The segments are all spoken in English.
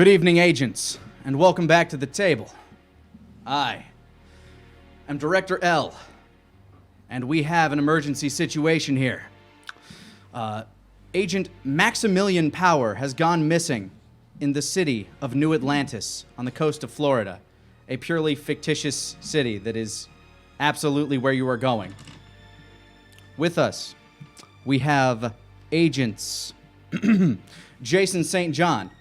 Good evening, agents, and welcome back to the table. I am Director L, and we have an emergency situation here. Agent Maxamillian Power has gone missing in the city of New Atlantis on the coast of Florida, a purely fictitious city that is absolutely where you are going. With us, we have agents Jason St. John.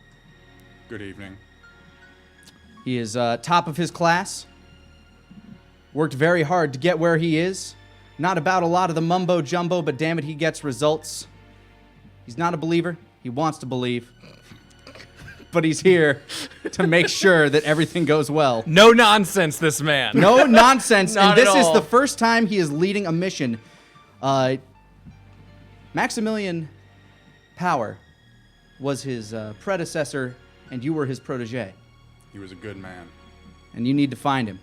Good evening. He is top of his class, worked very hard to get where he is. Not about a lot of the mumbo jumbo, but damn it, he gets results. He's not a believer. He wants to believe. But he's here to make sure that everything goes well. No nonsense, this man. No nonsense. Not And this at is all. the first time he is leading a mission. Maxamillian Power was his predecessor, and you were his protege. He was a good man. And you need to find him.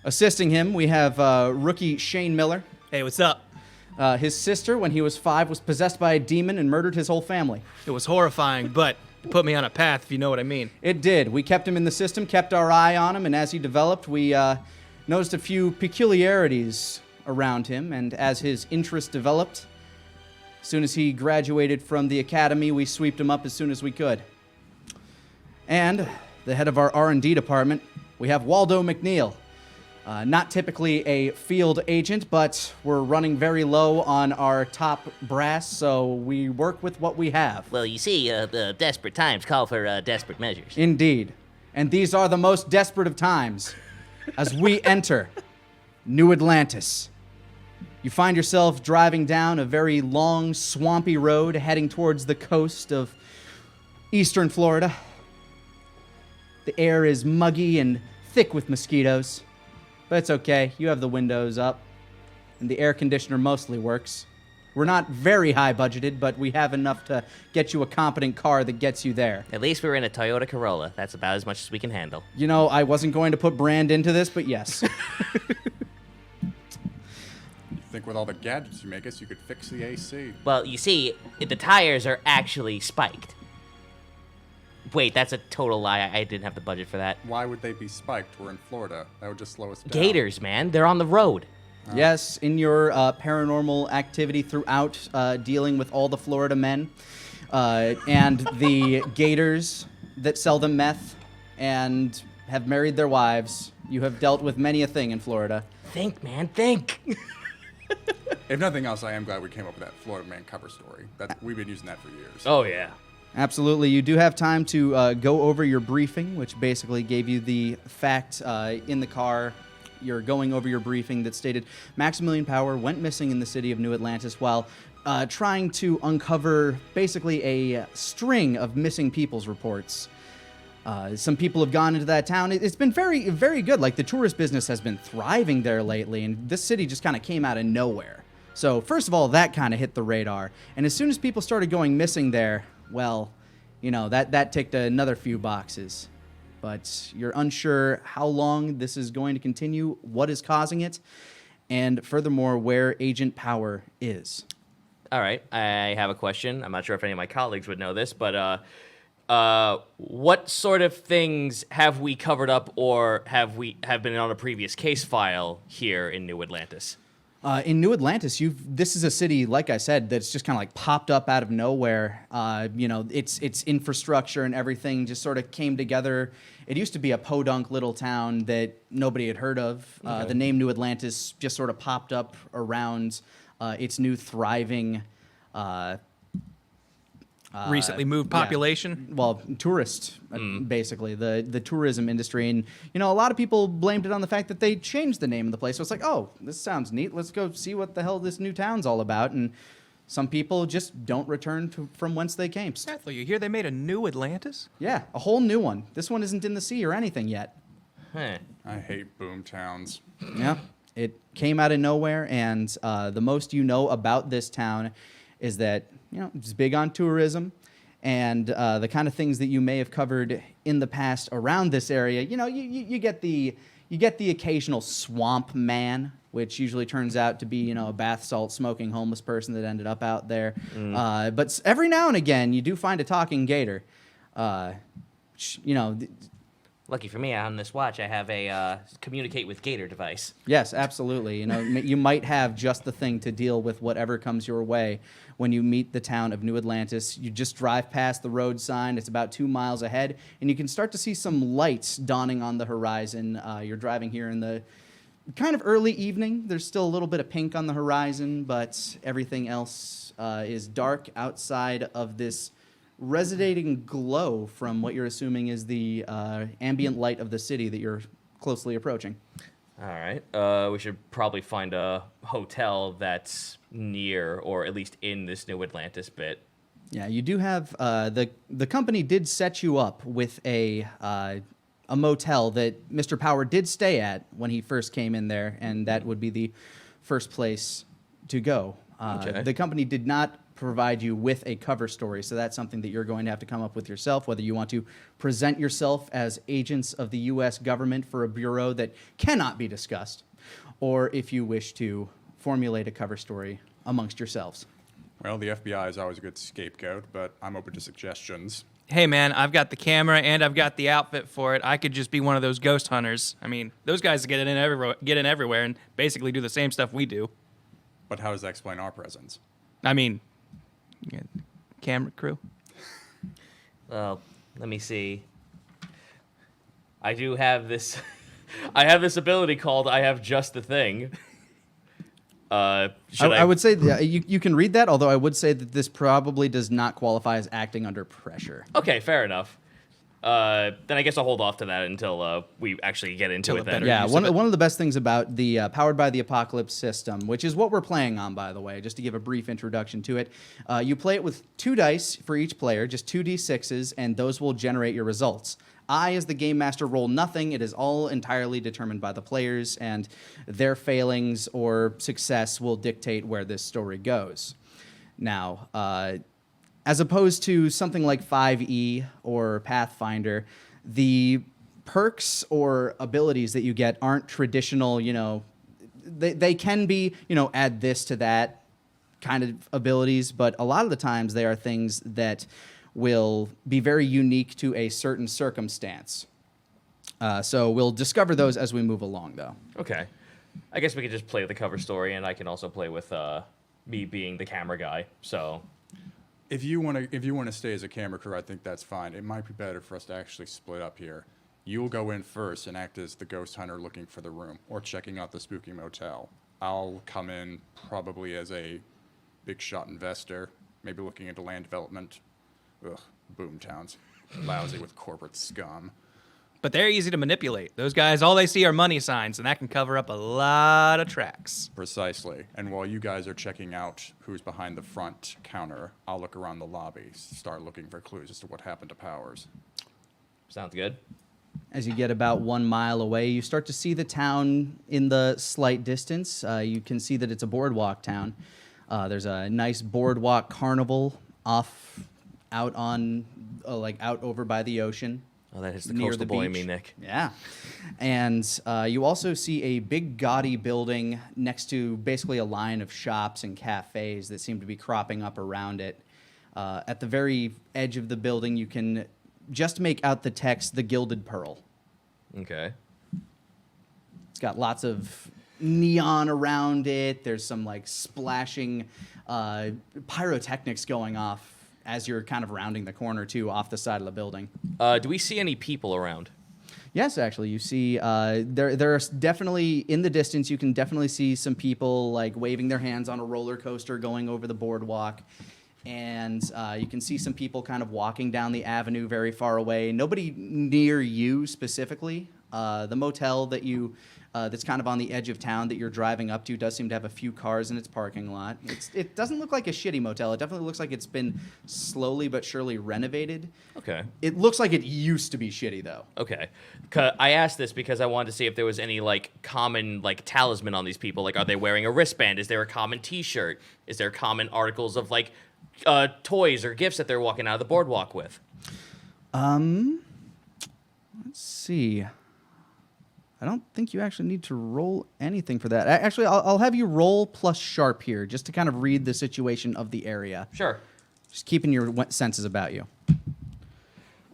Assisting him, we have rookie Shane Miller. Hey, what's up? His sister, when he was 5, was possessed by a demon and murdered his whole family. It was horrifying, but it put me on a path, if you know what I mean. It did. We kept him in the system, kept our eye on him, and as he developed, we noticed a few peculiarities around him, and as his interest developed, as soon as he graduated from the academy, we sweeped him up as soon as we could. And the head of our R&D department, we have Waldo McNeil. Not typically a field agent, but we're running very low on our top brass, so we work with what we have. Well, you see, the desperate times call for desperate measures. Indeed. And these are the most desperate of times as we enter New Atlantis. You find yourself driving down a very long, swampy road heading towards the coast of eastern Florida. The air is muggy and thick with mosquitoes. But it's okay, you have the windows up, and the air conditioner mostly works. We're not very high budgeted, but we have enough to get you a competent car that gets you there. At least we're in a Toyota Corolla. That's about as much as we can handle. You know, I wasn't going to put brand into this, but yes. You think with all the gadgets you make us, you could fix the AC. Well, you see, the tires are actually spiked. Wait, that's a total lie. I didn't have the budget for that. Why would they be spiked? We're in Florida. That would just slow us down. Gators, man. They're on the road. Yes, in your paranormal activity throughout dealing with all the Florida men and the gators that sell them meth and have married their wives, you have dealt with many a thing in Florida. Think, man, think. If nothing else, I am glad we came up with that Florida man cover story. We've been using that for years. Oh, yeah. Absolutely. You do have time to go over your briefing, which basically gave you the fact in the car. You're going over your briefing that stated Maxamillian Power went missing in the city of New Atlantis while trying to uncover basically a string of missing people's reports. Some people have gone into that town. It's been very, very good. Like, the tourist business has been thriving there lately, and this city just kind of came out of nowhere. So, first of all, that kind of hit the radar. And as soon as people started going missing there, well, you know, that ticked another few boxes. But you're unsure how long this is going to continue, what is causing it, and furthermore, where Agent Power is. All right, I have a question. I'm not sure if any of my colleagues would know this, but what sort of things have we covered up or have been on a previous case file here in New Atlantis? In New Atlantis, this is a city, like I said, that's just kind of like popped up out of nowhere. You know, its infrastructure and everything just sort of came together. It used to be a podunk little town that nobody had heard of. Okay. The name New Atlantis just sort of popped up around its new thriving Recently moved population. Yeah. Well, tourist, basically, the tourism industry. And, you know, a lot of people blamed it on the fact that they changed the name of the place. So it's like, oh, this sounds neat. Let's go see what the hell this new town's all about. And some people just don't return from whence they came. Ethel, you hear they made a new Atlantis? Yeah, a whole new one. This one isn't in the sea or anything yet. Huh. I hate boom towns. Yeah, it came out of nowhere. And the most you know about this town is that, you know, it's big on tourism and the kind of things that you may have covered in the past around this area. You know, you get the occasional swamp man, which usually turns out to be, you know, a bath salt smoking homeless person that ended up out there. But every now and again, you do find a talking gator. you know, Lucky for me, on this watch, I have a communicate with Gator device. yes, absolutely. You know, you might have just the thing to deal with whatever comes your way when you meet the town of New Atlantis. You just drive past the road sign. It's about 2 miles ahead, and you can start to see some lights dawning on the horizon. You're driving here in the kind of early evening. There's still a little bit of pink on the horizon, but everything else is dark outside of this resonating glow from what you're assuming is the ambient light of the city that you're closely approaching. All right. We should probably find a hotel that's near, or at least in this New Atlantis bit. Yeah, you do have the company did set you up with a motel that Mr. Power did stay at when he first came in there, and that would be the first place to go. Okay. The company did not provide you with a cover story, so that's something that you're going to have to come up with yourself, whether you want to present yourself as agents of the U.S. government for a bureau that cannot be discussed, or if you wish to formulate a cover story amongst yourselves. Well, the FBI is always a good scapegoat, but I'm open to suggestions. Hey, man, I've got the camera and I've got the outfit for it. I could just be one of those ghost hunters. I mean, those guys get in everywhere and basically do the same stuff we do. But how does that explain our presence? I mean, yeah, camera crew. Well, let me see. I do have this. I have this ability called I have just the thing. I would say you can read that, although I would say that this probably does not qualify as acting under pressure. Okay, fair enough. Then I guess I'll hold off to that until we actually get into it then. better Yeah, use one of of the best things about the Powered by the Apocalypse system, which is what we're playing on, by the way, just to give a brief introduction to it, you play it with 2 dice for each player, just 2d6s, and those will generate your results. I, as the game master, roll nothing. It is all entirely determined by the players, and their failings or success will dictate where this story goes. Now, as opposed to something like 5e or Pathfinder, the perks or abilities that you get aren't traditional, you know, they can be, you know, add this to that kind of abilities, but a lot of the times they are things that will be very unique to a certain circumstance. So we'll discover those as we move along, though. Okay. I guess we could just play the cover story, and I can also play with me being the camera guy. So, If you want to stay as a camera crew, I think that's fine. It might be better for us to actually split up here. You'll go in first and act as the ghost hunter looking for the room or checking out the spooky motel. I'll come in probably as a big shot investor, maybe looking into land development. Ugh, boom towns. Lousy with corporate scum. But they're easy to manipulate. Those guys, all they see are money signs, and that can cover up a lot of tracks. Precisely. And while you guys are checking out who's behind the front counter, I'll look around the lobby, start looking for clues as to what happened to Powers. sounds good. As you get about 1 mile away, you start to see the town in the slight distance. You can see that it's a boardwalk town. There's a nice boardwalk carnival out over by the ocean. Oh, that is the Near coastal the boy in beach. me, Nick. Yeah. And you also see a big gaudy building next to basically a line of shops and cafes that seem to be cropping up around it. At the very edge of the building, you can just make out the text, "The Gilded Pearl." Okay. It's got lots of neon around it. There's some like splashing pyrotechnics going off as you're kind of rounding the corner too, off the side of the building. Do we see any people around? Yes, actually, you see there are definitely in the distance. You can definitely see some people like waving their hands on a roller coaster going over the boardwalk, and you can see some people kind of walking down the avenue very far away. Nobody near you specifically. The motel that you that's kind of on the edge of town that you're driving up to does seem to have a few cars in its parking lot. It doesn't look like a shitty motel. It definitely looks like it's been slowly but surely renovated. Okay. It looks like it used to be shitty, though. Okay. I asked this because I wanted to see if there was any like common like talisman on these people. Like, are they wearing a wristband? Is there a common T-shirt? Is there common articles of like toys or gifts that they're walking out of the boardwalk with? Let's see. I don't think you actually need to roll anything for that. Actually, I'll have you roll plus sharp here, just to kind of read the situation of the area. Sure. Just keeping your senses about you.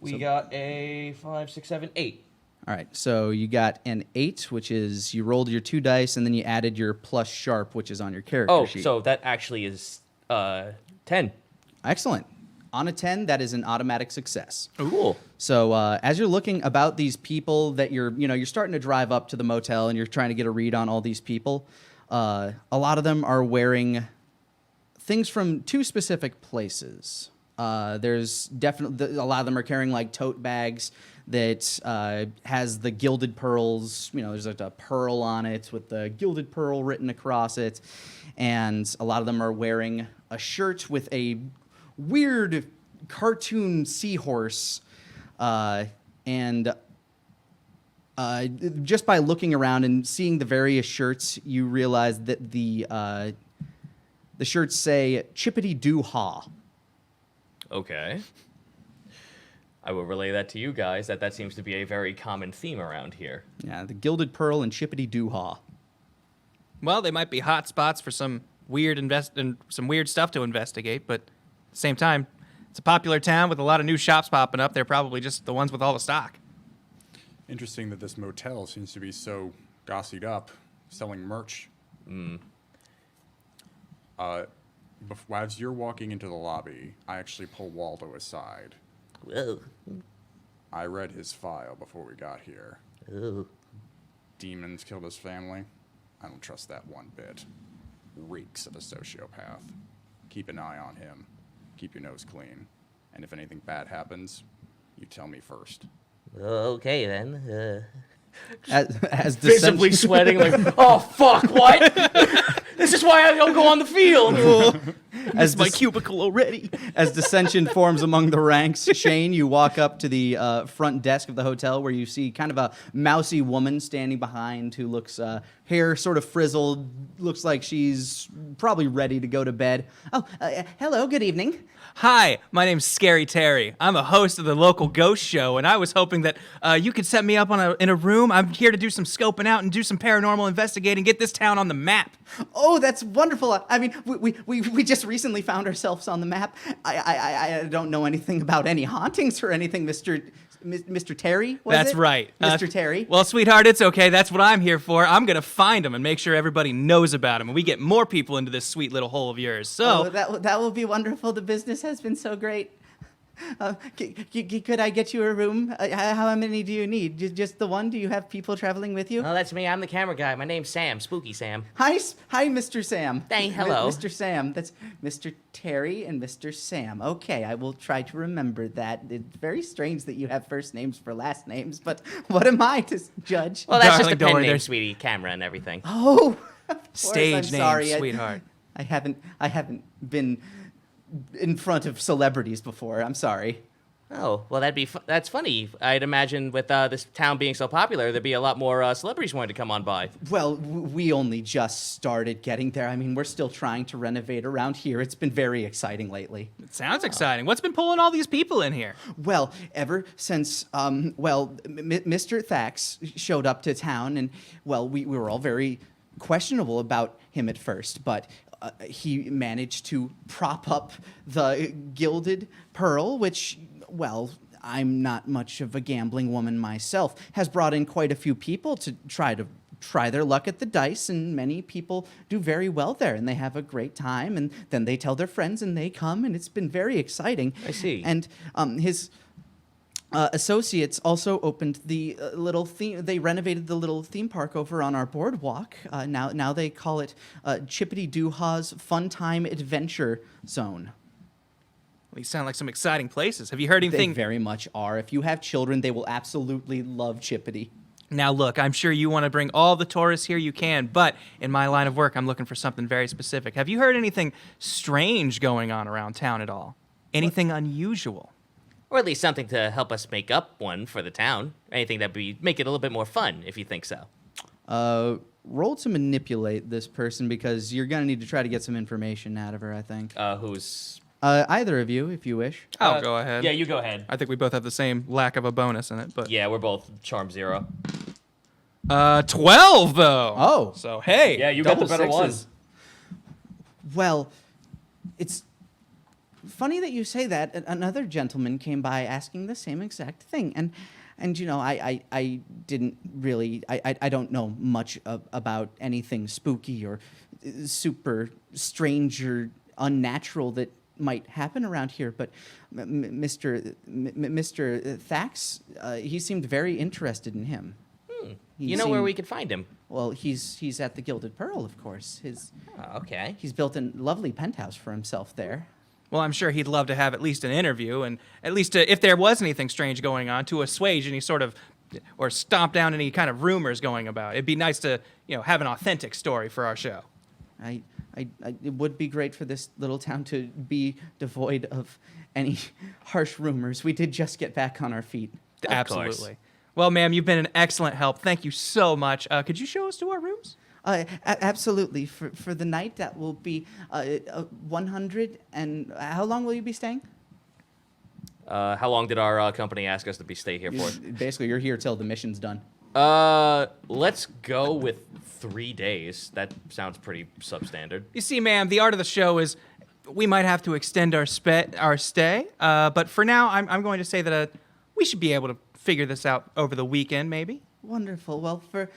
We got a 5, 6, 7, 8. All right, so you got an 8, which is you rolled your 2 dice, and then you added your plus sharp, which is on your character sheet. So that actually is 10. Excellent. On a 10, that is an automatic success. Cool. So as you're looking about these people that you're starting to drive up to the motel and you're trying to get a read on all these people, a lot of them are wearing things from 2 specific places. There's definitely a lot of them are carrying like tote bags that has the gilded pearls. There's like a pearl on it with the gilded pearl written across it, and a lot of them are wearing a shirt with a weird cartoon seahorse, and just by looking around and seeing the various shirts, you realize that the shirts say "Chippity Doo Ha." Okay. I will relay that to you guys, that seems to be a very common theme around here. Yeah, the gilded pearl and Chippity Doo Ha. Well, they might be hot spots for some weird stuff to investigate, but at the same time, it's a popular town with a lot of new shops popping up. They're probably just the ones with all the stock. Interesting that this motel seems to be so gossied up, selling merch. As you're walking into the lobby, I actually pull Waldo aside. Whoa. I read his file before we got here. Ooh. Demons killed his family. I don't trust that one bit. Reeks of a sociopath. Keep an eye on him. Keep your nose clean. And if anything bad happens, you tell me first. Okay, then. As Visibly sweating, like, oh, fuck, what? This is why I don't go on the field. As My cubicle already. As dissension forms among the ranks, Shane, you walk up to the front desk of the hotel where you see kind of a mousy woman standing behind who looks, hair sort of frizzled, looks like she's probably ready to go to bed. Oh, hello, good evening. Hi, my name's Scary Terry. I'm a host of the local ghost show, and I was hoping that you could set me up in a room. I'm here to do some scoping out and do some paranormal investigating, get this town on the map. Oh, that's wonderful. I mean, we just recently found ourselves on the map. I don't know anything about any hauntings or anything, Mr. Terry, was That's it? right. Mr. Terry? Well, sweetheart, it's okay. That's what I'm here for. I'm going to find them and make sure everybody knows about them, and we get more people into this sweet little hole of yours. So, that will be wonderful. The business has been so great. Could I get you a room? How many do you need? Just the one? Do you have people traveling with you? Oh, that's me. I'm the camera guy. My name's Sam. Spooky Sam. Hi, Mr. Sam. Hey, hello. Mr. Sam. That's Mr. Terry and Mr. Sam. Okay, I will try to remember that. It's very strange that you have first names for last names, but what am I to judge? Well, that's Darling, just a don't pen worry, name, there's- sweetie. Camera and everything. Oh, of course, stage I'm name, sorry. sweetheart. I haven't been in front of celebrities before. I'm sorry. Oh, well, that's funny. I'd imagine with this town being so popular, there'd be a lot more celebrities wanting to come on by. Well, we only just started getting there. I mean, we're still trying to renovate around here. It's been very exciting lately. it sounds exciting. What's been pulling all these people in here? Well, ever since, Mr. Thax showed up to town, and, well, we were all very questionable about him at first, but he managed to prop up the Gilded Pearl, which, well, I'm not much of a gambling woman myself, has brought in quite a few people to try their luck at the dice, and many people do very well there, and they have a great time, and then they tell their friends, and they come, and it's been very exciting. I see. And his associates also opened the little theme. They renovated the little theme park over on our boardwalk. Now they call it Chippity Doo Ha's Fun Time Adventure Zone. These sound like some exciting places. Have you heard They anything? very much are. If you have children, they will absolutely love Chippity. Now, look, I'm sure you want to bring all the tourists here you can, but in my line of work, I'm looking for something very specific. Have you heard anything strange going on around town at all? Anything unusual? Or at least something to help us make up one for the town. Anything that would make it a little bit more fun, if you think so. Roll to manipulate this person because you're going to need to try to get some information out of her, I think. Who's... Either of you, if you wish. I'll go ahead. Yeah, you go ahead. I think we both have the same lack of a bonus in it, but Yeah, we're both charm 0. 12 though. Oh. So hey, Yeah, you got the Double better one. sixes. Well, it's funny that you say that. Another gentleman came by asking the same exact thing, and you know, I didn't really, I don't know much about anything spooky or super strange or unnatural that might happen around here, but Mr. Thax, he seemed very interested in him. You know where we could find him? Well, he's at the Gilded Pearl, of course. Oh, okay. He's built a lovely penthouse for himself there. Well, I'm sure he'd love to have at least an interview, and at least if there was anything strange going on, to assuage any sort of, or stomp down any kind of rumors going about. It'd be nice to, have an authentic story for our show. It would be great for this little town to be devoid of any harsh rumors. We did just get back on our feet. Absolutely. Well, ma'am, you've been an excellent help. Thank you so much. Could you show us to our rooms? Absolutely. For the night, that will be 100. And how long will you be staying? How long did our company ask us to stay here for? Basically, you're here till the mission's done. Let's go with 3 days. That sounds pretty substandard. You see, ma'am, the art of the show is we might have to extend our stay. But for now, I'm going to say that we should be able to figure this out over the weekend, maybe. Wonderful. Well, for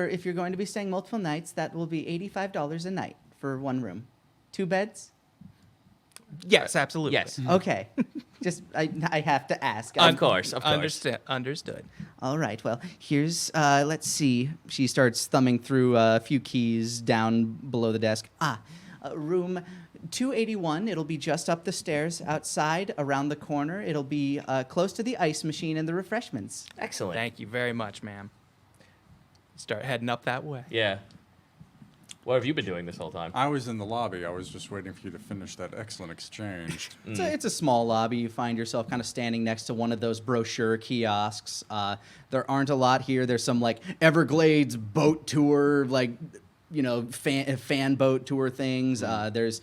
if you're going to be staying multiple nights, that will be $85 a night for one room. 2 beds? Yes, absolutely. Yes. Okay. Just I have to ask. Of course. Understood. All right. Well, here's let's see. She starts thumbing through a few keys down below the desk. Room 281. It'll be just up the stairs outside, around the corner. It'll be close to the ice machine and the refreshments. Excellent. Thank you very much, ma'am. Start heading up that way. Yeah. What have you been doing this whole time? I was in the lobby. I was just waiting for you to finish that excellent exchange. It's a small lobby. You find yourself kind of standing next to one of those brochure kiosks. There aren't a lot here. There's some like Everglades boat tour, fan boat tour things. There's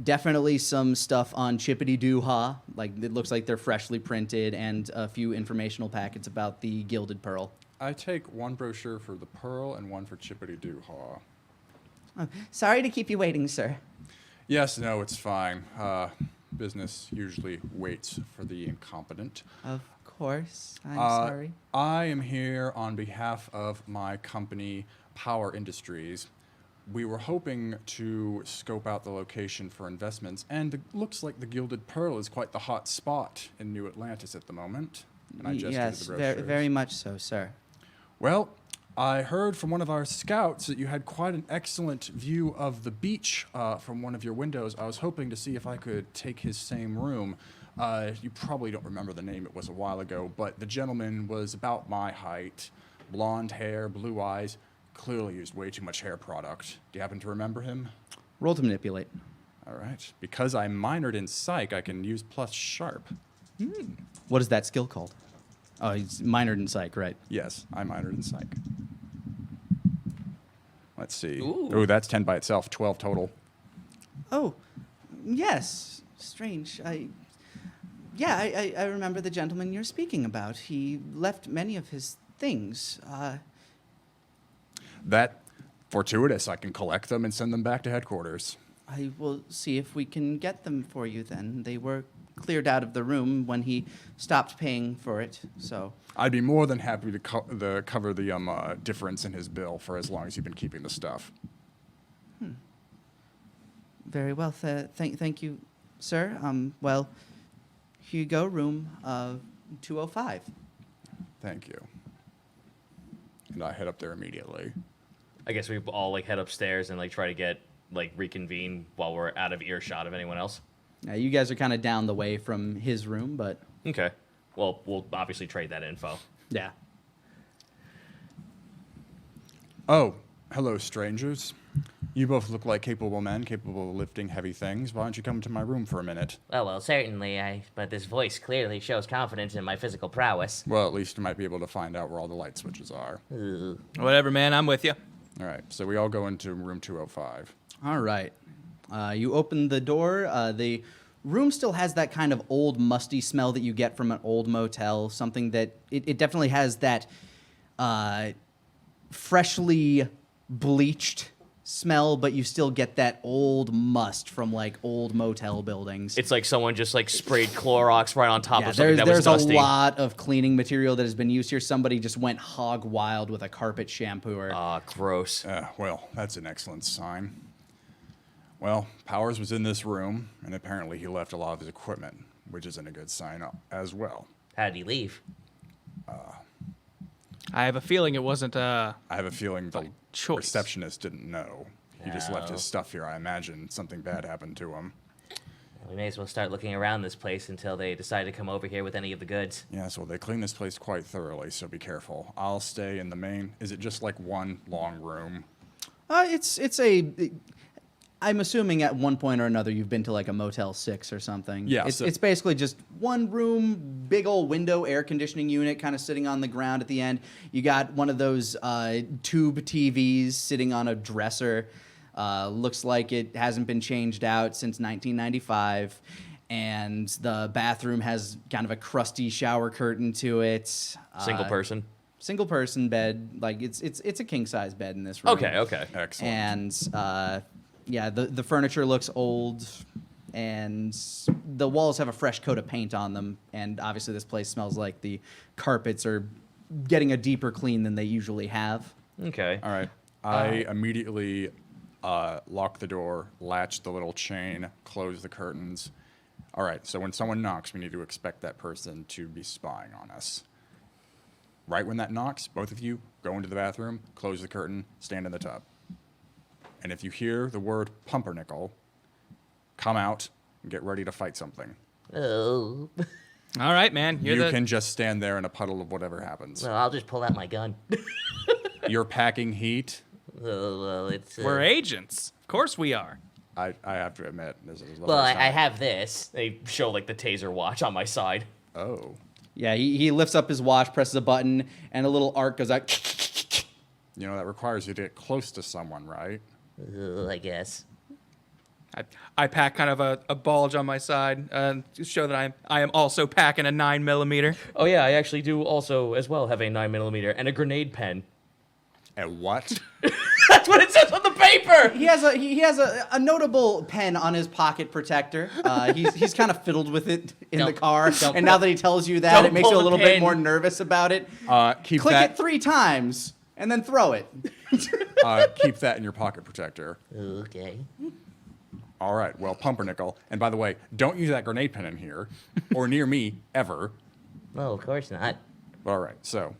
definitely some stuff on Chippity Doo Ha. Like it looks like they're freshly printed, and a few informational packets about the Gilded Pearl. I take one brochure for the Pearl and one for Chippity Doo Ha. Sorry to keep you waiting, sir. Yes, no, it's fine. Business usually waits for the incompetent. Of course. I'm sorry. I am here on behalf of my company, Power Industries. We were hoping to scope out the location for investments, and it looks like the Gilded Pearl is quite the hot spot in New Atlantis at the moment. And I gestured Yes, to the brochures. very much so, sir. Well, I heard from one of our scouts that you had quite an excellent view of the beach from one of your windows. I was hoping to see if I could take his same room. You probably don't remember the name, it was a while ago, but the gentleman was about my height, blonde hair, blue eyes, clearly used way too much hair product. Do you happen to remember him? Roll to manipulate. All right. Because I minored in psych, I can use plus sharp. What is that skill called? Oh, he's minored in psych, right? Yes, I minored in psych. Let's see. Ooh. That's 10 by itself, 12 total. Oh, yes. Strange. I remember the gentleman you're speaking about. He left many of his things. That fortuitous. I can collect them and send them back to headquarters. I will see if we can get them for you then. They were cleared out of the room when he stopped paying for it, so... I'd be more than happy to cover the difference in his bill for as long as you've been keeping the stuff. Very well. Thank you, sir. Well, here you go, room 205. Thank you. And I head up there immediately. I guess we all head upstairs and try to get reconvene while we're out of earshot of anyone else. Now, you guys are kind of down the way from his room, but... Okay. Well, we'll obviously trade that info. Yeah. Oh, hello, strangers. You both look like capable men, capable of lifting heavy things. Why don't you come to my room for a minute? Oh, well, certainly, but this voice clearly shows confidence in my physical prowess. Well, at least you might be able to find out where all the light switches are. Whatever, man. I'm with you. All right, so we all go into room 205. All right. You open the door. The room still has that kind of old, musty smell that you get from an old motel, something that it definitely has that freshly bleached smell, but you still get that old must from like old motel buildings. It's like someone just like sprayed Clorox right on top Yeah, of something that there's was dusty. a lot of cleaning material that has been used here. Somebody just went hog wild with a carpet shampooer. Ah, gross. Well, that's an excellent sign. Well, Powers was in this room, and apparently he left a lot of his equipment, which isn't a good sign as well. How did he leave? I have a feeling it wasn't. I have a feeling the choice. receptionist didn't know. He just left his stuff here. I imagine something bad happened to him. We may as well start looking around this place until they decide to come over here with any of the goods. Yes, well, they clean this place quite thoroughly, so be careful. I'll stay in the main. Is it just like one long room? I'm assuming at one point or another you've been to like a Motel 6 or something. Yeah, It's basically just one room, big old window air conditioning unit kind of sitting on the ground at the end. You got one of those tube TVs sitting on a dresser. Looks like it hasn't been changed out since 1995. And the bathroom has kind of a crusty shower curtain to it. Single person. Single person bed. Like it's a king size bed in this room. Okay. Excellent. And yeah, the furniture looks old, and the walls have a fresh coat of paint on them. And obviously, this place smells like the carpets are getting a deeper clean than they usually have. Okay. All right. I immediately lock the door, latch the little chain, close the curtains. All right. So when someone knocks, we need to expect that person to be spying on us. Right when that knocks, both of you go into the bathroom, close the curtain, stand in the tub. And if you hear the word pumpernickel, come out and get ready to fight something. Oh. All right, man. You can just stand there in a puddle of whatever happens. Well, I'll just pull out my gun. You're packing heat. Oh, well, it's... We're agents. Of course we are. I have to admit, this is the Well, first I time. have this. They show like the taser watch on my side. Oh. Yeah, he lifts up his watch, presses a button, and a little arc goes out. You know, that requires you to get close to someone, right? I guess. I pack kind of a bulge on my side to show that I am also packing a 9mm. Oh yeah, I actually do also as well have a 9mm and a grenade pen. And what? That's what it says on the paper. He has a notable pen on his pocket protector. He's kind of fiddled with it in the car, and now that he tells you that, don't it makes you pull a the little bit pin. more nervous about it. Keep Click that. it 3 times and then throw it. Keep that in your pocket protector. Okay. All right. Well, pumpernickel. And by the way, don't use that grenade pen in here or near me ever. No, of course not. All right. So,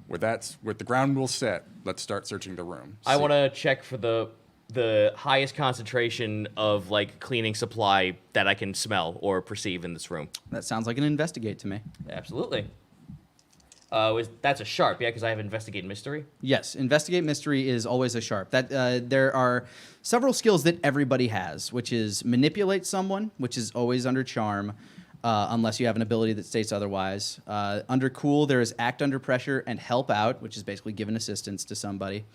with the ground rules set, let's start searching the room. I want to check for the highest concentration of like cleaning supply that I can smell or perceive in this room. That sounds like an investigate to me. Absolutely. That's a sharp, yeah, because I have investigate mystery. Yes, investigate mystery is always a sharp. That there are several skills that everybody has, which is manipulate someone, which is always under charm, unless you have an ability that states otherwise. Under cool, there is act under pressure and help out, which is basically give an assistance to somebody.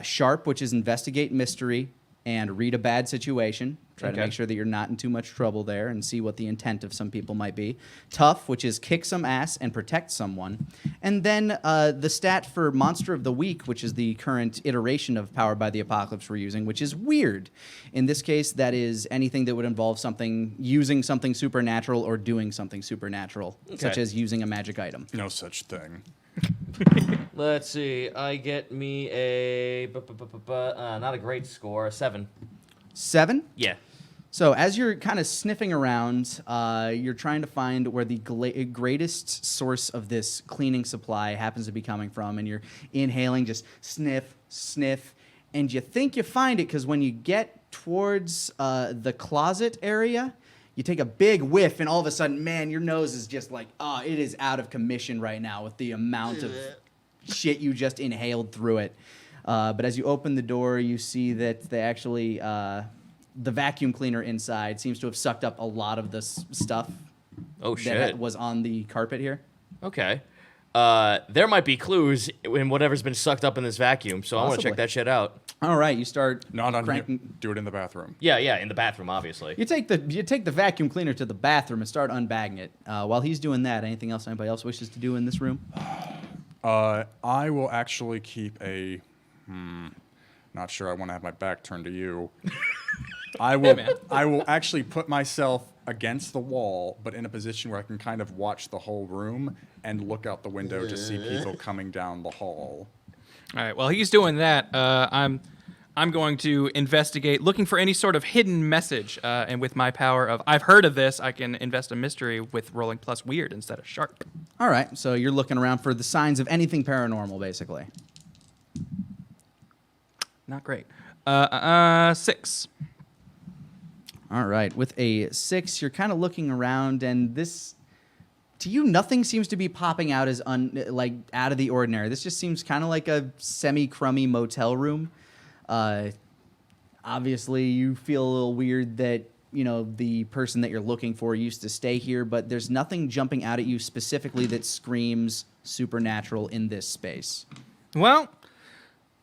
Sharp, which is investigate mystery and read a bad situation. Try to Okay. make sure that you're not in too much trouble there and see what the intent of some people might be. Tough, which is kick some ass and protect someone. And then the stat for Monster of the Week, which is the current iteration of Powered by the Apocalypse we're using, which is weird. In this case, that is anything that would involve something, using something supernatural or doing something supernatural, such Okay. as using a magic item. No such thing. Let's see. I get me a not a great score, a 7. 7? Yeah. So as you're kind of sniffing around, you're trying to find where the greatest source of this cleaning supply happens to be coming from, and you're inhaling, just sniff, sniff, and you think you find it because when you get towards the closet area, you take a big whiff, and all of a sudden, man, your nose is just like, it is out of commission right now with the amount of shit you just inhaled through it. But as you open the door, you see that they actually, the vacuum cleaner inside seems to have sucked up a lot of this stuff Oh that shit. was on the carpet here. Okay. There might be clues in whatever's been sucked up in this vacuum, so I want to Possibly. check that shit out. All right, you start Not on here. cranking. Do it in the bathroom. Yeah, in the bathroom, obviously. You take the vacuum cleaner to the bathroom and start unbagging it. While he's doing that, anything else anybody else wishes to do in this room? I will actually keep a Not sure I want to have my back turned to you. I will actually put myself against the wall, but in a position where I can kind of watch the whole room and look out the window to see people coming down the hall. All right. While he's doing that, I'm going to investigate, looking for any sort of hidden message. And with my power of I've heard of this, I can invest a mystery with rolling plus weird instead of sharp. All right, so you're looking around for the signs of anything paranormal, basically. Not great. 6. All right, with a 6, you're kind of looking around, and this, to you, nothing seems to be popping out as like out of the ordinary. This just seems kind of like a semi-crummy motel room. Obviously, you feel a little weird that, you know, the person that you're looking for used to stay here, but there's nothing jumping out at you specifically that screams supernatural in this space. Well,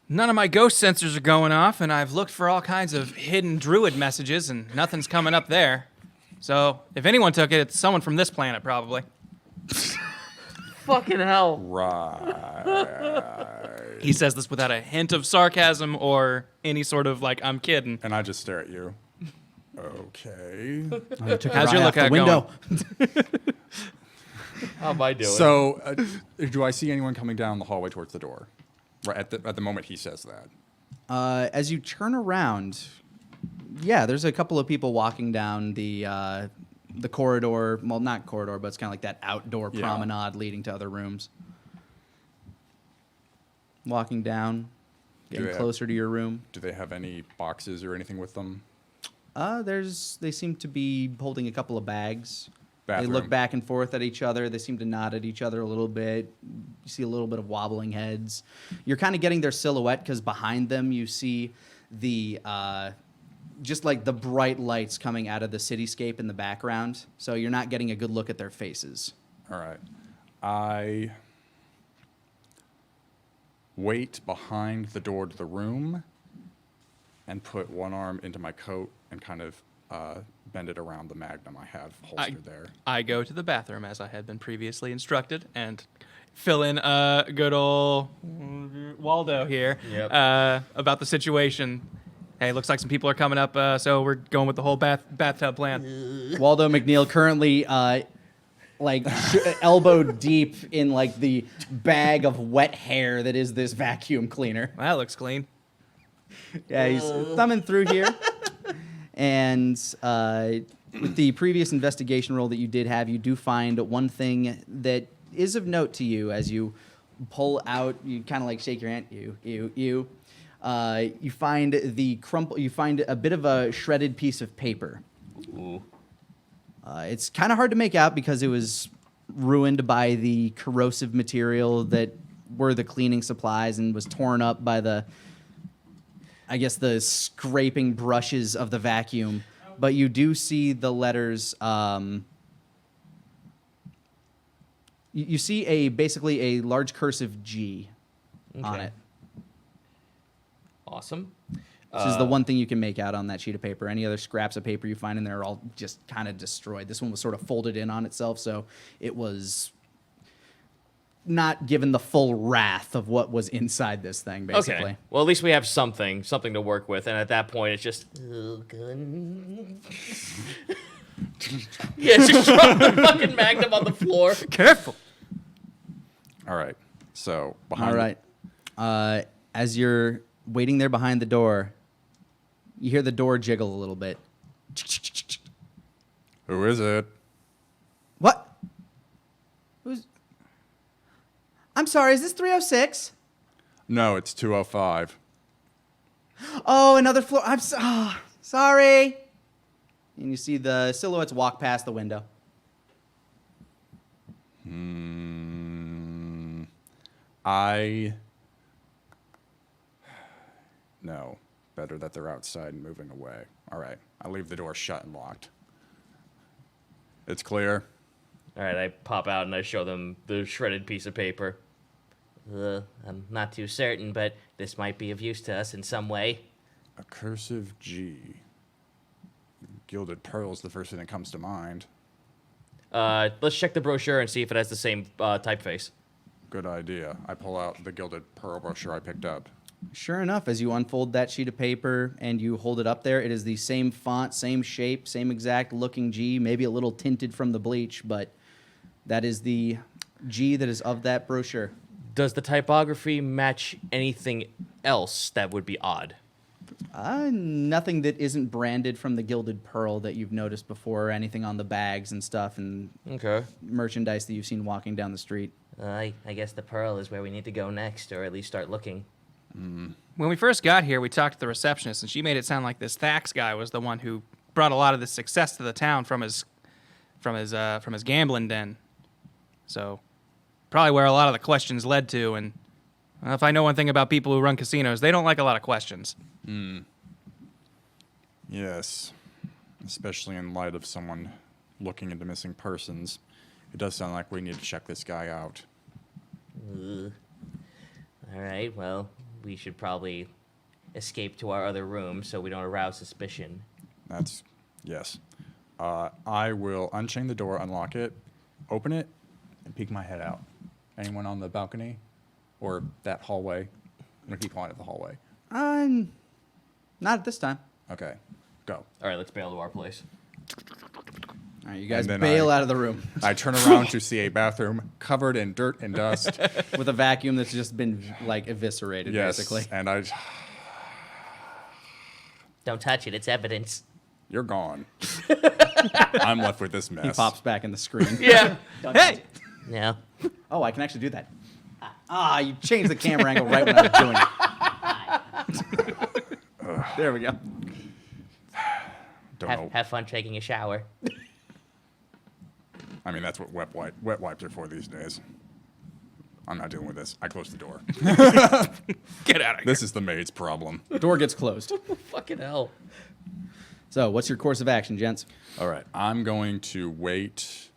none of my ghost sensors are going off, and I've looked for all kinds of hidden druid messages, and nothing's coming up there. So, if anyone took it, it's someone from this planet, probably. Fucking hell. Right. He says this without a hint of sarcasm or any sort of, like, I'm kidding. And I just stare at you. Okay. How's your lookout going? How am I doing? So, do I see anyone coming down the hallway towards the door? Right at the moment he says that. As you turn around, yeah, there's a couple of people walking down the corridor. Well, not corridor, but it's kind of like that outdoor promenade leading to other rooms. Walking down, getting closer to your room. Do they have any boxes or anything with them? They seem to be holding a couple of bags. Bathroom. They look back and forth at each other. They seem to nod at each other a little bit. You see a little bit of wobbling heads. You're kind of getting their silhouette because behind them you see the just like the bright lights coming out of the cityscape in the background. So you're not getting a good look at their faces. All right. I wait behind the door to the room and put one arm into my coat and kind of bend it around the magnum I have holstered there. I go to the bathroom as I had been previously instructed and fill in good old Waldo here about the situation. Hey, looks like some people are coming up, so we're going with the whole bathtub plan. Waldo McNeil currently elbow deep in like the bag of wet hair that is this vacuum cleaner. Well, that looks clean. Yeah, he's thumbing through here. And with the previous investigation roll that you did have, you do find one thing that is of note to you as you pull out. You kind of like shake your hand. You find You find a bit of a shredded piece of paper. Ooh. It's kind of hard to make out because it was ruined by the corrosive material that were the cleaning supplies and was torn up by the scraping brushes of the vacuum. But you do see the letters. You see basically a large cursive G on it. Awesome. This is the one thing you can make out on that sheet of paper. Any other scraps of paper you find in there are all just kind of destroyed. This one was sort of folded in on itself, so it was not given the full wrath of what was inside this thing, basically. Okay. Well, at least we have something to work with, and at that point, it's just just drop the fucking magnum on the floor. Careful. All right. So behind. All right. As you're waiting there behind the door, you hear the door jiggle a little bit. Who is it? What? I'm sorry, is this 306? No, it's 205. Oh, another floor. I'm sorry. And you see the silhouettes walk past the window. No. Better that they're outside and moving away. All right. I leave the door shut and locked. It's clear. All right, I pop out and I show them the shredded piece of paper. I'm not too certain, but this might be of use to us in some way. A cursive G. Gilded pearl's the first thing that comes to mind. Let's check the brochure and see if it has the same typeface. Good idea. I pull out the gilded pearl brochure I picked up. Sure enough, as you unfold that sheet of paper and you hold it up there, it is the same font, same shape, same exact looking G, maybe a little tinted from the bleach, but that is the G that is of that brochure. Does the typography match anything else that would be odd? Nothing that isn't branded from the Gilded Pearl that you've noticed before, or anything on the bags and stuff and Okay. merchandise that you've seen walking down the street. I guess the Pearl is where we need to go next, or at least start looking. When we first got here, we talked to the receptionist, and she made it sound like this Thax guy was the one who brought a lot of the success to the town from his gambling den. So, probably where a lot of the questions led to. And well, if I know one thing about people who run casinos, they don't like a lot of questions. Yes, especially in light of someone looking into missing persons. It does sound like we need to check this guy out. Ugh. All right, well, we should probably escape to our other room so we don't arouse suspicion. Yes. I will unchain the door, unlock it, open it, and peek my head out. Anyone on the balcony? Or that hallway? I'm going to keep calling it the hallway. Not at this time. Okay, go. All right, let's bail to our place. All right, you guys then bail out of the room I turn around to see a bathroom covered in dirt and dust. with a vacuum that's just been, like, eviscerated, Yes, basically. and Don't touch it, it's evidence. you're gone. I'm left with this mess. He pops back in the screen. Yeah. Hey. No. Oh, I can actually do that. You changed the camera angle right when I was doing it. There we go. Don't know. Have fun taking a shower. I mean, that's what wet wipes are for these days. I'm not dealing with this. I close the door. Get out of here. This is the maid's problem. Door gets closed. Fucking hell. So, what's your course of action, gents? All right, I'm going to wait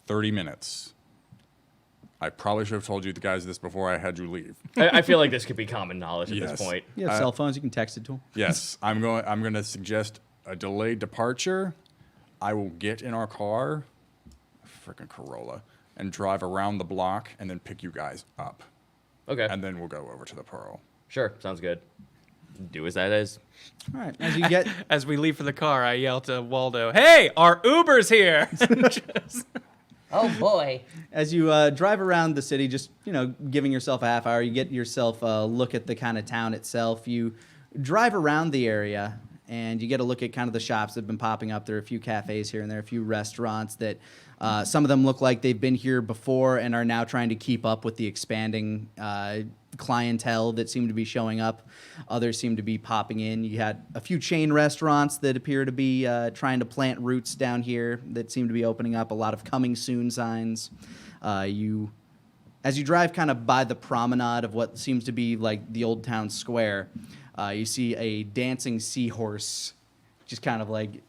30 minutes. I probably should have told you the guys this before I had you leave. I feel like this could be common knowledge at Yes. this point. You have cell phones, you can text it to them. Yes, I'm going to suggest a delayed departure. I will get in our car, frickin' Corolla, and drive around the block and then pick you guys up. Okay. And then we'll go over to the Pearl. Sure. Sounds good. Do as that is. All right, as you get... As we leave for the car, I yell to Waldo, "Hey, our Uber's here!" Oh boy. As you drive around the city, just, giving yourself a half hour, you get yourself a look at the kind of town itself. You drive around the area, and you get a look at kind of the shops that have been popping up. There are a few cafes here and there, a few restaurants that some of them look like they've been here before and are now trying to keep up with the expanding clientele that seem to be showing up. Others seem to be popping in. You had a few chain restaurants that appear to be trying to plant roots down here that seem to be opening up. A lot of coming soon signs. As you drive kind of by the promenade of what seems to be like the old town square, you see a dancing seahorse just kind of like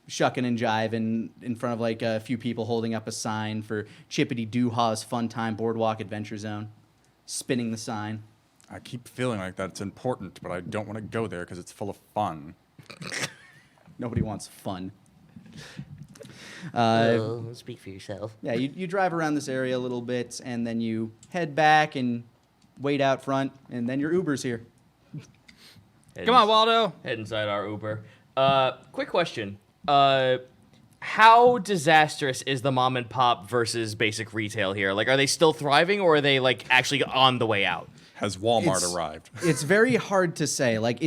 shucking and jiving in front of like a few people holding up a sign for Chippity Doo-Haw's Fun Time Boardwalk Adventure Zone, spinning the sign. I keep feeling like that's important, but I don't want to go there because it's full of fun. Nobody wants fun. Speak for yourself. Yeah, you drive around this area a little bit, and then you head back and wait out front, and then your Uber's here. Come on, Waldo. Head inside our Uber. Quick question. How disastrous is the mom and pop versus basic retail here? Like, are they still thriving, or are they like actually on the way out? Has Walmart arrived? It's very hard to say. Like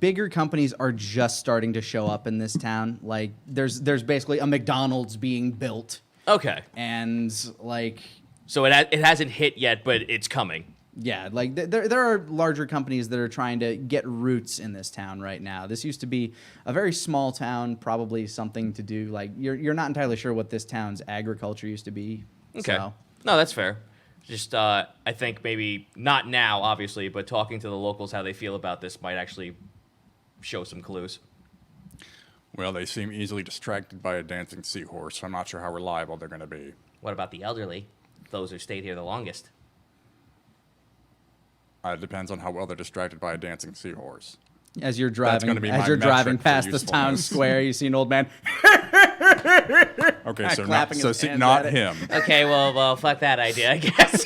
bigger companies are just starting to show up in this town. Like there's basically a McDonald's being built, Okay, and like so it hasn't hit yet, but it's coming. yeah, like there are larger companies that are trying to get roots in this town right now. This used to be a very small town, probably something to do like you're not entirely sure what this town's agriculture used to be. Okay, So. no, that's fair. Just I think maybe not now, obviously, but talking to the locals how they feel about this might actually show some clues. Well, they seem easily distracted by a dancing seahorse. I'm not sure how reliable they're going to be. What about the elderly? Those who stayed here the longest. It depends on how well they're distracted by a dancing seahorse. As you're That's driving, gonna be my driving metric for past the town usefulness. square, you see an old man. Okay, so Clapping his hands not at it. him. Okay, well, fuck that idea, I guess.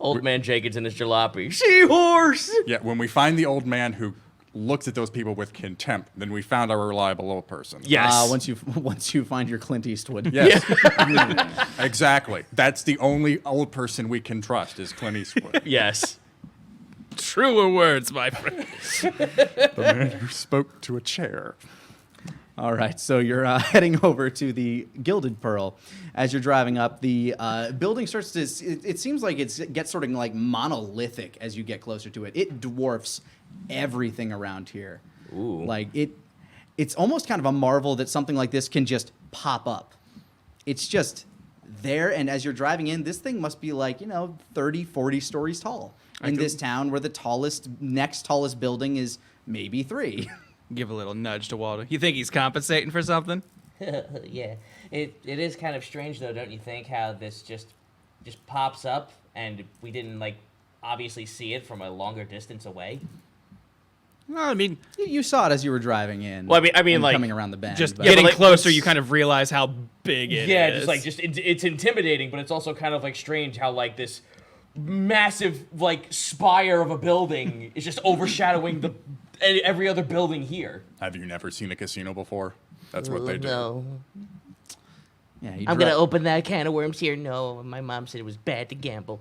Old man Jenkins and his jalopy. Seahorse! Yeah, when we find the old man who looks at those people with contempt, then we found our reliable old person. Yes. Once you find your Clint Eastwood. Yes. Exactly. That's the only old person we can trust is Clint Eastwood. Yes. Truer words, my friend. The man who spoke to a chair. All right, so you're heading over to the Gilded Pearl. As you're driving up, the building starts to. It seems like it gets sort of like monolithic as you get closer to it. It dwarfs everything around here. Ooh. Like it's almost kind of a marvel that something like this can just pop up. It's just there, and as you're driving in, this thing must be like 30, 40 stories tall in this town where the next tallest building is maybe 3. Give a little nudge to Waldo. You think he's compensating for something? Yeah, it is kind of strange though, don't you think? How this just pops up and we didn't obviously see it from a longer distance away. Well, I mean, You saw it as you were driving in. Well, I mean, and like, coming around the bend. just but- getting but, like, closer, what's- you kind of realize how big it is. It's intimidating, but it's also kind of strange how this massive spire of a building is just overshadowing every other building here. Have you never seen a casino before? That's what they do. No, Yeah, I'm gonna open that can of worms here. No, my mom said it was bad to gamble.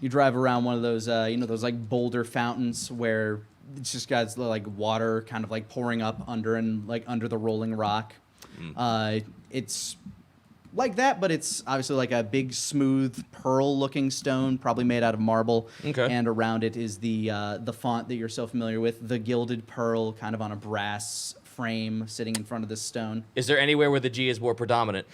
You drive around one of those, those boulder fountains where it's just got water kind of pouring up under under the rolling rock. It's like that, but it's obviously a big, smooth, pearl-looking stone, probably made out of marble. Okay. And around it is the font that you're so familiar with, the Gilded Pearl, kind of on a brass frame sitting in front of this stone. Is there anywhere where the G is more predominant?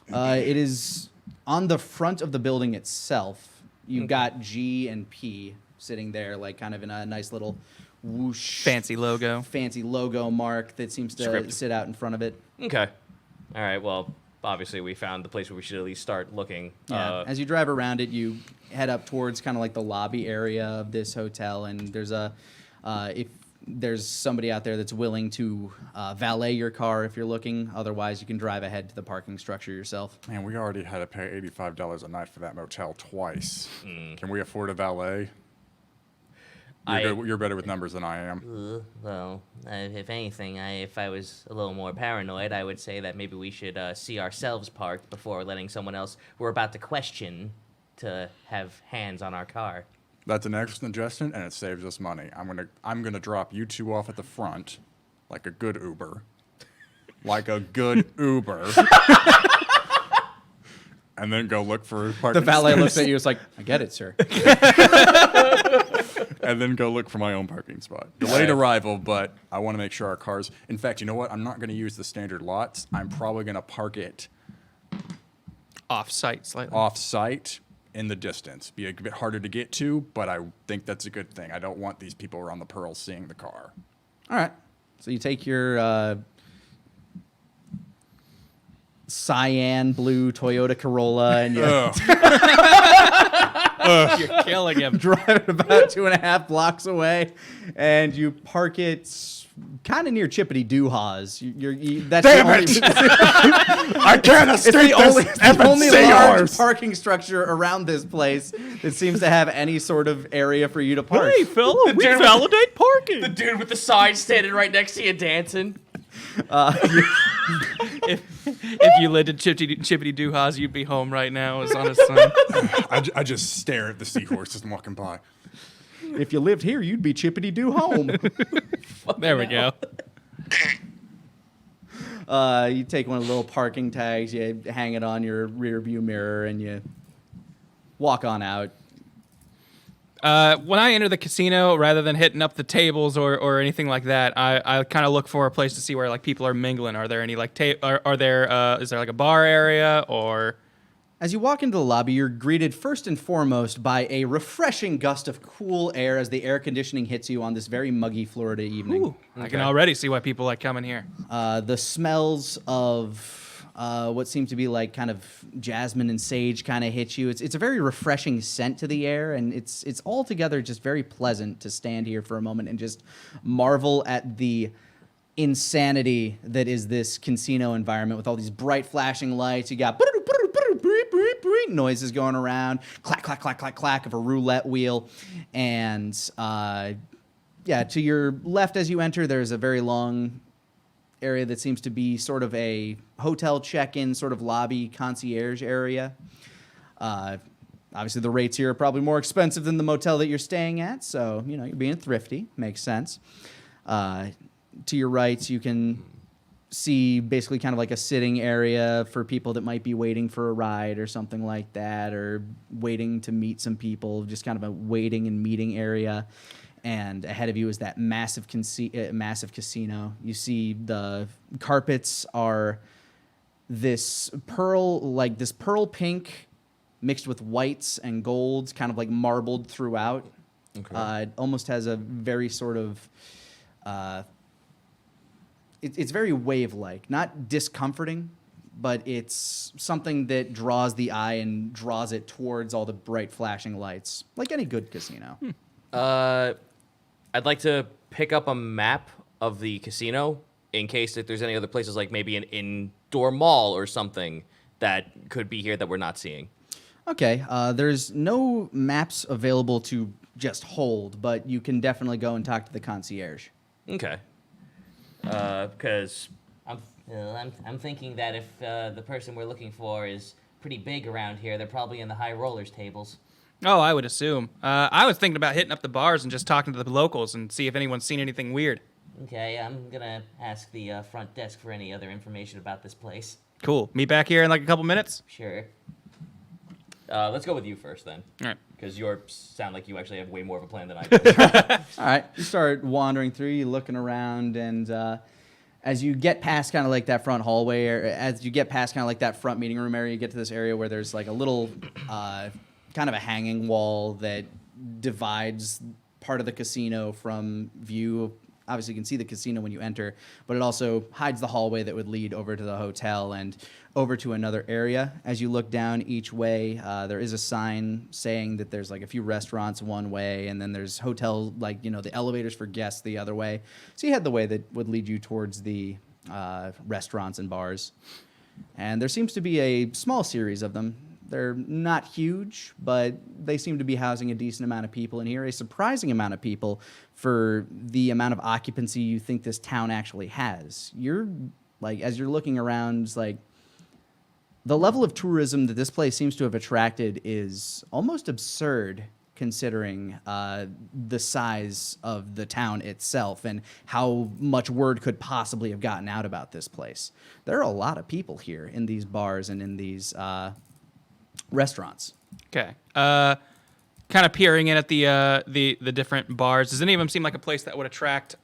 It is on the front of the building itself. You've got G and P sitting there, kind of in a nice little whoosh, Fancy logo mark that seems to Script. sit out in front of it. Okay. All right, well, obviously we found the place where we should at least start looking. Yeah. As you drive around it, you head up towards kind of the lobby area of this hotel, and there's if there's somebody out there that's willing to valet your car if you're looking. Otherwise, you can drive ahead to the parking structure yourself. Man, we already had to pay $85 a night for that motel twice. Can we afford a valet? You're better with numbers than I am. Well, if anything, if I was a little more paranoid, I would say that maybe we should see ourselves parked before letting someone else we're about to question to have hands on our car. That's an excellent suggestion, and it saves us money. I'm gonna drop you two off at the front, like a good Uber, and then go look for a parking The valet space. looks at you. It's like, I get it, sir. And then go look for my own parking spot. Delayed arrival, but I want to make sure our cars. In fact, you know what? I'm not going to use the standard lots. I'm probably going to park it Off-site slightly. off-site in the distance. Be a bit harder to get to, but I think that's a good thing. I don't want these people around the Pearl seeing the car. All right. So you take your cyan blue Toyota Corolla and you You're killing him. drive it about 2.5 blocks away, and you park it kind of near Chippity Doo-Haws. That's Damn the only, it! I can't It's escape the only, this it's the only large FNCRs. parking structure around this place that seems to have any sort of area for you to park. Hey, fella, we validate parking. The dude with the sign standing right next to you dancing. If you lived in Chippity Doo-Haws, you'd be home right now, as on a sign. I just stare at the seahorses walking by. If you lived here, you'd be Chippity Doo home. There we go. You take one of the little parking tags, you hang it on your rear view mirror, and you walk on out. When I enter the casino, rather than hitting up the tables or anything like that, I kind of look for a place to see where people are mingling. Are there any are there is there a bar area or? As you walk into the lobby, you're greeted first and foremost by a refreshing gust of cool air as the air conditioning hits you on this very muggy Florida evening. Ooh, I can already see why people like coming here. The smells of what seem to be kind of jasmine and sage kind of hit you. It's a very refreshing scent to the air, and it's altogether just very pleasant to stand here for a moment and just marvel at the insanity that is this casino environment with all these bright flashing lights. You got beep, beep, beep, noises going around, clack, clack, clack, clack, clack of a roulette wheel. And yeah, to your left as you enter, there's a very long area that seems to be sort of a hotel check-in, sort of lobby concierge area. Obviously, the rates here are probably more expensive than the motel that you're staying at, so, you know, you're being thrifty. Makes sense. To your right, you can see basically kind of like a sitting area for people that might be waiting for a ride or something like that, or waiting to meet some people, just kind of a waiting and meeting area. And ahead of you is that massive casino. You see the carpets are this pearl pink mixed with whites and golds, kind of like marbled throughout. Okay. It almost has a very sort of, it's very wave-like, not discomforting, but it's something that draws the eye and draws it towards all the bright flashing lights, like any good casino. I'd like to pick up a map of the casino in case if there's any other places, like maybe an indoor mall or something that could be here that we're not seeing. Okay, there's no maps available to just hold, but you can definitely go and talk to the concierge. Okay. Because I'm thinking that if the person we're looking for is pretty big around here, they're probably in the high rollers tables. Oh, I would assume. I was thinking about hitting up the bars and just talking to the locals and see if anyone's seen anything weird. Okay, I'm gonna ask the front desk for any other information about this place. Cool. Meet back here in like a couple minutes? Sure. let's go with you first then. All right. Because you sound like you actually have way more of a plan than I do. All right, you start wandering through, you looking around, and as you get past kind of like that front hallway, or as you get past kind of like that front meeting room area, you get to this area where there's like a little kind of a hanging wall that divides part of the casino from view. Obviously, you can see the casino when you enter, but it also hides the hallway that would lead over to the hotel and over to another area. As you look down each way, there is a sign saying that there's like a few restaurants one way, and then there's hotel, like, you know, the elevators for guests the other way. So you head the way that would lead you towards the restaurants and bars. And there seems to be a small series of them. They're not huge, but they seem to be housing a decent amount of people in here, a surprising amount of people for the amount of occupancy you think this town actually has. You're, like, as you're looking around, like, the level of tourism that this place seems to have attracted is almost absurd considering the size of the town itself and how much word could possibly have gotten out about this place. There are a lot of people here in these bars and in these restaurants. Okay. Kind of peering in at the different bars. Does any of them seem like a place that would attract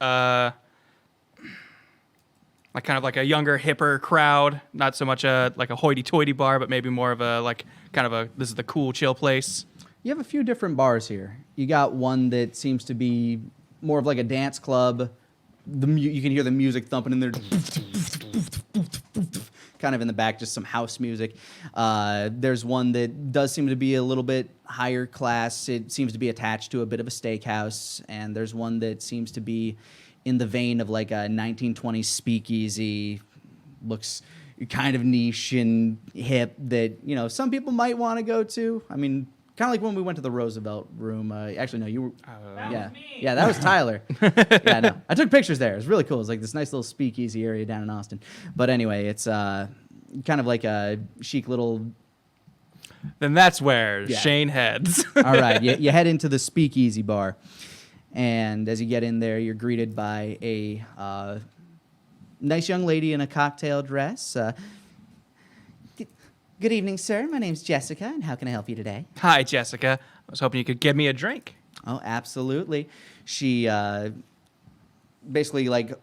like kind of like a younger, hipper crowd? Not so much like a hoity-toity bar, but maybe more of a like kind of a this is the cool, chill place. You have a few different bars here. You got one that seems to be more of like a dance club. You can hear the music thumping in there. Kind of in the back, just some house music. There's one that does seem to be a little bit higher class. It seems to be attached to a bit of a steakhouse. And there's one that seems to be in the vein of like a 1920s speakeasy. Looks kind of niche and hip that, you know, some people might want to go to. I mean, kind of like when we went to the Roosevelt room. Actually, no, you were. That was me. Yeah, that was Tyler. Yeah, no, I took pictures there. It was really cool. It's like this nice little speakeasy area down in Austin. But anyway, it's kind of like a chic little. Then that's where Shane heads. All right, you head into the speakeasy bar, and as you get in there, you're greeted by a nice young lady in a cocktail dress. Good evening, sir. My name's Jessica, and how can I help you today? Hi, Jessica. I was hoping you could give me a drink. Oh, absolutely. She basically like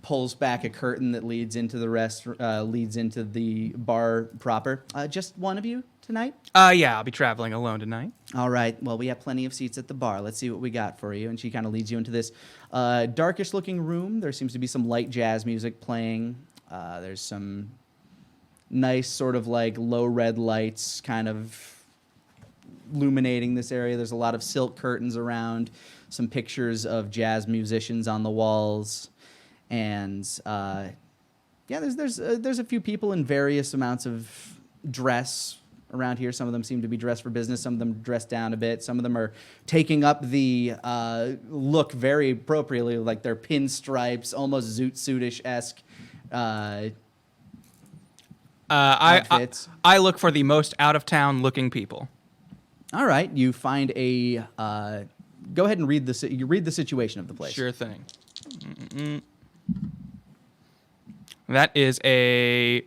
pulls back a curtain that leads into the leads into the bar proper. Just one of you tonight? Yeah, I'll be traveling alone tonight. All right. Well, we have plenty of seats at the bar. Let's see what we got for you. And she kind of leads you into this darkish-looking room. There seems to be some light jazz music playing. There's some nice sort of like low red lights kind of illuminating this area. There's a lot of silk curtains around, some pictures of jazz musicians on the walls, and there's a few people in various amounts of dress, around here. Some of them seem to be dressed for business. Some of them dressed down a bit. Some of them are taking up the look very appropriately, like they're pinstripes, almost Zoot Suitish-esque outfits. I look for the most out-of-town looking people. All right, you find a. Go ahead and read the situation of the place. Sure thing. That is a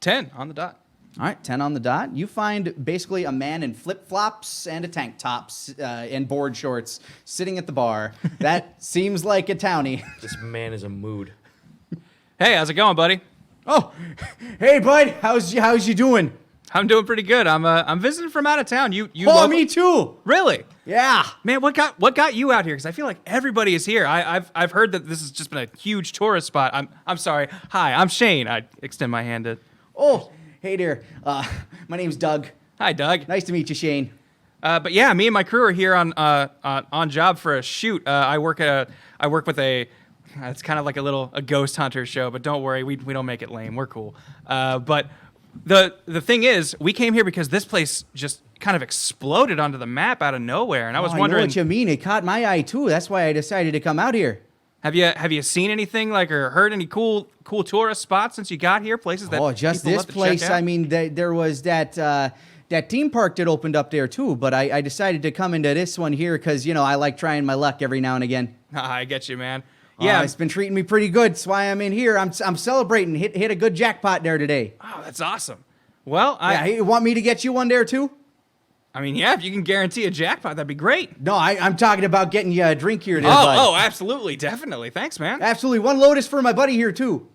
10 on the dot. All right, 10 on the dot. You find basically a man in flip-flops and a tank top and board shorts sitting at the bar. That seems like a townie. This man is a mood. Hey, how's it going, buddy? Oh, hey, bud. How's you doing? I'm doing pretty good. I'm visiting from out of town. You Oh, local? me too. Really? Yeah. Man, what got you out here? Because I feel like everybody is here. I've heard that this has just been a huge tourist spot. I'm sorry. Hi, I'm Shane. I extend my hand to. Oh, hey there. My name's Doug. Hi, Doug. Nice to meet you, Shane. But yeah, me and my crew are here on job for a shoot. I work with a. It's kind of like a ghost hunter show, but don't worry, we don't make it lame. We're cool. But the thing is, we came here because this place just kind of exploded onto the map out of nowhere, and I was wondering. I know what you mean. It caught my eye too. That's why I decided to come out here. Have you seen anything or heard any cool tourist spots since you got here? Places that just people this love to place. check out? I mean, there was that theme park that opened up there too. But I decided to come into this one here because I like trying my luck every now and again. I get you, man. Yeah, it's been treating me pretty good. That's why I'm in here. I'm celebrating. Hit a good jackpot there today. Oh, that's awesome. Well, You want me to get you one there too? I mean, yeah, if you can guarantee a jackpot, that'd be great. No, I'm talking about getting you a drink here, bud. Oh, absolutely, definitely. Thanks, man. Absolutely. One Lotus for my buddy here too.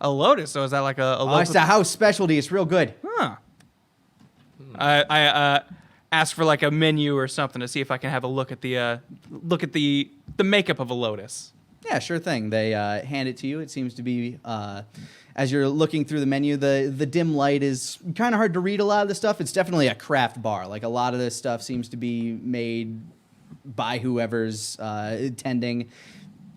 A Lotus. So is that like a local? It's a house specialty. It's real good. Huh. I asked for like a menu or something to see if I can have a look at the makeup of a Lotus. Yeah, sure thing. They hand it to you. It seems to be, as you're looking through the menu, the dim light is kind of hard to read a lot of the stuff. It's definitely a craft bar. Like a lot of this stuff seems to be made by whoever's attending.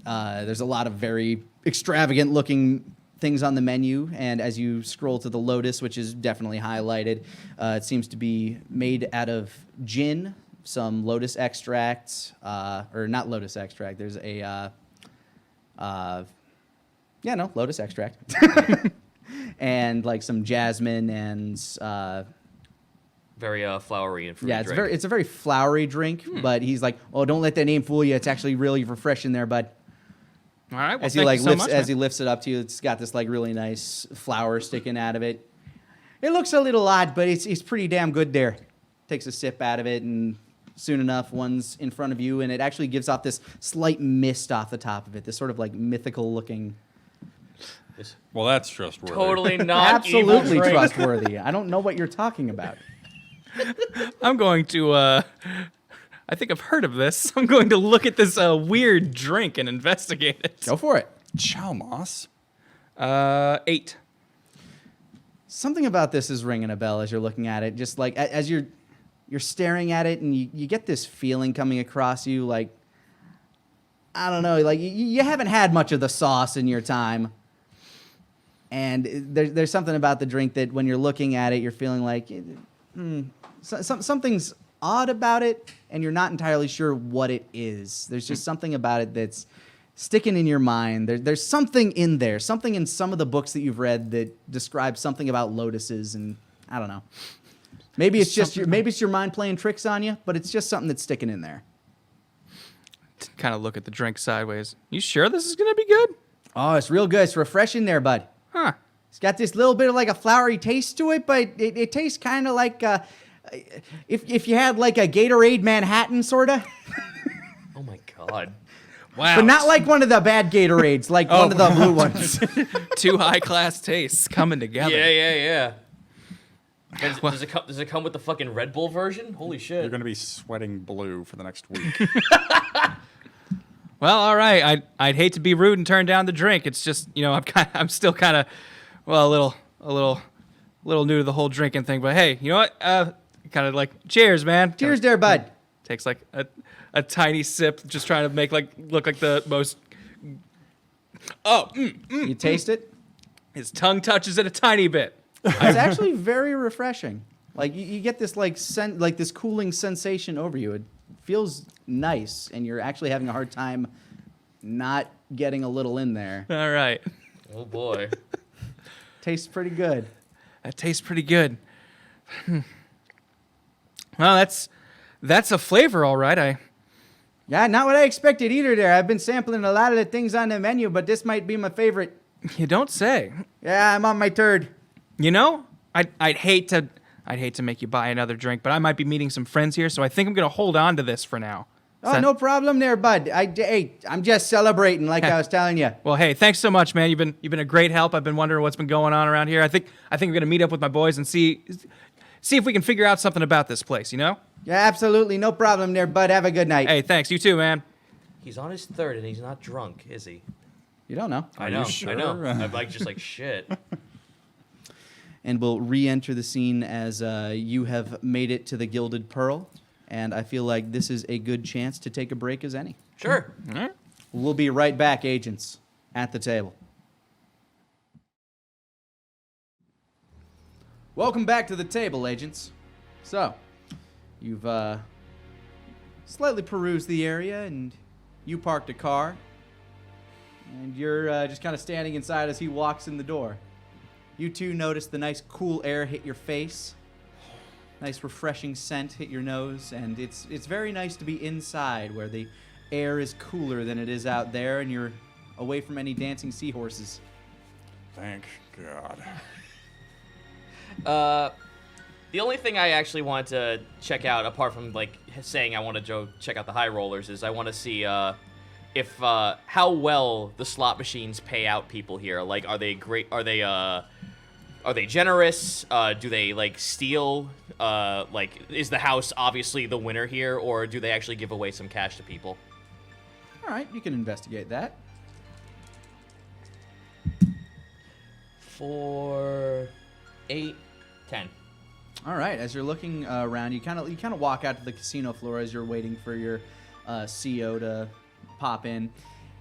There's a lot of very extravagant looking things on the menu, and as you scroll to the Lotus, which is definitely highlighted, it seems to be made out of gin, some Lotus extract, or not Lotus extract. There's a Lotus extract. And like some jasmine and Very flowery and fruity. yeah, drink. it's a very flowery drink, but he's like, "Oh, don't let that name fool you. It's actually really refreshing there, bud." All right. Well, As he thank like you so lifts much, as man. he lifts it up to you, it's got this like really nice flower sticking out of it. It looks a little odd, but it's pretty damn good there. Takes a sip out of it, and soon enough, one's in front of you, and it actually gives off this slight mist off the top of it, this sort of like mythical looking. Well, that's trustworthy. Totally not Absolutely evil drink. trustworthy. I don't know what you're talking about. I'm going to. I think I've heard of this. I'm going to look at this weird drink and investigate it. Go for it. Chalmos? 8. Something about this is ringing a bell as you're looking at it. Just like as you're staring at it, and you get this feeling coming across you, like, I don't know, like you haven't had much of the sauce in your time. And there's something about the drink that when you're looking at it, you're feeling like something's odd about it, and you're not entirely sure what it is. There's just something about it that's sticking in your mind. There's something in there, something in some of the books that you've read that describes something about lotuses, and I don't know. Maybe it's just maybe it's your mind playing tricks on you, but it's just something that's sticking in there. Kind of look at the drink sideways. You sure this is going to be good? Oh, it's real good. It's refreshing there, bud. Huh. It's got this little bit of like a flowery taste to it, but it tastes kind of like if you had like a Gatorade Manhattan, sort of. Oh my god. Wow. But not like one of the bad Gatorades, like one of the blue ones. Two high-class tastes coming together. Yeah. Does it come with the fucking Red Bull version? Holy shit. You're going to be sweating blue for the next week. Well, all right. I'd hate to be rude and turn down the drink. It's just, I'm still kind of, well, a little new to the whole drinking thing. But hey, you know what? Kind of like, cheers, man. Cheers there, bud. Takes like a tiny sip, just trying to make look like the most. You taste it? His tongue touches it a tiny bit. It's actually very refreshing. Like you get this like this cooling sensation over you. It feels nice, and you're actually having a hard time not getting a little in there. All right. Oh boy. Tastes pretty good. That tastes pretty good. Well, that's a flavor, all right. Yeah, not what I expected either there. I've been sampling a lot of the things on the menu, but this might be my favorite. You don't say. Yeah, I'm on my third. You know, I'd hate to make you buy another drink, but I might be meeting some friends here, so I think I'm gonna hold on to this for now. Oh, no problem there, bud. I'm just celebrating like I was telling you. Well, hey, thanks so much, man. You've been a great help. I've been wondering what's been going on around here. I think I'm gonna meet up with my boys and see if we can figure out something about this place. You know? Yeah, absolutely. No problem there, bud. Have a good night. Hey, thanks. You too, man. He's on his third and he's not drunk, is he? You don't know. I know. sure? I know. I'm like just like shit. And we'll re-enter the scene as you have made it to the Gilded Pearl. And I feel like this is a good chance to take a break as any. Sure. All right. We'll be right back, agents, at the table. Welcome back to the table, agents. So, you've slightly perused the area, and you parked a car. And you're just kind of standing inside as he walks in the door. You two notice the nice cool air hit your face. Nice refreshing scent hit your nose, and it's very nice to be inside where the air is cooler than it is out there, and you're away from any dancing seahorses. Thank God. The only thing I actually want to check out, apart from like saying I want to go check out the high rollers, is I want to see if how well the slot machines pay out people here. Like, are they great? Are they generous? Do they like steal? Like, is the house obviously the winner here, or do they actually give away some cash to people? All right, you can investigate that. 4, 8, 10. All right, as you're looking around, you kind of walk out to the casino floor as you're waiting for your CO to pop in,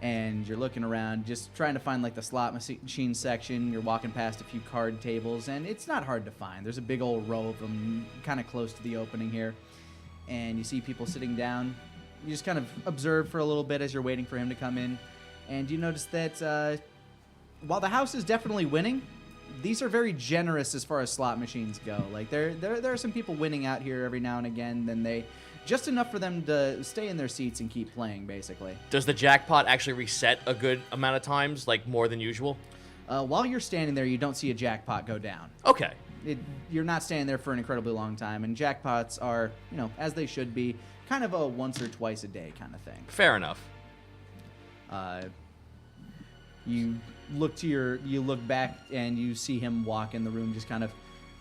and you're looking around, just trying to find like the slot machine section. You're walking past a few card tables, and it's not hard to find. There's a big old row of them, kind of close to the opening here, and you see people sitting down. You just kind of observe for a little bit as you're waiting for him to come in, and you notice that while the house is definitely winning, these are very generous as far as slot machines go. Like there are some people winning out here every now and again. Then they just enough for them to stay in their seats and keep playing, basically. Does the jackpot actually reset a good amount of times, like more than usual? While you're standing there, you don't see a jackpot go down. Okay. You're not standing there for an incredibly long time, and jackpots are, as they should be, kind of a once or twice a day kind of thing. Fair enough. You look back and you see him walk in the room, just kind of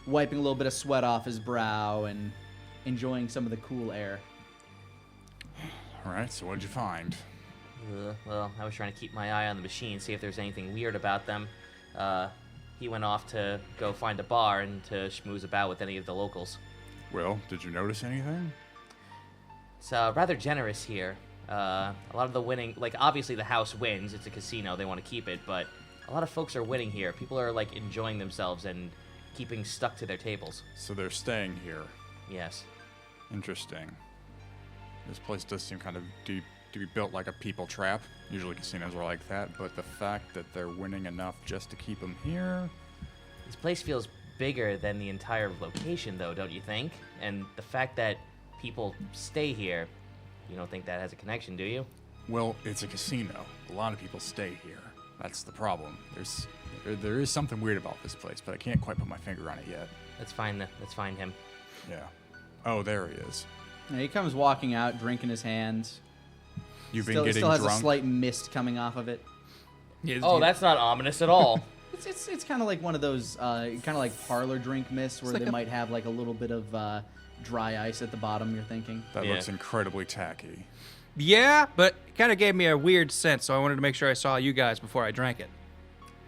wiping a little bit of sweat off his brow and enjoying some of the cool air. All right, so what'd you find? Well, I was trying to keep my eye on the machine, see if there's anything weird about them. He went off to go find a bar and to schmooze about with any of the locals. Well, did you notice anything? It's rather generous here. A lot of the winning, like obviously the house wins. It's a casino, they want to keep it, but a lot of folks are winning here. People are like enjoying themselves and keeping stuck to their tables. So they're staying here. Yes. Interesting. This place does seem kind of to be built like a people trap. Usually casinos are like that, but the fact that they're winning enough just to keep them here... This place feels bigger than the entire location, though, don't you think? And the fact that people stay here, you don't think that has a connection, do you? Well, it's a casino. A lot of people stay here. That's the problem. There is something weird about this place, but I can't quite put my finger on it yet. Let's find him. Yeah. Oh, there he is. And he comes walking out, drink in his hands. You've been Still getting has drunk? a slight mist coming off of it. Oh, that's not ominous at all. It's kind of like one of those kind of like parlor drink mists where they might have like a little bit of dry ice at the bottom. You're thinking. That looks incredibly tacky. Yeah, but it kind of gave me a weird sense, so I wanted to make sure I saw you guys before I drank it.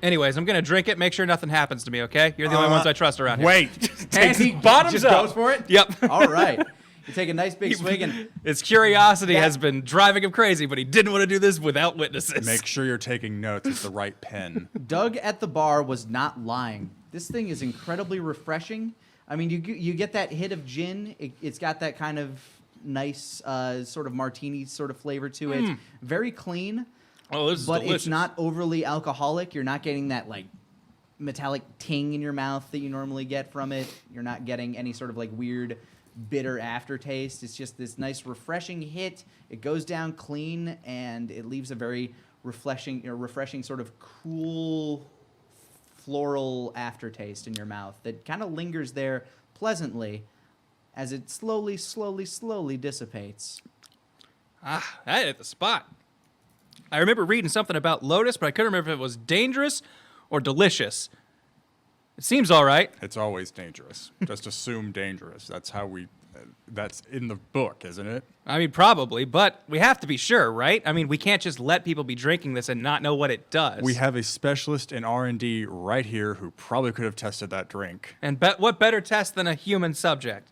Anyways, I'm going to drink it, make sure nothing happens to me, okay? You're the only ones I trust around here. Wait! And he bottoms just up. goes for it? Yep. All right. You take a nice big swig and... His curiosity has been driving him crazy, but he didn't want to do this without witnesses. Make sure you're taking notes with the right pen. Doug at the bar was not lying. This thing is incredibly refreshing. I mean, you get that hit of gin. It's got that kind of nice sort of martini sort of flavor to it. Very clean. Oh, this is but delicious. it's not overly alcoholic. You're not getting that like metallic ting in your mouth that you normally get from it. You're not getting any sort of like weird bitter aftertaste. It's just this nice refreshing hit. It goes down clean and it leaves a very refreshing sort of cool floral aftertaste in your mouth that kind of lingers there pleasantly as it slowly dissipates. Ah, that hit the spot. I remember reading something about Lotus, but I couldn't remember if it was dangerous or delicious. It seems all right. It's always dangerous. Just assume dangerous. That's how we. That's in the book, isn't it? I mean, probably, but we have to be sure, right? I mean, we can't just let people be drinking this and not know what it does. We have a specialist in R&D right here who probably could have tested that drink. And what better test than a human subject?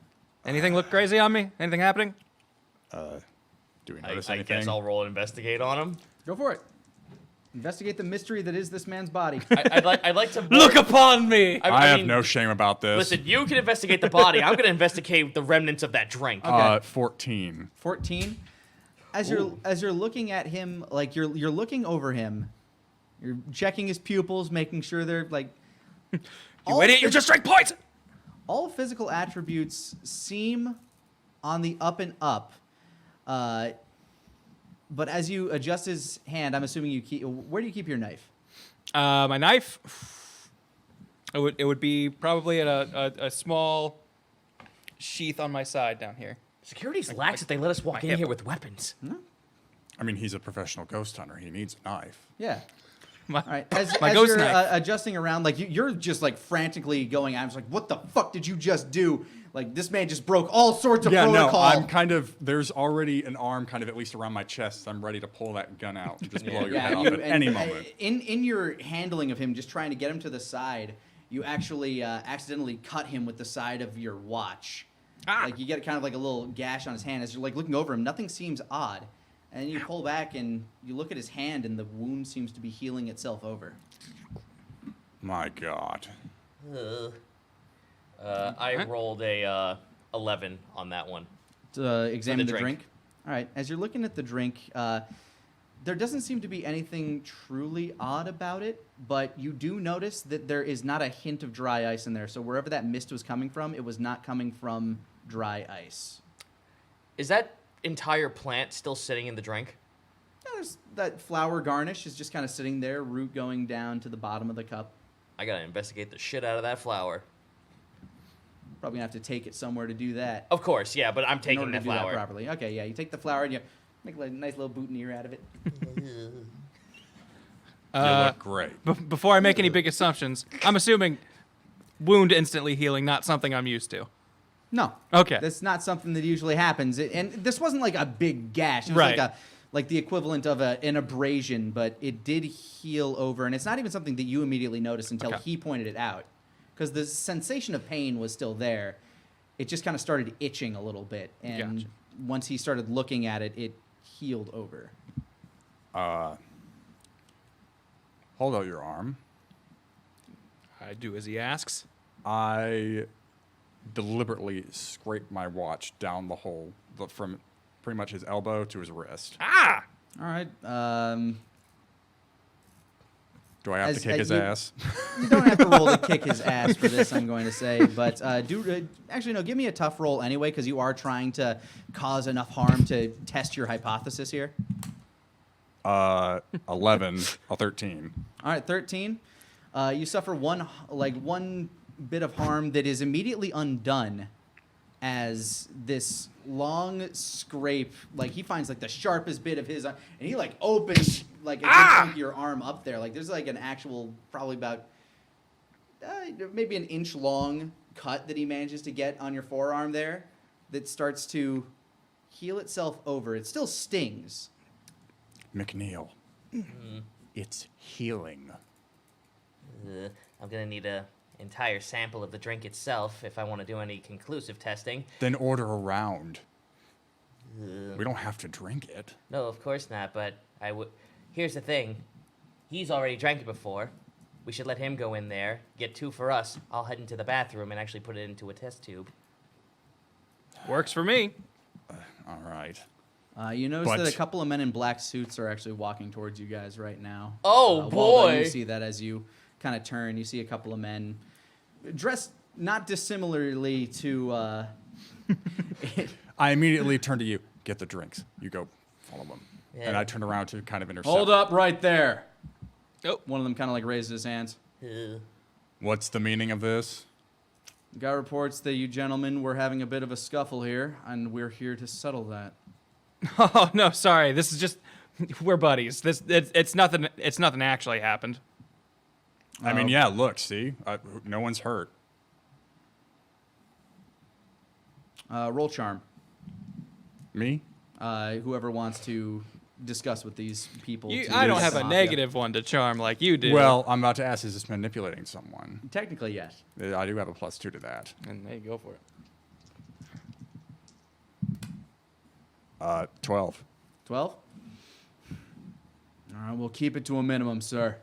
Anything look crazy on me? Anything happening? Do we I notice anything? guess I'll roll and investigate on him. Go for it. Investigate the mystery that is this man's body. I'd like to Look upon me! I have mean, no shame about this. Listen, you can investigate the body. I'm going to investigate the remnants of that drink. Okay. 14. 14. As you're looking at him, like you're looking over him, you're checking his pupils, making sure they're like. You idiot! You just drank poison. All physical attributes seem on the up and up. But as you adjust his hand, I'm assuming you keep. Where do you keep your knife? My knife. It would be probably at a small sheath on my side down here. Security's lax if they let us walk in hip. here with weapons. I mean, he's a professional ghost hunter. He needs a knife. Yeah. My, All right. As ghost you're knife. adjusting around, like you're just like frantically going. I was like, "What the fuck did you just do?" Like this man just broke all sorts of protocol. I'm kind of. There's already an arm kind of at least around my chest. I'm ready to pull that gun out and just blow your head off at any moment. In your handling of him, just trying to get him to the side, you actually accidentally cut him with the side of your watch. Like you get kind of like a little gash on his hand as you're like looking over him. Nothing seems odd, and then you pull back and you look at his hand, and the wound seems to be healing itself over. My God. I rolled a 11 on that one. To examine the the drink. drink. All right. As you're looking at the drink, there doesn't seem to be anything truly odd about it, but you do notice that there is not a hint of dry ice in there. So wherever that mist was coming from, it was not coming from dry ice. Is that entire plant still sitting in the drink? There's that flower garnish is just kind of sitting there, root going down to the bottom of the cup. I gotta investigate the shit out of that flower. Probably gonna have to take it somewhere to do that. Of course, yeah, but I'm in taking order the to do that flower. properly. Okay, yeah, you take the flower and you make a nice little boutonniere out of it. You look great. Before I make any big assumptions, I'm assuming wound instantly healing, not something I'm used to. No. Okay. That's not something that usually happens. And this wasn't like a big gash. It was Right. like the equivalent of an abrasion, but it did heal over. And it's not even something that you immediately noticed until Okay. he pointed it out. Because the sensation of pain was still there. It just kind of started itching a little bit. And Gotcha. once he started looking at it, it healed over. Hold out your arm. I do as he asks. I deliberately scraped my watch down the hole from pretty much his elbow to his wrist. Ah! All right. Do I have As- to kick as his you- ass? You don't have to roll to kick his ass for this, I'm going to say. But actually, no, give me a tough roll anyway, because you are trying to cause enough harm to test your hypothesis here. 11, a 13. All right, 13. You suffer one bit of harm that is immediately undone as this long scrape, like he finds like the sharpest bit of his, and he like opens like a big chunk of your arm up there. Like there's like an actual, probably about maybe an inch long cut that he manages to get on your forearm there that starts to heal itself over. It still stings. McNeil, it's healing. I'm gonna need a entire sample of the drink itself if I want to do any conclusive testing. Then order a round. We don't have to drink it. No, of course not, but I would. Here's the thing. He's already drank it before. We should let him go in there, get 2 for us. I'll head into the bathroom and actually put it into a test tube. Works for me. All right. You notice But- that a couple of men in black suits are actually walking towards you guys right now. Oh, Waldo, boy. you see that as you kind of turn. You see a couple of men dressed not dissimilarly to... I immediately turn to you. Get the drinks. You go follow them. And Yeah. I turn around to kind of intercept. Hold up right there. Oh. One of them kind of like raises his hands. Ugh. What's the meaning of this? Guy reports that you gentlemen were having a bit of a scuffle here, and we're here to settle that. Oh no, sorry. This is just we're buddies. It's nothing. It's nothing actually happened. I mean, yeah, look, see? No one's hurt. Roll charm. Me? Whoever wants to discuss with these people. I don't have a Mafia. negative one to charm like you do. Well, I'm about to ask, is this manipulating someone? Technically, yes. I do have a +2 to that. and hey, go for it. 12. 12? All right, we'll keep it to a minimum, sir.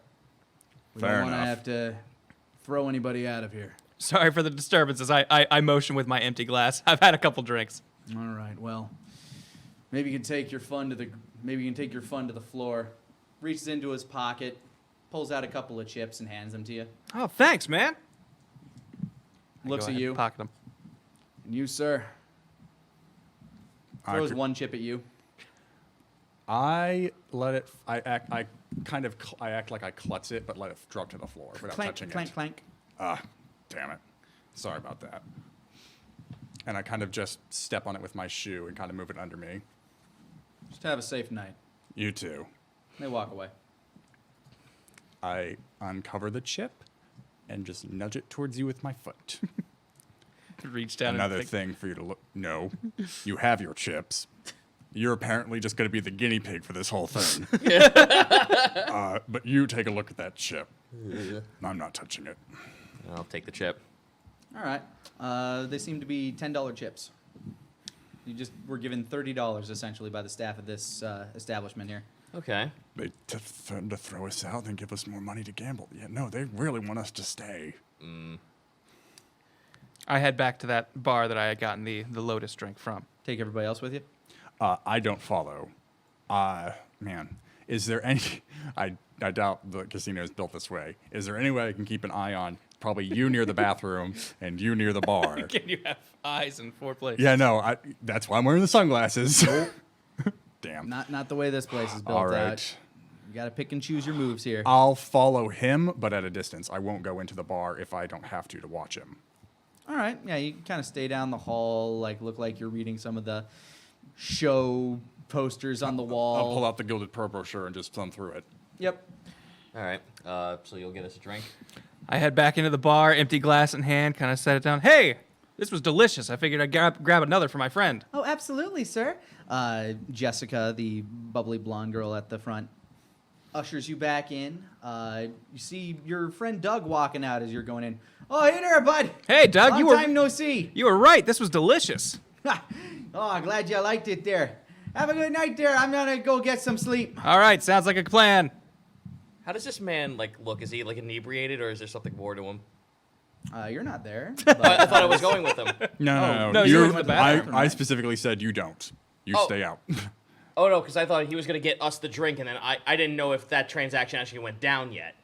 We Fair don't want to enough. have to throw anybody out of here. Sorry for the disturbances. I motion with my empty glass. I've had a couple drinks. All right, well, maybe you can take your fun to the floor. Reaches into his pocket, pulls out a couple of chips and hands them to you. Oh, thanks, man. I Looks go at ahead you. and pocket them. And you, sir, I throws could- one chip at you. I let it. I act like I klutz it, but let it drop to the floor without Clank, touching clank, it. clank. Ah, damn it. Sorry about that. And I kind of just step on it with my shoe and kind of move it under me. Just have a safe night. You too. They walk away. I uncover the chip and just nudge it towards you with my foot. Reach down Another and thing for you to look. No, you have your chips. You're apparently just going to be the guinea pig for this whole thing. But you take a look at that chip. I'm not touching it. I'll take the chip. All right. They seem to be $10 chips. You just were given $30 essentially by the staff of this establishment here. Okay. They threaten to throw us out and give us more money to gamble. Yeah, no, they really want us to stay. I head back to that bar that I had gotten the Lotus drink from. Take everybody else with you. I don't follow. Man, is there any? I doubt the casino is built this way. Is there any way I can keep an eye on probably you near the bathroom and you near the bar? Can you have eyes in 4 places? Yeah, no, that's why I'm wearing the sunglasses. Damn. Not the way this place is built All right. out. You got to pick and choose your moves here. I'll follow him, but at a distance. I won't go into the bar if I don't have to watch him. All right. Yeah, you kind of stay down the hall, like look like you're reading some of the show posters on the wall. I'll pull out the Gilded Pro brochure and just thumb through it. Yep. All right. So you'll get us a drink. I head back into the bar, empty glass in hand, kind of set it down. Hey, this was delicious. I figured I'd grab another for my friend. Oh, absolutely, sir. Jessica, the bubbly blonde girl at the front, ushers you back in. You see your friend Doug walking out as you're going in. Oh, hey there, bud. Hey, Doug, Long time no see. you were right. This was delicious. Oh, glad you liked it there. Have a good night there. I'm gonna go get some sleep. All right, sounds like a plan. How does this man look? Is he inebriated or is there something more to him? You're not there. I But, thought I was going with him. no, you went to the bathroom, I right? specifically said you don't. You Oh. stay out. Oh no, because I thought he was gonna get us the drink, and then I didn't know if that transaction actually went down yet.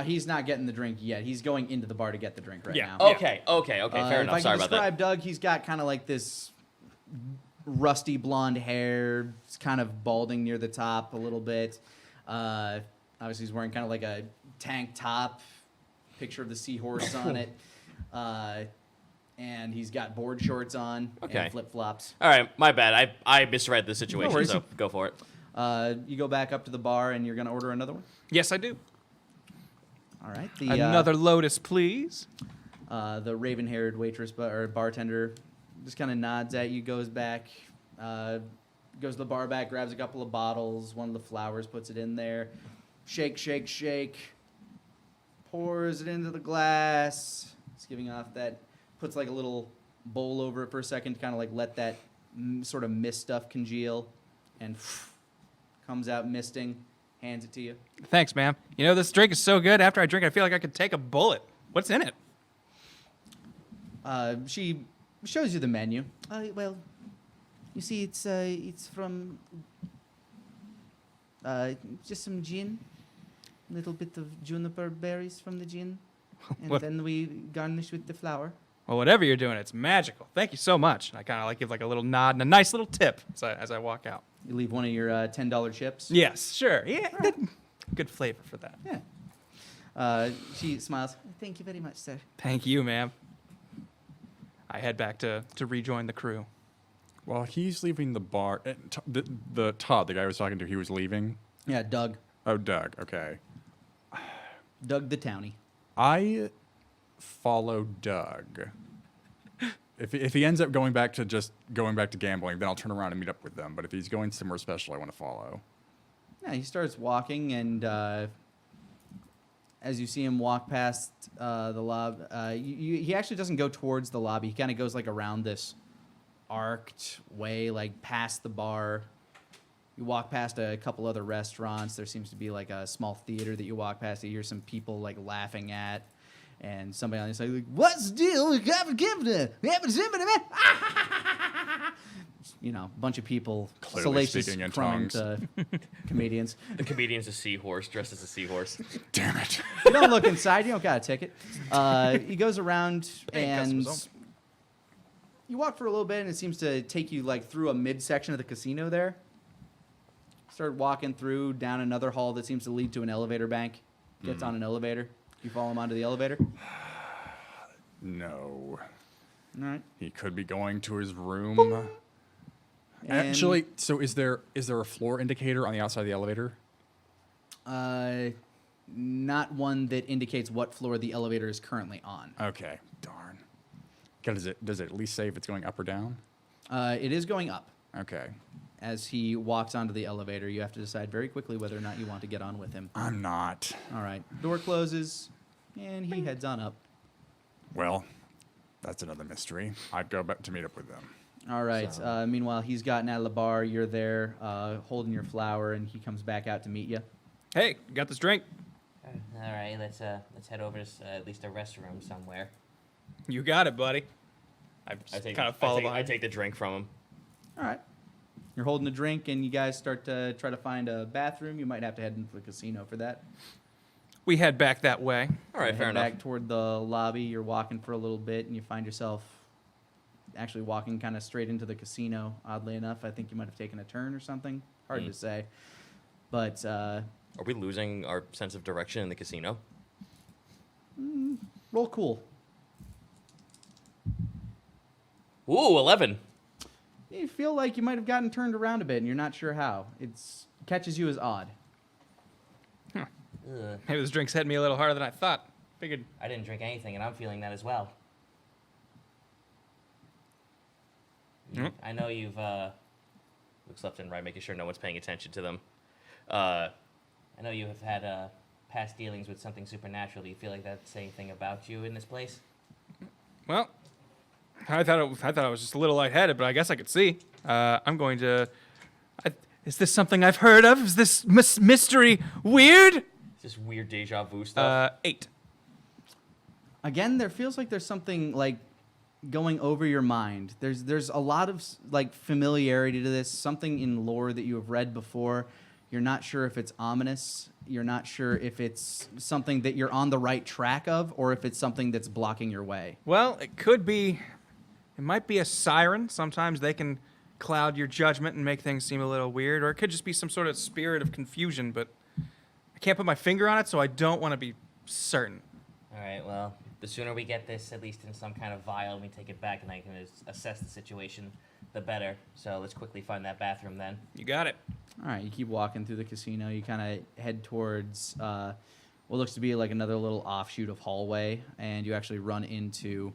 he's not getting the drink yet. He's going into the bar to get the drink right Yeah. now. Okay. Fair If enough. I can Sorry about that. describe Doug, he's got kind of like this rusty blonde hair. It's kind of balding near the top a little bit. Obviously, he's wearing kind of like a tank top, picture of the seahorse on it. And he's got board shorts on Okay. and flip-flops. All right, my bad. I misread the situation, worries. so go for it. You go back up to the bar and you're going to order another one? Yes, I do. All right. Another Lotus, please. The raven-haired waitress or bartender just kind of nods at you, goes back, goes to the bar back, grabs a couple of bottles, one of the flowers, puts it in there, shake, shake, shake, pours it into the glass. It's giving off that, puts like a little bowl over it for a second to kind of like let that sort of mist stuff congeal, and comes out misting, hands it to you. Thanks, ma'am. You know, this drink is so good. After I drink it, I feel like I could take a bullet. What's in it? She shows you the menu. Well, you see, it's from just some gin, a little bit of juniper berries from the gin, and What? then we garnish with the flour. Well, whatever you're doing, it's magical. Thank you so much. And I kind of like give like a little nod and a nice little tip as I walk out. You leave one of your $10 chips. Yes, sure. Yeah, good flavor for that. Yeah. She smiles. Thank you very much, sir. Thank you, ma'am. I head back to rejoin the crew. While he's leaving the bar, the Todd, the guy I was talking to, he was leaving. Yeah, Doug. Oh, Doug. Okay. Doug the townie. I follow Doug. If he ends up going back to gambling, then I'll turn around and meet up with them. But if he's going somewhere special, I want to follow. Yeah, he starts walking, and as you see him walk past the lobby, he actually doesn't go towards the lobby. He kind of goes like around this arced way, like past the bar. You walk past a couple other restaurants. There seems to be like a small theater that you walk past. You hear some people like laughing at, and somebody on the side like, "What's the deal? We haven't given it. We haven't given it, man." You know, a bunch of people Clearly salacious speaking in crumb tongues. to comedians. The comedian's a seahorse, dressed as a seahorse. Damn it. You don't look inside. You don't got a ticket. He goes around Hey, and customers you walk for a little bit, and it seems to take you like through a midsection of the casino there. Start walking through down another hall that seems to lead to an elevator bank. Gets on an elevator. You follow him onto the elevator. No. All right. He could be going to his room. Actually, so is there a floor indicator on the outside of the elevator? Not one that indicates what floor the elevator is currently on. Okay. Darn. Does it at least say if it's going up or down? It is going up. Okay. As he walks onto the elevator, you have to decide very quickly whether or not you want to get on with him. I'm not. All right. Door closes, and he heads on up. Well, that's another mystery. I'd go back to meet up with them. All right. So- Meanwhile, he's gotten out of the bar. You're there holding your flower, and he comes back out to meet you. Hey, got this drink. All right, let's head over to at least a restroom somewhere. You got it, buddy. I kind of follow I behind. take the drink from him. All right. You're holding a drink, and you guys start to try to find a bathroom. You might have to head into the casino for that. We head back that way. All right, You fair head enough. back toward the lobby. You're walking for a little bit, and you find yourself actually walking kind of straight into the casino. Oddly enough, I think you might have taken a turn or something. Hard to say. But Are we losing our sense of direction in the casino? roll cool. Ooh, 11. You feel like you might have gotten turned around a bit, and you're not sure how. It catches you as odd. Ugh, Maybe this drink's hitting me a little harder than I thought. Figured. I didn't drink anything, and I'm feeling that as well. I know you've Looks left and right, making sure no one's paying attention to them. I know you have had past dealings with something supernatural. Do you feel like that's anything about you in this place? Well, I thought I was just a little lightheaded, but I guess I could see. I'm going to. Is this something I've heard of? Is this mystery weird? It's just weird deja vu stuff. 8. Again, there feels like there's something like going over your mind. There's a lot of like familiarity to this, something in lore that you have read before. You're not sure if it's ominous. You're not sure if it's something that you're on the right track of, or if it's something that's blocking your way. Well, it could be. It might be a siren. Sometimes they can cloud your judgment and make things seem a little weird, or it could just be some sort of spirit of confusion. But I can't put my finger on it, so I don't want to be certain. All right, well, the sooner we get this, at least in some kind of vial, and we take it back and I can assess the situation, the better. So let's quickly find that bathroom then. You got it. All right, you keep walking through the casino. You kind of head towards what looks to be like another little offshoot of hallway, and you actually run into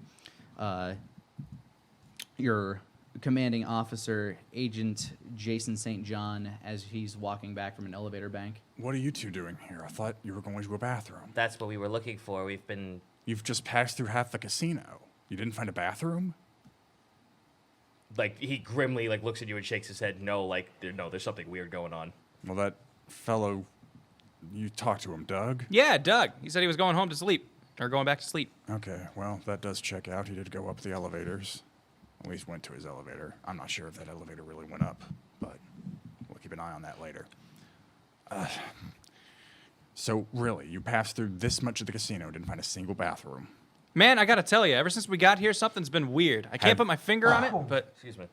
your commanding officer, Agent Jason St. John, as he's walking back from an elevator bank. What are you two doing here? I thought you were going to a bathroom. That's what we were looking for. We've been... You've just passed through half the casino. You didn't find a bathroom? Like, he grimly, like, looks at you and shakes his head. No, like, there's something weird going on. Well, that fellow You talked to him, Doug? Yeah, Doug. He said he was going home to sleep. Or going back to sleep. Okay, well, that does check out. He did go up the elevators. At least went to his elevator. I'm not sure if that elevator really went up, but we'll keep an eye on that later. So, really, you passed through this much of the casino, didn't find a single bathroom. Man, I gotta tell you, ever since we got here, something's been weird. I can't put my finger on it, but Excuse me.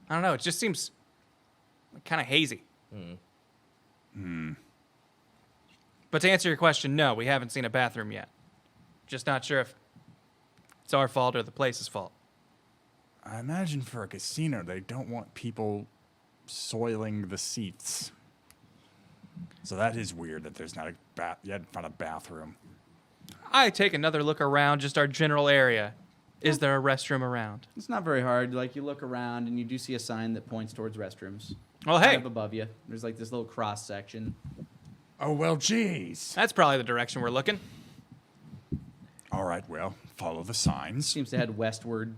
I don't know. It just seems kind of hazy. But to answer your question, no, we haven't seen a bathroom yet. Just not sure if it's our fault or the place's fault. I imagine for a casino, they don't want people soiling the seats. So that is weird that there's not a you hadn't found a bathroom. I take another look around just our general area. Is there a restroom around? It's not very hard. Like, you look around and you do see a sign that points towards restrooms. Well, Kind hey, of above you. There's like this little cross section. Oh, well, geez. that's probably the direction we're looking. All right, well, follow the signs. Seems to head westward.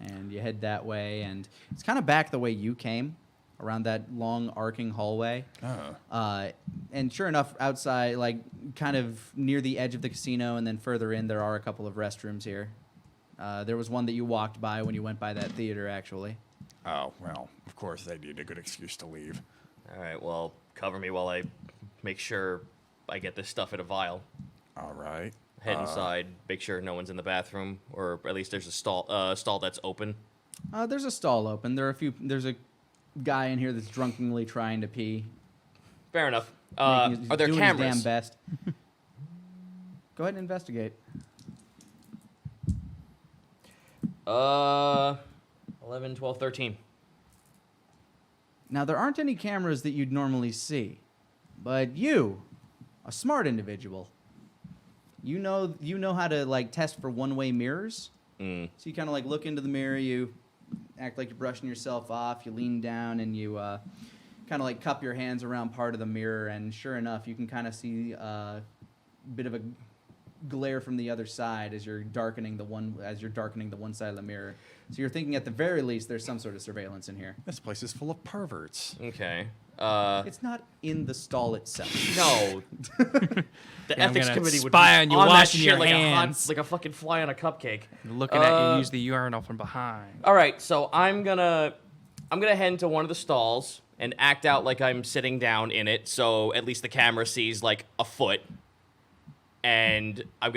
And you head that way. And it's kind of back the way you came, around that long arcing hallway. And sure enough, outside, like kind of near the edge of the casino and then further in, there are a couple of restrooms here. There was one that you walked by when you went by that theater, actually. Oh, well, of course they need a good excuse to leave. All right, well, cover me while I make sure I get this stuff in a vial. All right. Head inside, make sure no one's in the bathroom, or at least there's a stall that's open. There's a stall open. There's a guy in here that's drunkenly trying to pee. Fair enough. Are Are there doing cameras? his damn best. Go ahead and investigate. 11, 12, 13. Now, there aren't any cameras that you'd normally see, but you, a smart individual, you know how to like test for one-way mirrors. So you kind of like look into the mirror, you act like you're brushing yourself off, you lean down, and you kind of like cup your hands around part of the mirror, and sure enough, you can kind of see a bit of a glare from the other side as you're darkening the one side of the mirror. So you're thinking at the very least there's some sort of surveillance in here. This place is full of perverts. Okay. It's not in the stall itself. No. The Yeah, I'm ethics gonna committee would spy be on you that washing shit your like hands. like a fucking fly on a cupcake. Looking at you use the urinal from behind. All right, so I'm gonna head into one of the stalls and act out like I'm sitting down in it, so at least the camera sees like a foot. And I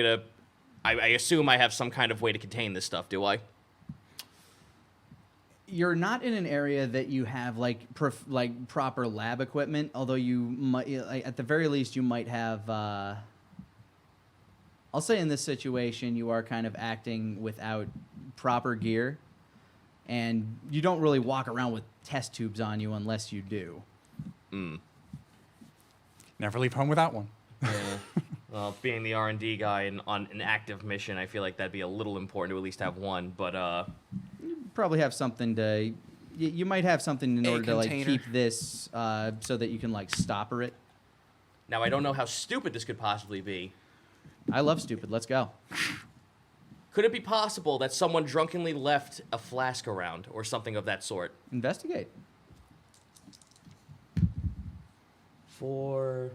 assume I have some kind of way to contain this stuff, do I? You're not in an area that you have like proper lab equipment, although you might, at the very least, you might have. I'll say in this situation, you are kind of acting without proper gear, and you don't really walk around with test tubes on you unless you do. Never leave home without one. Well, being the R&D guy and on an active mission, I feel like that'd be a little important to at least have one. But Probably have something to. You might have something in A order to like container. keep this so that you can like stopper it. now I don't know how stupid this could possibly be. I love stupid. Let's go. Could it be possible that someone drunkenly left a flask around or something of that sort? Investigate. 4,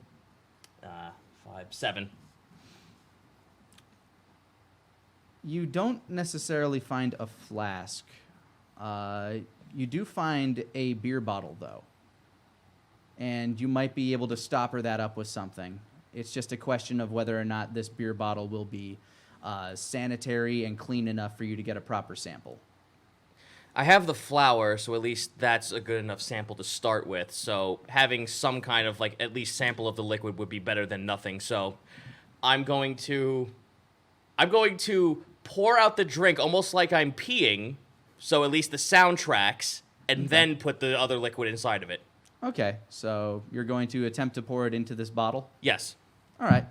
5, 7. You don't necessarily find a flask. You do find a beer bottle, though. And you might be able to stopper that up with something. It's just a question of whether or not this beer bottle will be sanitary and clean enough for you to get a proper sample. I have the flour, so at least that's a good enough sample to start with. So having some kind of like at least sample of the liquid would be better than nothing. So I'm going to pour out the drink almost like I'm peeing, so at least the sound tracks, and then put the other liquid inside of it. Okay, so you're going to attempt to pour it into this bottle? Yes. All right.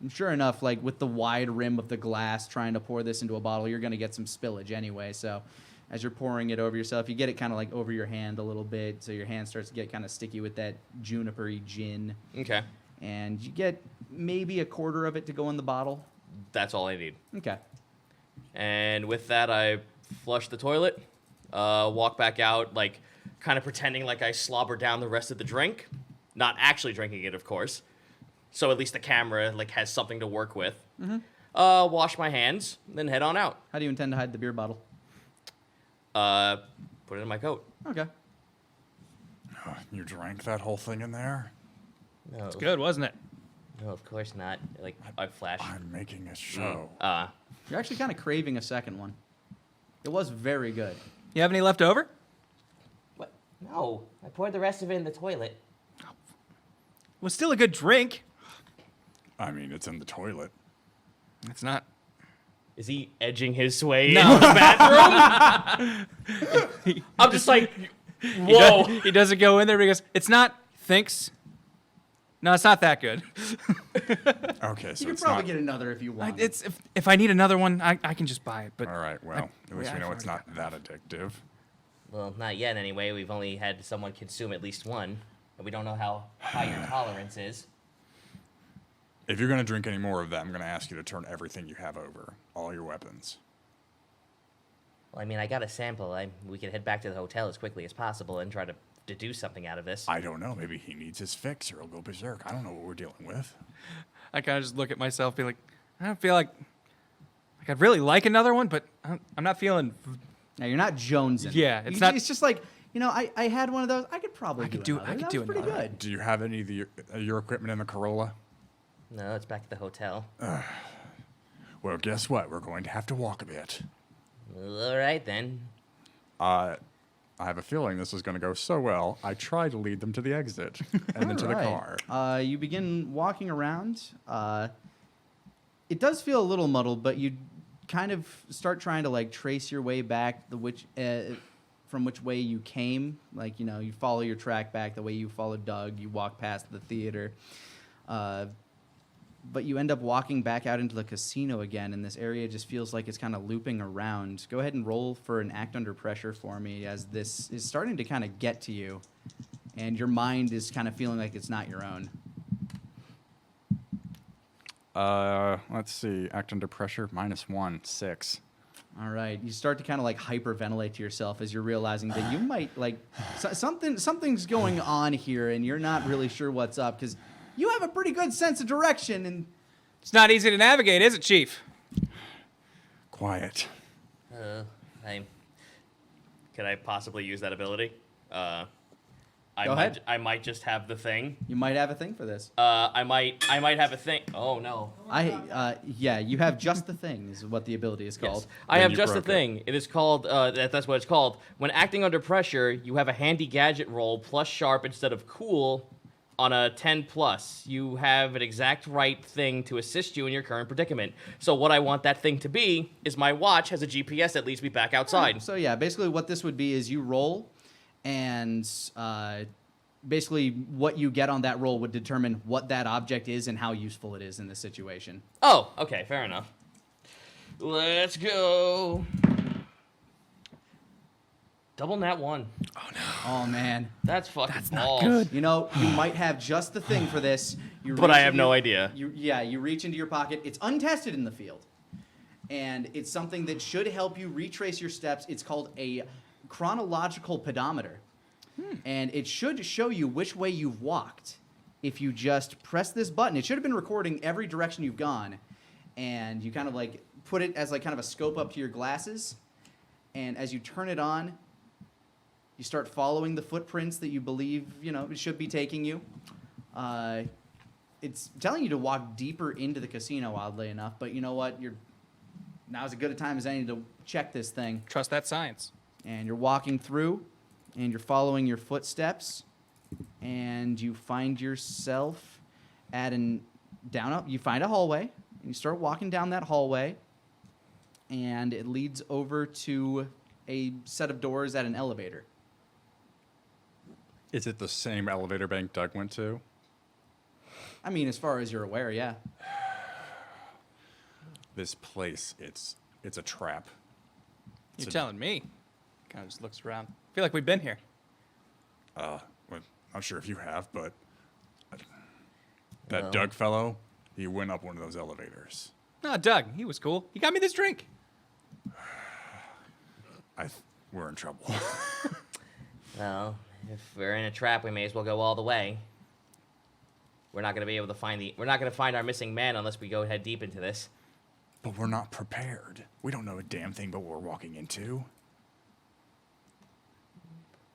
And sure enough, like with the wide rim of the glass, trying to pour this into a bottle, you're going to get some spillage anyway. So as you're pouring it over yourself, you get it kind of like over your hand a little bit, so your hand starts to get kind of sticky with that juniper-y gin. Okay. And you get maybe a quarter of it to go in the bottle. That's all I need. Okay. And with that, I flush the toilet, walk back out, like kind of pretending like I slobber down the rest of the drink. Not actually drinking it, of course. so at least the camera like has something to work with. Wash my hands, then head on out. How do you intend to hide the beer bottle? Put it in my coat. Okay. You drank that whole thing in there? No, It's good, wasn't it? no, of course not. Like I flash. I'm making a show. You're actually kind of craving a second one. It was very good. You have any left over? What? No, I poured the rest of it in the toilet. It was still a good drink. I mean, it's in the toilet. It's not. Is he edging his way into the bathroom? I'm just like, whoa. He doesn't go in there because it's not. Thinks. No, it's not that good. Okay, so You can it's probably not. get another if you want. It's if I need another one, I can just buy it. But All right, well, at least yeah, we know I've it's already not that addictive. Well, not yet anyway. We've only had someone consume at least one, and we don't know how high your tolerance is. If you're going to drink any more of that, I'm going to ask you to turn everything you have over, all your weapons. Well, I mean, I got a sample. We could head back to the hotel as quickly as possible and try to deduce something out of this. I don't know. Maybe he needs his fix or he'll go berserk. I don't know what we're dealing with. I kind of just look at myself, be like, I don't feel like I'd really like another one, but I'm not feeling. Now you're not jonesing. Yeah, it's not- It's just like, you know, I had one of those. I could probably I could do do- another. I could That do was pretty another. good. Do you have any of your equipment in the Corolla? No, it's back at the hotel. Well, guess what? We're going to have to walk a bit. All right, then. I have a feeling this is going to go so well. I try to lead them to the exit and then to the car. Alright. You begin walking around. It does feel a little muddled, but you kind of start trying to like trace your way back from which way you came. Like, you know, you follow your track back the way you followed Doug. You walk past the theater. But you end up walking back out into the casino again, and this area just feels like it's kind of looping around. Go ahead and roll for an act under pressure for me, as this is starting to kind of get to you, and your mind is kind of feeling like it's not your own. Let's see. Act under pressure, -1, 6. All right, you start to kind of like hyperventilate to yourself as you're realizing that you might like something's going on here, and you're not really sure what's up because you have a pretty good sense of direction and. It's not easy to navigate, is it, Chief? Quiet. Could I possibly use that ability? Go ahead. I might just have the thing. You might have a thing for this. I might have a thing. Oh no. Yeah, you have just the thing is what the ability is called. Yes. I Then have you just the broke it. thing. It is called. That's what it's called. When acting under pressure, you have a handy gadget roll plus sharp instead of cool. On a 10+, you have an exact right thing to assist you in your current predicament. So what I want that thing to be is my watch has a GPS that leads me back outside. So yeah, basically what this would be is you roll, and basically what you get on that roll would determine what that object is and how useful it is in this situation. Oh, okay, fair enough. Let's go. Double nat 1. Oh man, That's fucking That's balls. not good. you know you might have just the thing for this. You But reach I have into no your- idea. You reach into your pocket. It's untested in the field, and it's something that should help you retrace your steps. It's called a chronological pedometer, and it should show you which way you've walked. If you just press this button, it should have been recording every direction you've gone, and you kind of like put it as like kind of a scope up to your glasses, and as you turn it on, you start following the footprints that you believe, you know, it should be taking you. It's telling you to walk deeper into the casino, oddly enough, but you know what? Now's as good a time as any to check this thing. Trust that science. And you're walking through, and you're following your footsteps, and you find yourself you find a hallway, and you start walking down that hallway, and it leads over to a set of doors at an elevator. Is it the same elevator bank Doug went to? I mean, as far as you're aware, yeah. This place, it's a trap. You're telling me. Kind of just looks around. I feel like we've been here. Well, not sure if you have, but that No. Doug fellow, he went up one of those elevators. No, Doug, he was cool. He got me this drink. We're in trouble. Well, if we're in a trap, we may as well go all the way. we're not gonna be able to we're not gonna find our missing man unless we go head deep into this. But we're not prepared. We don't know a damn thing about what we're walking into.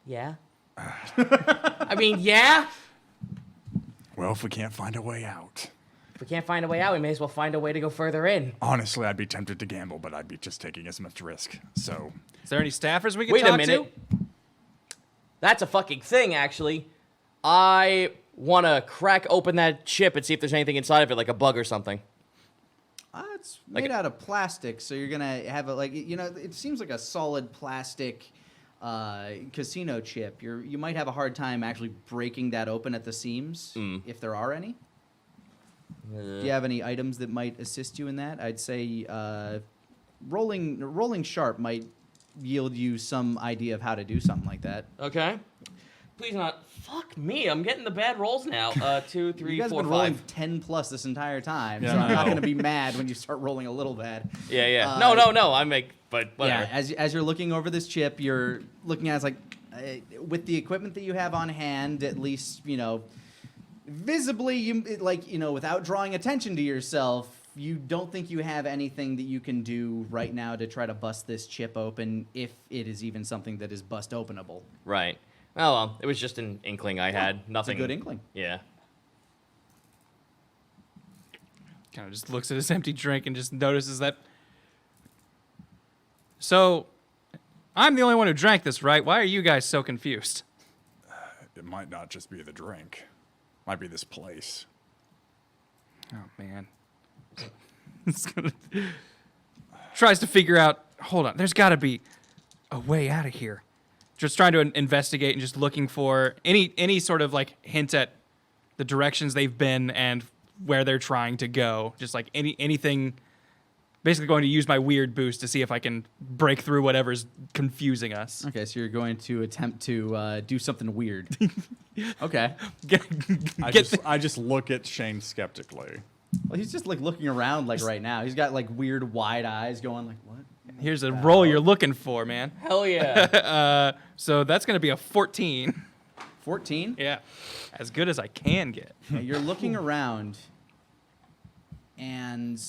Yeah. I mean, yeah. Well, if we can't find a way out. If we can't find a way out, we may as well find a way to go further in. Honestly, I'd be tempted to gamble, but I'd be just taking as much risk. So, Is there any staffers we can Wait talk a minute. to? That's a fucking thing, actually. I want to crack open that chip and see if there's anything inside of it, like a bug or something. It's made out of plastic, so you're gonna have it it seems like a solid plastic casino chip. You might have a hard time actually breaking that open at the seams, if there are any. Do you have any items that might assist you in that? I'd say rolling sharp might yield you some idea of how to do something like that. Okay. Please not. Fuck me. I'm getting the bad rolls now. 2, 3, You guys 4, have been rolling 5. 10 plus this entire time, Yeah, so I I'm not know. going to be mad when you start rolling a little bad. Yeah. Uh, No. But whatever. Yeah, as you're looking over this chip, you're looking at it, it's like, with the equipment that you have on hand, at least, visibly, without drawing attention to yourself, you don't think you have anything that you can do right now to try to bust this chip open, if it is even something that is bust openable. Right. Oh, well, it was just an inkling I had. It's a Nothing. good inkling. Yeah. Kind of just looks at his empty drink and just notices that. So, I'm the only one who drank this, right? Why are you guys so confused? it might not just be the drink. Might be this place. Oh man. It's gonna tries to figure out. Hold on, there's got to be a way out of here. Just trying to investigate and just looking for any sort of like hint at the directions they've been and where they're trying to go. Just like anything. Basically, going to use my weird boost to see if I can break through whatever's confusing us. Okay, so you're going to attempt to do something weird. Okay. I just look at Shane skeptically. Well, he's just like looking around like right now. He's got like weird wide eyes going like, what? Here's a roll you're looking for, man. Hell yeah. So that's going to be a 14. 14? Yeah. As good as I can get. Yeah, you're looking around and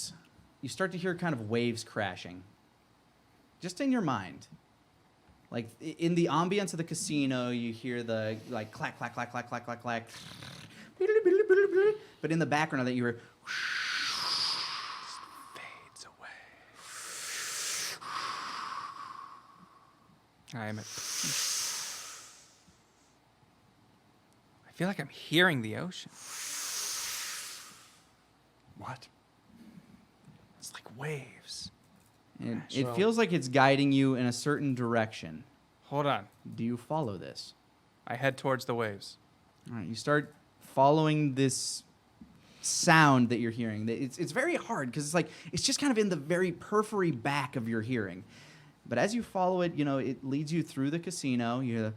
you start to hear kind of waves crashing. Just in your mind. Like in the ambience of the casino, you hear the like clack, clack, clack, clack, clack, clack, clack. But in the background of that, you hear Fades away. I feel like I'm hearing the ocean. What? It's like waves. and it feels like it's guiding you in a certain direction. Hold on. Do you follow this? I head towards the waves. All right, you start following this sound that you're hearing. It's very hard because it's just kind of in the very periphery back of your hearing. But as you follow it, it leads you through the casino. You hear the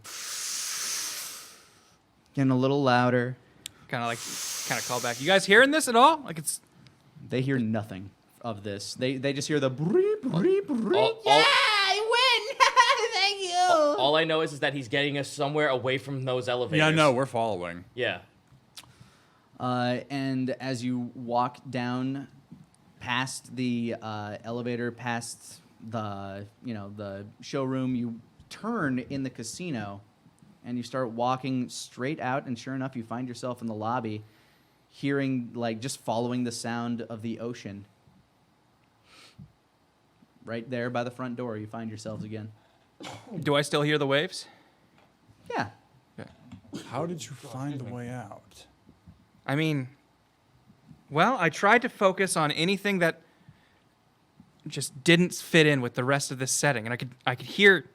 getting a little louder. Kind of call back. You guys hearing this at all? Like it's They hear nothing of this. They just hear the breep, breep, breep. I win! Thank you! All I know is that he's getting us somewhere away from those elevators. Yeah, no, we're following. Yeah. And as you walk down past the elevator, past the showroom, you turn in the casino, and you start walking straight out. And sure enough, you find yourself in the lobby, hearing just following the sound of the ocean. Right there by the front door, you find yourselves again. Do I still hear the waves? Yeah. How did you find the way out? I mean, well, I tried to focus on anything that just didn't fit in with the rest of this setting, and I could hear.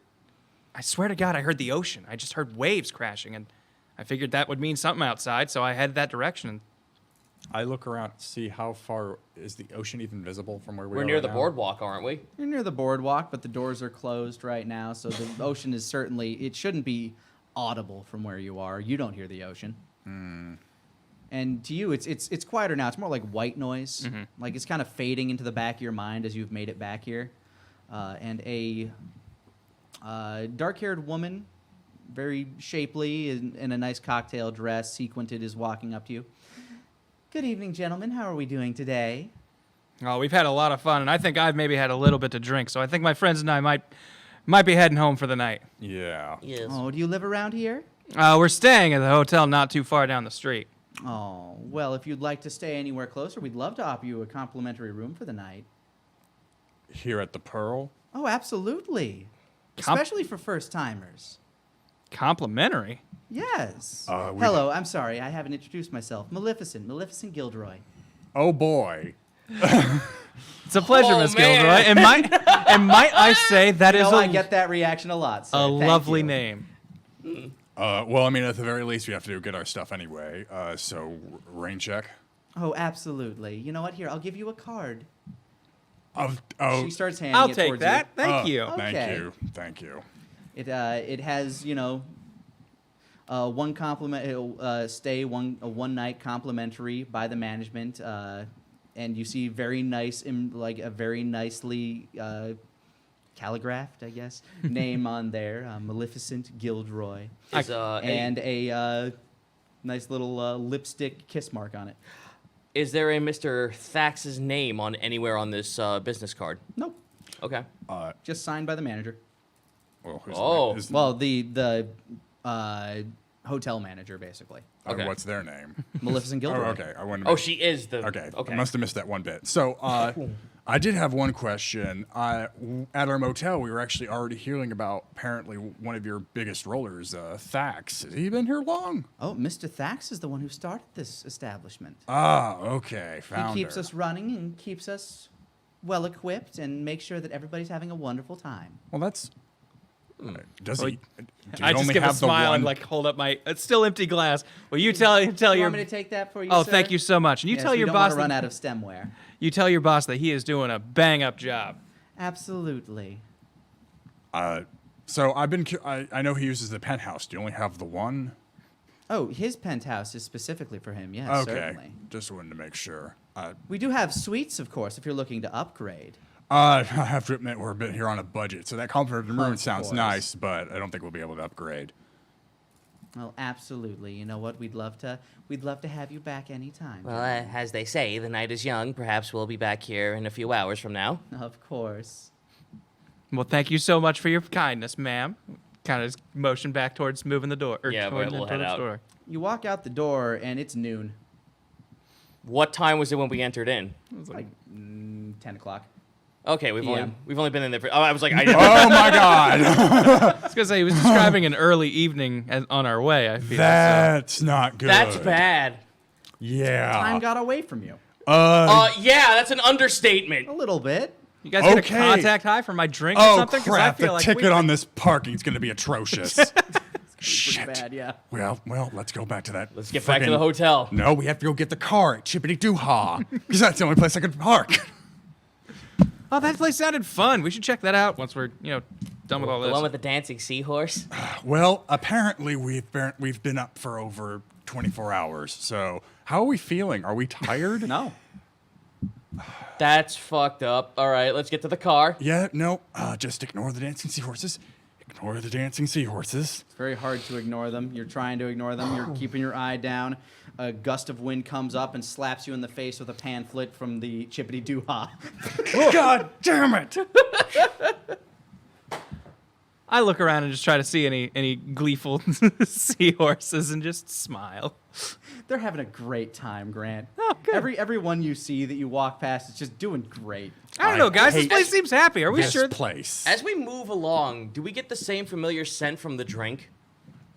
I swear to God, I heard the ocean. I just heard waves crashing, and I figured that would mean something outside, so I headed that direction. I look around to see how far is the ocean even visible from where we are. We're near right the now? boardwalk, aren't we? You're near the boardwalk, but the doors are closed right now, so the ocean is it shouldn't be audible from where you are. You don't hear the ocean. And to you, it's quieter now. It's more like white noise. Mhm. Like it's kind of fading into the back of your mind as you've made it back here. And a dark-haired woman, very shapely, in a nice cocktail dress, sequined, is walking up to you. Good evening, gentlemen. How are we doing today? Oh, we've had a lot of fun, and I think I've maybe had a little bit to drink, so I think my friends and I might be heading home for the night. Yeah. Yes. Oh, do you live around here? We're staying at the hotel not too far down the street. Oh, well, if you'd like to stay anywhere closer, we'd love to offer you a complimentary room for the night. Here at the Pearl. Oh, absolutely. Com- Especially for first-timers. Complimentary? Yes. We- Hello, I'm sorry, I haven't introduced myself. Maleficent Gilderoy. Oh boy. It's a pleasure, Oh, Miss man. Gilderoy. And might I say that is I get that reaction a lot, sir. a Thank lovely you. name. Well, I mean, at the very least, we have to get our stuff anyway. So, rain check. Oh, absolutely. You know what? Here, I'll give you a card. Oh, She starts handing I'll it take towards that. Thank you. you. Okay. Thank you. Thank you. It has, you know, one compliment. It'll stay a one night complimentary by the management, and you see very nice, like a very nicely calligraphed, I guess, name on there, Maleficent Gilderoy, Is, and a nice little lipstick kiss mark on it. is there a Mr. Thax's name on anywhere on this business card? Nope, Okay. just signed by the manager. Well, Oh. Well, the hotel manager, basically. Okay. What's their name? Maleficent Gilderoy. Oh, okay. I wanted to Oh, make- she is the. Okay. Okay. I must have missed that one bit. So, I did have one question. At our motel, we were actually already hearing about apparently one of your biggest rollers, Thax. Has he been here long? Oh, Mr. Thax is the one who started this establishment. Ah, okay. Found He keeps her. us running and keeps us well equipped and makes sure that everybody's having a wonderful time. Well, that's. Does Well, he? Do you I just only give a have the smile and one- like hold up my still empty glass. Well, you tell Do you your want me to take that for you? oh, sir? thank you so much. And you Yes, tell we your don't boss want to run that, out of stemware. you tell your boss that he is doing a bang up job. Absolutely. So I've been. I know he uses the penthouse. Do you only have the one? Oh, his penthouse is specifically for him. Yes, Okay. certainly. Just wanted to make sure. We do have suites, of course, if you're looking to upgrade. I have to admit we're a bit here on a budget, so that complimentary room Of sounds course. nice, but I don't think we'll be able to upgrade. Well, absolutely. You know what? We'd love to have you back anytime. Well, as they say, the night is young. Perhaps we'll be back here in a few hours from now. Of course. Well, thank you so much for your kindness, ma'am. Kind of motion back towards moving the door. Yeah, towards we'll the head out. door. You walk out the door and it's noon. What time was it when we entered in? Like 10 o'clock. Okay, we've PM. only been in there for. Oh, I was like, I didn't. Oh my God! I was gonna say he was describing an early evening on our way. I feel That's not good. That's bad. Yeah. Time got away from you. Yeah, that's an understatement. A little bit. You guys get a Okay. contact high for my drink or Oh something? 'Cause crap! I feel The like ticket on this parking is going to be atrocious. Shit. Pretty bad, yeah. Well, let's go back to that. Let's get back to frickin- the hotel. No, we have to go get the car at Chippity Doo Ha, because that's the only place I can park. Oh, that place sounded fun. We should check that out once we're done with all The this. one with the dancing seahorse. Well, apparently we've been up for over 24 hours. So how are we feeling? Are we tired? No. That's fucked up. All right, let's get to the car. Yeah, no. Just ignore the dancing seahorses. Ignore the dancing seahorses. It's very hard to ignore them. You're trying to ignore them. You're keeping your eye down. A gust of wind comes up and slaps you in the face with a pamphlet from the Chippity Doo Ha. God damn it! I look around and just try to see any gleeful seahorses and just smile. They're having a great time, Grant. Oh, good. Everyone you see that you walk past is just doing great. I don't know, guys. This hate place seems happy. Are we This sure? place. As we move along, do we get the same familiar scent from the drink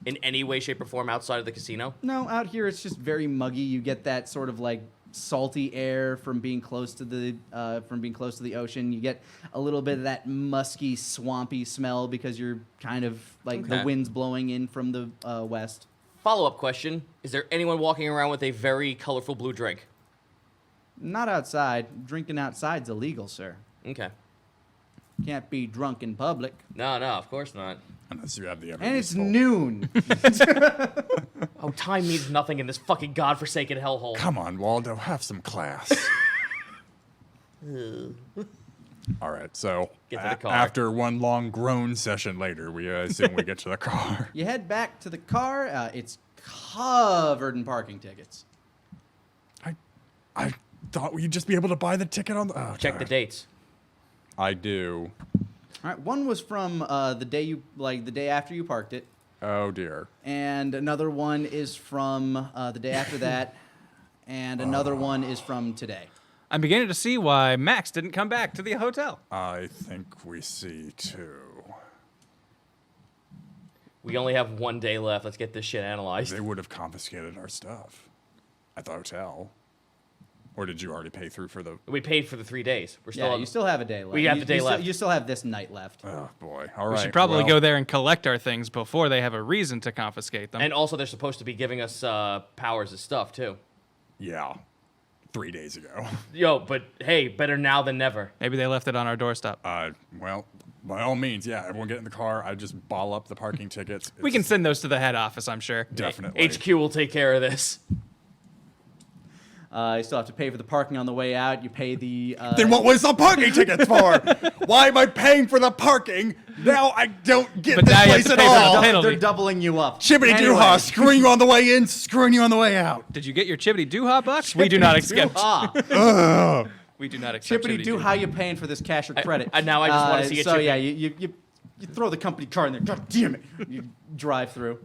in any way, shape, or form outside of the casino? No, out here it's just very muggy. You get that sort of like salty air from being close to the ocean. You get a little bit of that musky, swampy smell because you're kind of like the Okay. wind's blowing in from the west. Follow-up question. Is there anyone walking around with a very colorful blue drink? Not outside. Drinking outside's illegal, sir. Okay. Can't be drunk in public. No, of course not. Unless you have the And it's evidence. noon. Oh, time means nothing in this fucking godforsaken hellhole. Come on, Waldo, have some class. All right, so Get to the car. after one long groan session later, we assume we get to the car. You head back to the car. It's covered in parking tickets. I thought we'd just be able to buy the ticket on the... Oh, Check the God. dates. I do. All right, one was from the day after you parked it, Oh, dear. and another one is from the day after that, and another one is from today. I'm beginning to see why Max didn't come back to the hotel. I think we see two. We only have 1 day left. Let's get this shit analyzed. They would have confiscated our stuff at the hotel. Or did you already pay through for the... We paid for the 3 days. We're still Yeah, on- you still have a day left. We have You- the day you still- left. You still have this night left. Oh, boy. All We right. should probably well, go there and collect our things before they have a reason to confiscate them. And also, they're supposed to be giving us powers of stuff, too. Yeah. 3 days ago. Yo, but hey, better now than never. Maybe they left it on our doorstep. Well, by all means, yeah. Everyone get in the car. I just ball up the parking tickets. We can It's send those to the head office, I'm sure. definitely. HQ will take care of this. You still have to pay for the parking on the way out. You pay the... Then what was the parking tickets for? Why am I paying for the parking? Now I don't get But this now you have place to at pay for the all. penalty. They're doubling you up. Chippity Anyway. doo-ha, screwing you on the way in, screwing you on the way out. Did you get your chibbity doo-ha bucks? We do not accept. Ah, We do not accept Chippity do, how you paying for this cash or credit? now I just wanna see a So chippity. yeah, you throw the company car in there. God damn it! You drive through.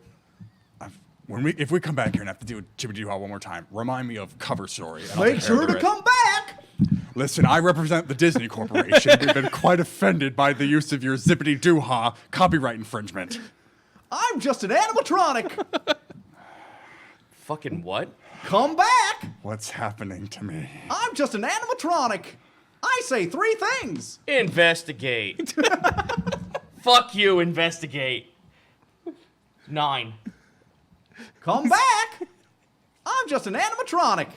If we come back here and have to do Chippity doo-ha one more time, remind me of Cover Story. and I'll Make prepare sure the to rest. come back. Listen, I represent the Disney Corporation. We've been quite offended by the use of your zippity doo-ha copyright infringement. I'm just an animatronic. Fucking what? Come back. What's happening to me? I'm just an animatronic. I say 3 things. Investigate. Fuck you, investigate. 9. Come back. I'm just an animatronic.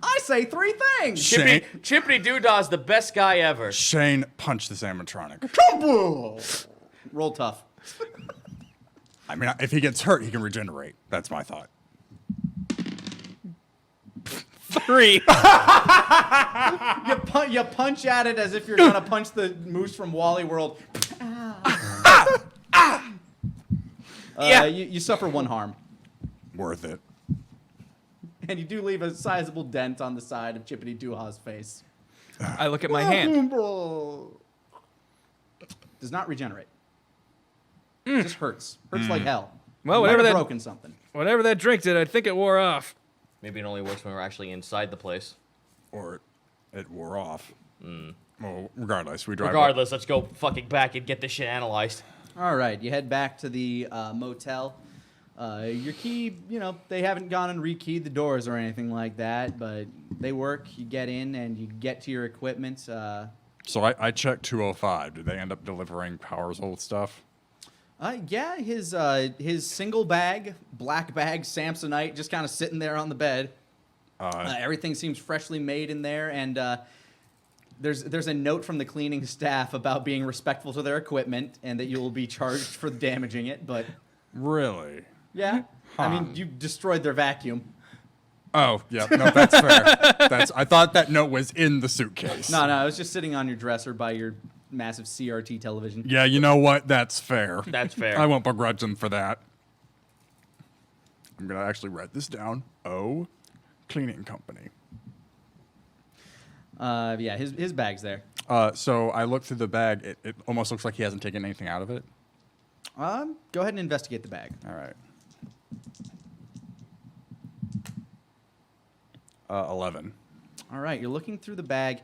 I say 3 things. Shane, Chippity Doodah's the best guy ever. Shane, punch this animatronic. Kaboom! Roll tough. I mean, if he gets hurt, he can regenerate. That's my thought. 3. You punch at it as if you're gonna punch the moose from Wally World. Yeah. You suffer 1 harm, Worth it. and you do leave a sizable dent on the side of Chippity Doo-Ha's face. I look at my hand. Does not regenerate. Just hurts. Hurts like hell. Well, You might whatever have that- broken something. Whatever that drink did, I think it wore off. Maybe it only works when we're actually inside the place. Or it wore off. Well, regardless, we drive. Regardless, let's go fucking back and get this shit analyzed. All right, you head back to the motel. Your key, they haven't gone and rekeyed the doors or anything like that, but they work. You get in and you get to your equipment. So I checked 205. Did they end up delivering Power's old stuff? Yeah, his single bag, black bag, Samsonite, just kind of sitting there on the bed. Everything seems freshly made in there, and there's a note from the cleaning staff about being respectful to their equipment and that you will be charged for damaging it. But Really? yeah, I mean, you destroyed their vacuum. Oh, yeah. No, that's fair. I thought that note was in the suitcase. No, it was just sitting on your dresser by your massive CRT television. Yeah, you know what? That's fair. That's fair. I won't begrudge them for that. I'm going to actually write this down. O, cleaning company. Yeah, his bag's there. So I looked through the bag. It almost looks like he hasn't taken anything out of it. Go ahead and investigate the bag. All right. 11. All right, you're looking through the bag,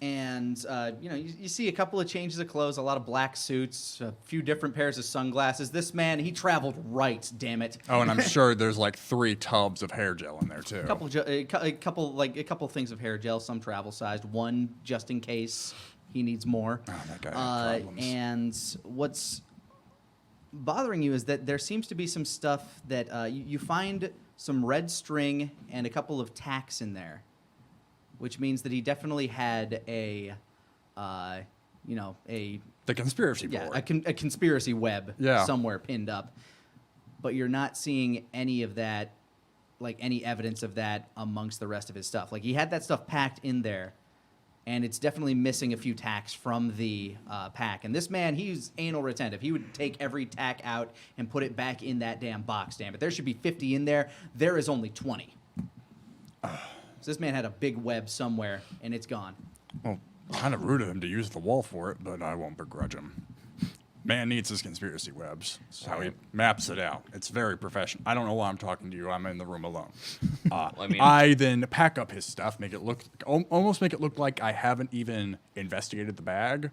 and you see a couple of changes of clothes, a lot of black suits, a few different pairs of sunglasses. This man, he traveled right, damn it. Oh, and I'm sure there's like 3 tubs of hair gel in there too. A couple things of hair gel, some travel sized, one just in case he needs more. Oh, that guy had problems. And what's bothering you is that there seems to be some stuff that you find some red string and a couple of tacks in there, which means that he definitely had a The conspiracy yeah, board. a conspiracy web Yeah. somewhere pinned up. But you're not seeing any of that, like any evidence of that amongst the rest of his stuff. Like he had that stuff packed in there, and it's definitely missing a few tacks from the pack. And this man, he's anal retentive. He would take every tack out and put it back in that damn box. Damn it, there should be 50 in there. There is only 20. So this man had a big web somewhere, and it's gone. Well, kind of rude of him to use the wall for it, but I won't begrudge him. Man needs his conspiracy webs. That's how he maps it out. It's very professional. I don't know why I'm talking to you. I'm in the room alone. I then pack up his stuff, almost make it look like I haven't even investigated the bag.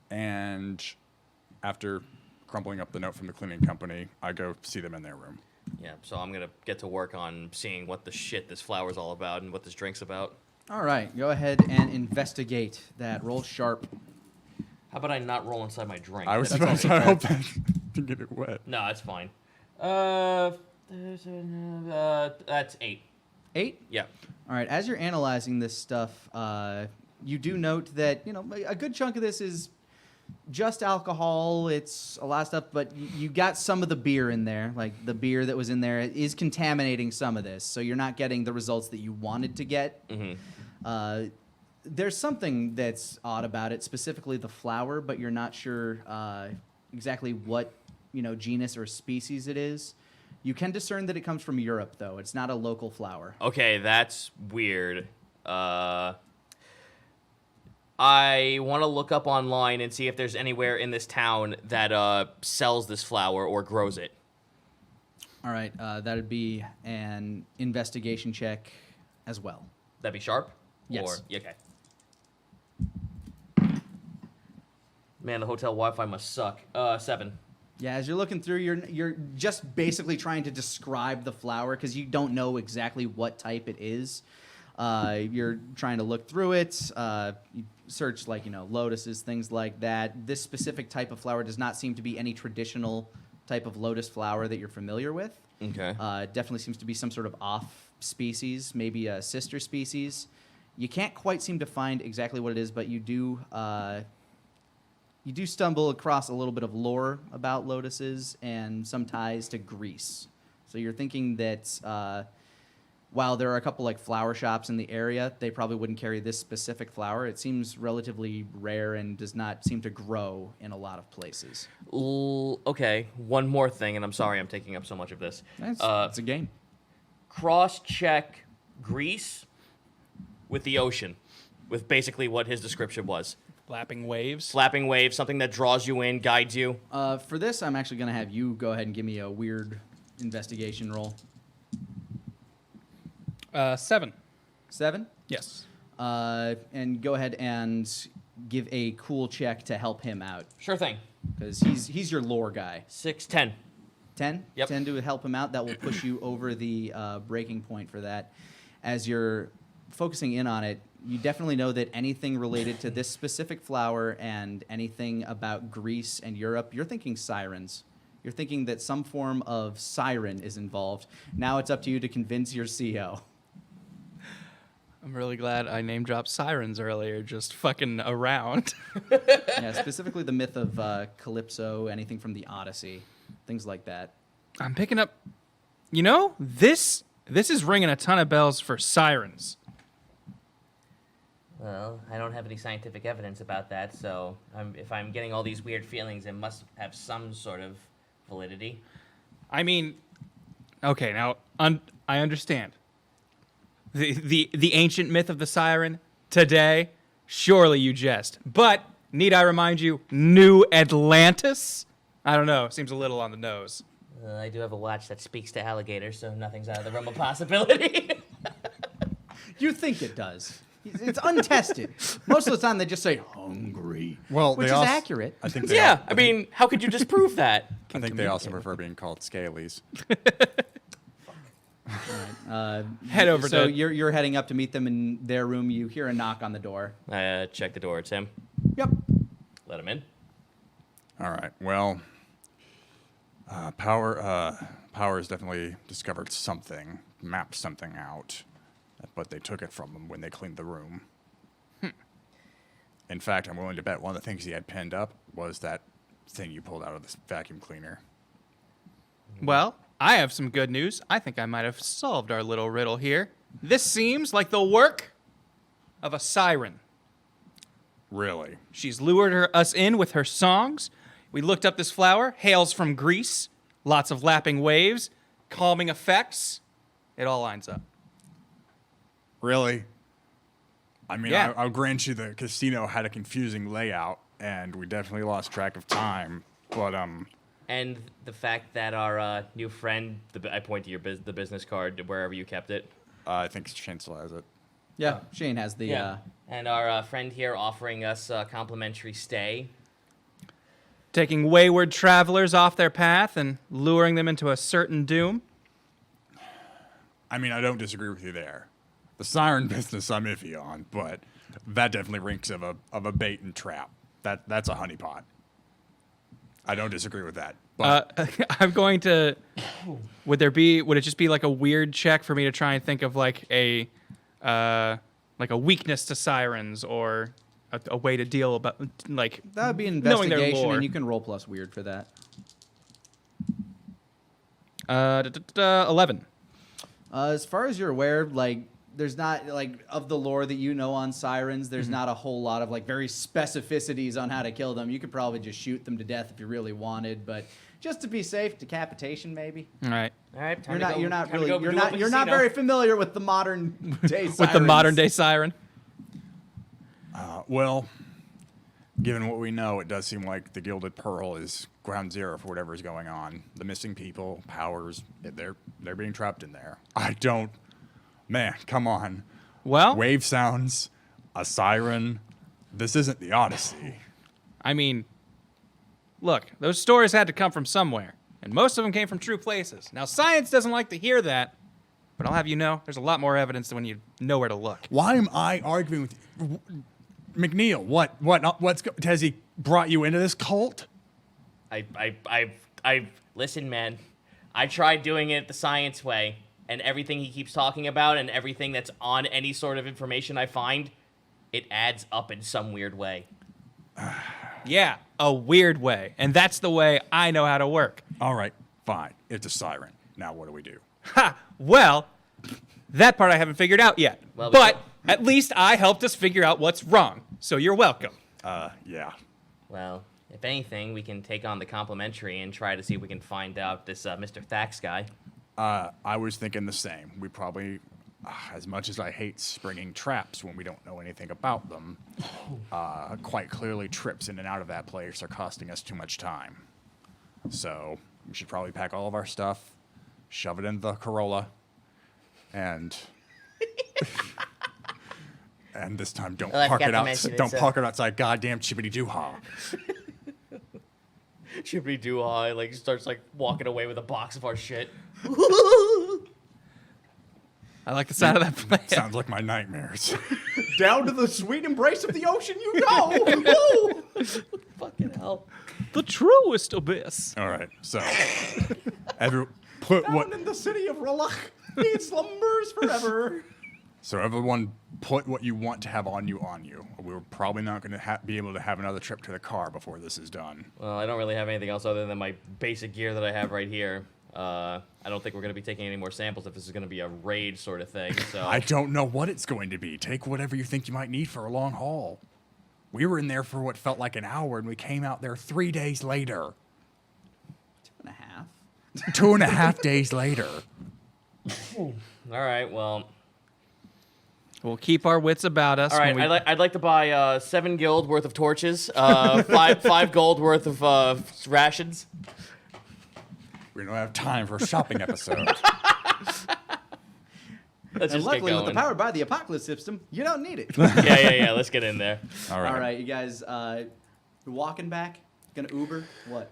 And after crumpling up the note from the cleaning company, I go see them in their room. Yeah, so I'm going to get to work on seeing what the shit this flower's all about and what this drink's about. All right, go ahead and investigate that. Roll sharp. How about I not roll inside my drink? I was That's about to okay. hope that to get it wet. No, it's fine. That's 8. 8? Yeah. All right, as you're analyzing this stuff, you do note that, a good chunk of this is just alcohol. It's a lot of stuff, but you got some of the beer in there. Like, the beer that was in there is contaminating some of this, so you're not getting the results that you wanted to get. Mm-hmm. There's something that's odd about it, specifically the flower, but you're not sure exactly what, genus or species it is. You can discern that it comes from Europe, though. It's not a local flower. Okay, that's weird. I want to look up online and see if there's anywhere in this town that sells this flower or grows it. All right, that'd be an investigation check as well. That'd be sharp? Yes. Okay. Man, the hotel Wi-Fi must suck. 7. Yeah, as you're looking through, you're just basically trying to describe the flower because you don't know exactly what type it is. You're trying to look through it. You search lotuses, things like that. This specific type of flower does not seem to be any traditional type of lotus flower that you're familiar with. Okay. Definitely seems to be some sort of off species, maybe a sister species. You can't quite seem to find exactly what it is, but you do stumble across a little bit of lore about lotuses and some ties to Greece. So you're thinking that while there are a couple flower shops in the area, they probably wouldn't carry this specific flower. It seems relatively rare and does not seem to grow in a lot of places. Okay, one more thing, and I'm sorry I'm taking up so much of this. It's a game. Cross-check Greece with the ocean, with basically what his description was. Flapping waves. Flapping waves, something that draws you in, guides you. For this, I'm actually going to have you go ahead and give me a weird investigation roll. 7. 7? Yes. And go ahead and give a cool check to help him out, Sure thing. because he's your lore guy. 6, 10. 10? Yep. 10 to help him out. That will push you over the breaking point for that. As you're focusing in on it, you definitely know that anything related to this specific flower and anything about Greece and Europe, you're thinking sirens. You're thinking that some form of siren is involved. Now it's up to you to convince your CO. I'm really glad I name dropped sirens earlier, just fucking around. Yeah, specifically the myth of Calypso, anything from the Odyssey, things like that. I'm picking up. This is ringing a ton of bells for sirens. Well, I don't have any scientific evidence about that, so if I'm getting all these weird feelings, it must have some sort of validity. I mean, okay, now I understand. The ancient myth of the siren today, surely you jest. But need I remind you, New Atlantis? I don't know, seems a little on the nose. I do have a watch that speaks to alligators, so nothing's out of the realm of possibility. You think it does. It's untested. Most of the time they just say hungry, Well, which they is also, accurate. I think they Yeah, I mean, how could you disprove that? I think they also prefer being called scalies. Head over So to... you're heading up to meet them in their room. You hear a knock on the door. Check the door. It's him. Yep. Let him in. All right. Well, Power has definitely discovered something, mapped something out, but they took it from him when they cleaned the room. In fact, I'm willing to bet one of the things he had pinned up was that thing you pulled out of this vacuum cleaner. Well, I have some good news. I think I might have solved our little riddle here. This seems like the work of a siren. Really? She's lured us in with her songs. We looked up this flower, hails from Greece, lots of lapping waves, calming effects. It all lines up. Really? I mean, Yeah. I'll grant you the casino had a confusing layout, and we definitely lost track of time. But And the fact that our new friend, I point to the business card wherever you kept it. I think Chancellor has it. Yeah, Shane has the. And our friend here offering us a complimentary stay. Taking wayward travelers off their path and luring them into a certain doom. I mean, I don't disagree with you there. The siren business I'm iffy on, but that definitely reeks of a bait and trap. That's a honeypot. I don't disagree with that. But I'm going to. Would it just be like a weird check for me to try and think of like a weakness to sirens or a way to deal about like That would be an knowing their investigation, lore. and you can roll plus weird for that. 11. As far as you're aware, like there's not like of the lore that you know on sirens. There's not a whole lot of like very specificities on how to kill them. You could probably just shoot them to death if you really wanted, but just to be safe, decapitation maybe. All right. All right, You're not very familiar with the modern day sirens. With the modern day siren. well, given what we know, it does seem like the Gilded Pearl is ground zero for whatever's going on. The missing people, powers, they're being trapped in there. Man, come on. Well, Wave sounds, a siren. This isn't the Odyssey. I mean, look, those stories had to come from somewhere, and most of them came from true places. Now, science doesn't like to hear that, but I'll have you know, there's a lot more evidence than when you know where to look. Why am I arguing with you? McNeil, has he brought you into this cult? I listen, man. I tried doing it the science way, and everything he keeps talking about and everything that's on any sort of information I find, it adds up in some weird way. Yeah, a weird way, and that's the way I know how to work. All right, fine. It's a siren. Now what do we do? Ha! Well, that part I haven't figured out yet. Well, we but can- at least I helped us figure out what's wrong, so you're welcome. Yeah. Well, if anything, we can take on the complimentary and try to see if we can find out this Mr. Thax guy. I was thinking the same. We probably, as much as I hate springing traps when we don't know anything about them, quite clearly trips in and out of that place are costing us too much time. So we should probably pack all of our stuff, shove it in the Corolla, and and this time don't Well, I park forgot it to out. mention Don't it's, park it outside goddamn Chippity Doo-Ha. Chippity Doo-Ha, like, starts, like, walking away with a box of our shit. I like the sound of that plan. Sounds like my nightmares. Down to the sweet embrace of the ocean, you go. Woo! Fucking hell. The truest abyss. All right, so put what. Down in the city of Rolach, he slumbers forever. So everyone, put what you want to have on you. We're probably not going to be able to have another trip to the car before this is done. Well, I don't really have anything else other than my basic gear that I have right here. I don't think we're going to be taking any more samples if this is going to be a raid sort of thing. So I don't know what it's going to be. Take whatever you think you might need for a long haul. We were in there for what felt like an hour, and we came out there 3 days later. 2.5. 2.5 days later. all right, well, We'll keep our wits about us. all right. when we- I'd like to buy 7 gold worth of torches, five gold worth of rations. We don't have time for a shopping episode. Let's And just luckily, get with the going. Powered by the Apocalypse system, you don't need it. Yeah. Let's get in there. All right. All right, you guys, walking back, gonna Uber? What?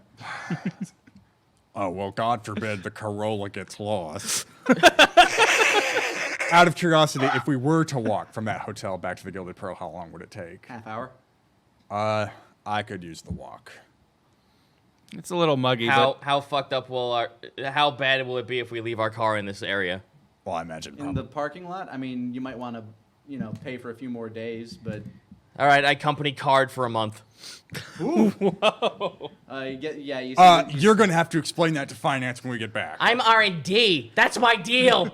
Oh, well, God forbid the Corolla gets lost. Out of curiosity, if we were to walk from that hotel back to the Gilded Pearl, how long would it take? Half hour? I could use the walk. it's a little muggy, How fucked up how bad will it be if we leave our car in this area? Well, I imagine In the parking lot? I mean, you might want to, pay for a few more days, but All right, I company card for a month. you see. you're going to have to explain that to finance when we get back. I'm R&D. That's my deal.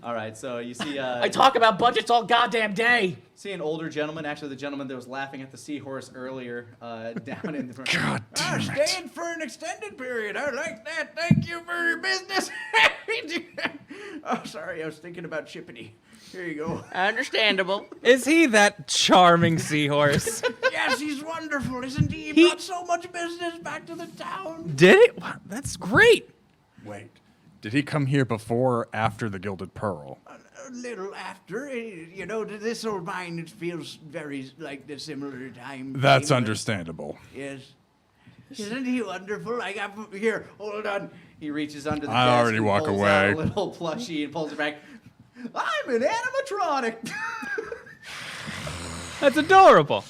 All right, so you see. I talk about budgets all goddamn day. See an older gentleman, actually the gentleman that was laughing at the seahorse earlier, down in the front. God damn it. Staying for an extended period. I like that. Thank you for your business. Oh, sorry, I was thinking about Chippity. Here you go. Understandable. Is he that charming seahorse? Yes, he's wonderful, isn't he? He brought so much business back to the town. Did it? Wow, that's great. Wait, did he come here before or after the Gilded Pearl? A little after, you know, to this old mine, it feels very like the similar time. That's frame. understandable. Yes. Isn't he wonderful? I got here. Hold on. He reaches under the I desk already and walk pulls away. out a little plushie and pulls it back. I'm an animatronic. That's adorable.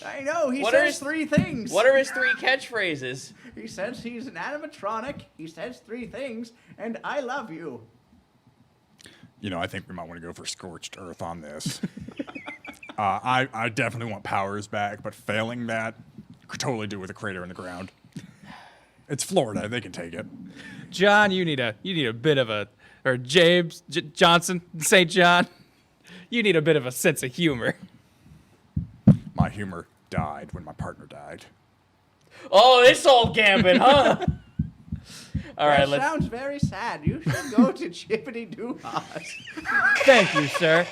I know. He What are says his- 3 things. What are his 3 catchphrases? He says he's an animatronic. He says 3 things, and I love you. You know, I think we might want to go for scorched earth on this. I definitely want powers back, but failing that, could totally do with a crater in the ground. It's Florida; they can take it. John, you need a bit of a, or James Johnson, St. John, you need a bit of a sense of humor. My humor died when my partner died. Oh, this old gambit, huh? All right, That let's. sounds very sad. You should go to Chippity Doo Thank you, sir.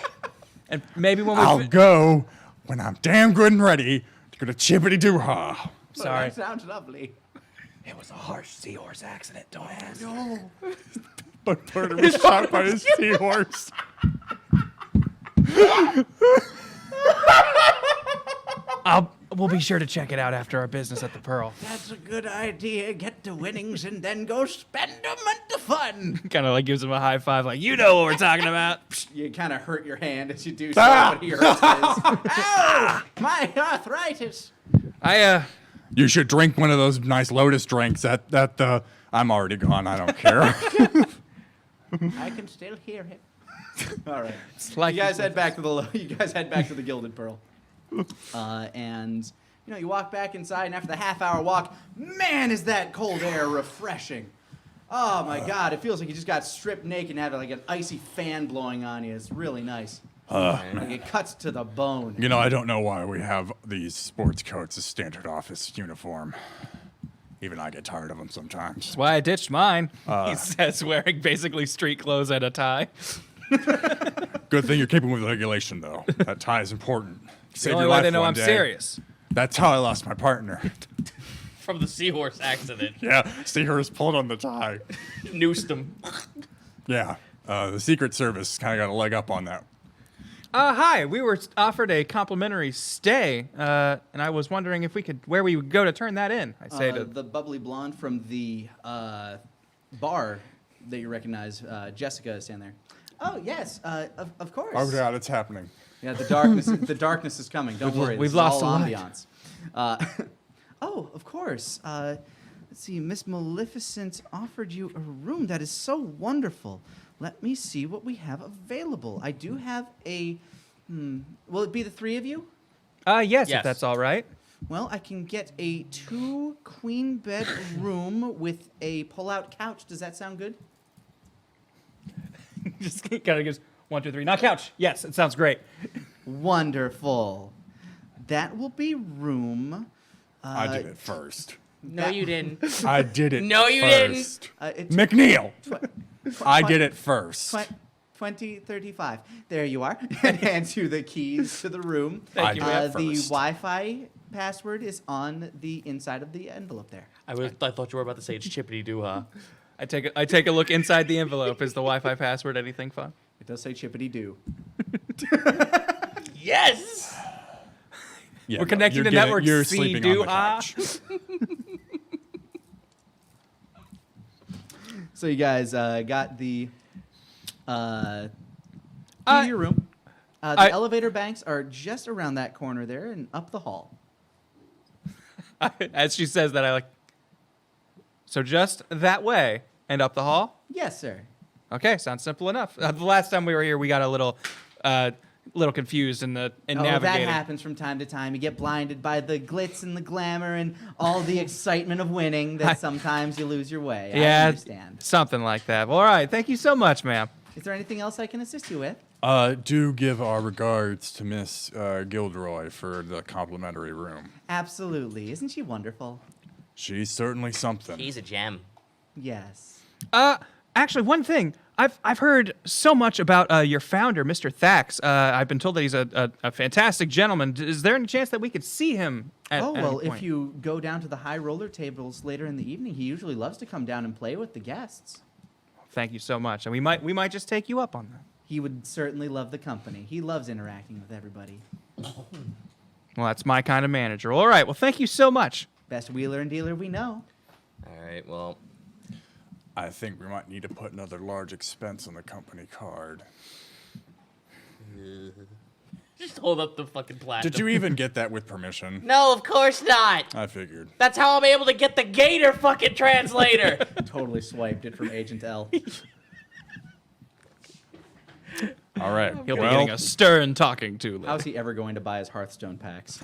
And maybe when we I'll go when I'm damn good and ready to go to Chippity Doo Ha. Sorry. That sounds lovely. It was a harsh seahorse accident. Don't ask. No. My partner was shot by a seahorse. We'll be sure to check it out after our business at the Pearl. That's a good idea. Get the winnings and then go spend them at the fun. Kind of like gives him a high five, like, you know what we're talking about. You kind of hurt your hand as you do so, but he hurts his. Ow! My arthritis. You should drink one of those nice Lotus drinks. I'm already gone. I don't care. I can still hear him. All right. Like You guys head back to the Gilded Pearl. And you know, you walk back inside, and after the half-hour walk, man, is that cold air refreshing. Oh my God, it feels like you just got stripped naked and had like an icy fan blowing on you. It's really nice. Like it cuts to the bone. You know, I don't know why we have these sports coats as standard office uniform. Even I get tired of them sometimes. That's why I ditched mine. He says, wearing basically street clothes and a tie. Good thing you're keeping with the regulation, though. That tie is important. The only way they know I'm serious. That's how I lost my partner. From the seahorse accident. Yeah, seahorse pulled on the tie. Noosed him. Yeah, the Secret Service kind of got a leg up on that. Hi, we were offered a complimentary stay, and I was wondering where we would go to turn that in. I say to The bubbly blonde from the bar that you recognize, Jessica, is standing there. Oh yes, of course. Oh God, it's happening. Yeah, the darkness is coming. Don't worry. we've this is lost all a light. ambiance. Oh, of course. Let's see. Miss Maleficent offered you a room. That is so wonderful. Let me see what we have available. I do have a. Will it be the 3 of you? yes, Yes. if that's all right. Well, I can get a 2 queen bed room with a pull-out couch. Does that sound good? Just kind of gives 1, 2, 3. Not couch. Yes, it sounds great. Wonderful. That will be room. I did it first. No, you didn't. I did it No, you didn't. first. It- McNeil, tw- I did it first. 2035. There you are. And hands you the keys to the room. Thank you, man. The First. Wi-Fi password is on the inside of the envelope there. I thought you were about to say it's Chippity Doo Ha. I take a look inside the envelope. Is the Wi-Fi password anything fun? It does say Chippity Doo. Yes! Yeah, We're connecting you're to getting- network You're C, sleeping do, on the ah. couch. So you guys got the key to your room. The elevator banks are just around that corner there and up the hall. As she says that, I like. So just that way and up the hall. Yes, sir. Okay, sounds simple enough. The last time we were here, we got a little confused in navigating. That happens from time to time. You get blinded by the glitz and the glamour and all the excitement of winning that sometimes you lose your way. I Yeah, understand. something like that. Well, all right, thank you so much, ma'am. Is there anything else I can assist you with? Do give our regards to Miss Gilderoy for the complimentary room. Absolutely. Isn't she wonderful? She's certainly something. He's a gem. Yes. Actually, one thing. I've heard so much about your founder, Mr. Thax. I've been told that he's a fantastic gentleman. Is there any chance that we could see him at any point? If you go down to the high roller tables later in the evening, he usually loves to come down and play with the guests. Thank you so much. And we might just take you up on that. He would certainly love the company. He loves interacting with everybody. Well, that's my kind of manager. All right. Well, thank you so much. Best wheeler and dealer we know. All right, well, I think we might need to put another large expense on the company card. just hold up the fucking platinum. Did you even get that with permission? No, of course not. I figured. That's how I'm able to get the Gator fucking translator. Totally swiped it from Agent L. All right. He'll be getting a stern talking to. How's he ever going to buy his Hearthstone packs?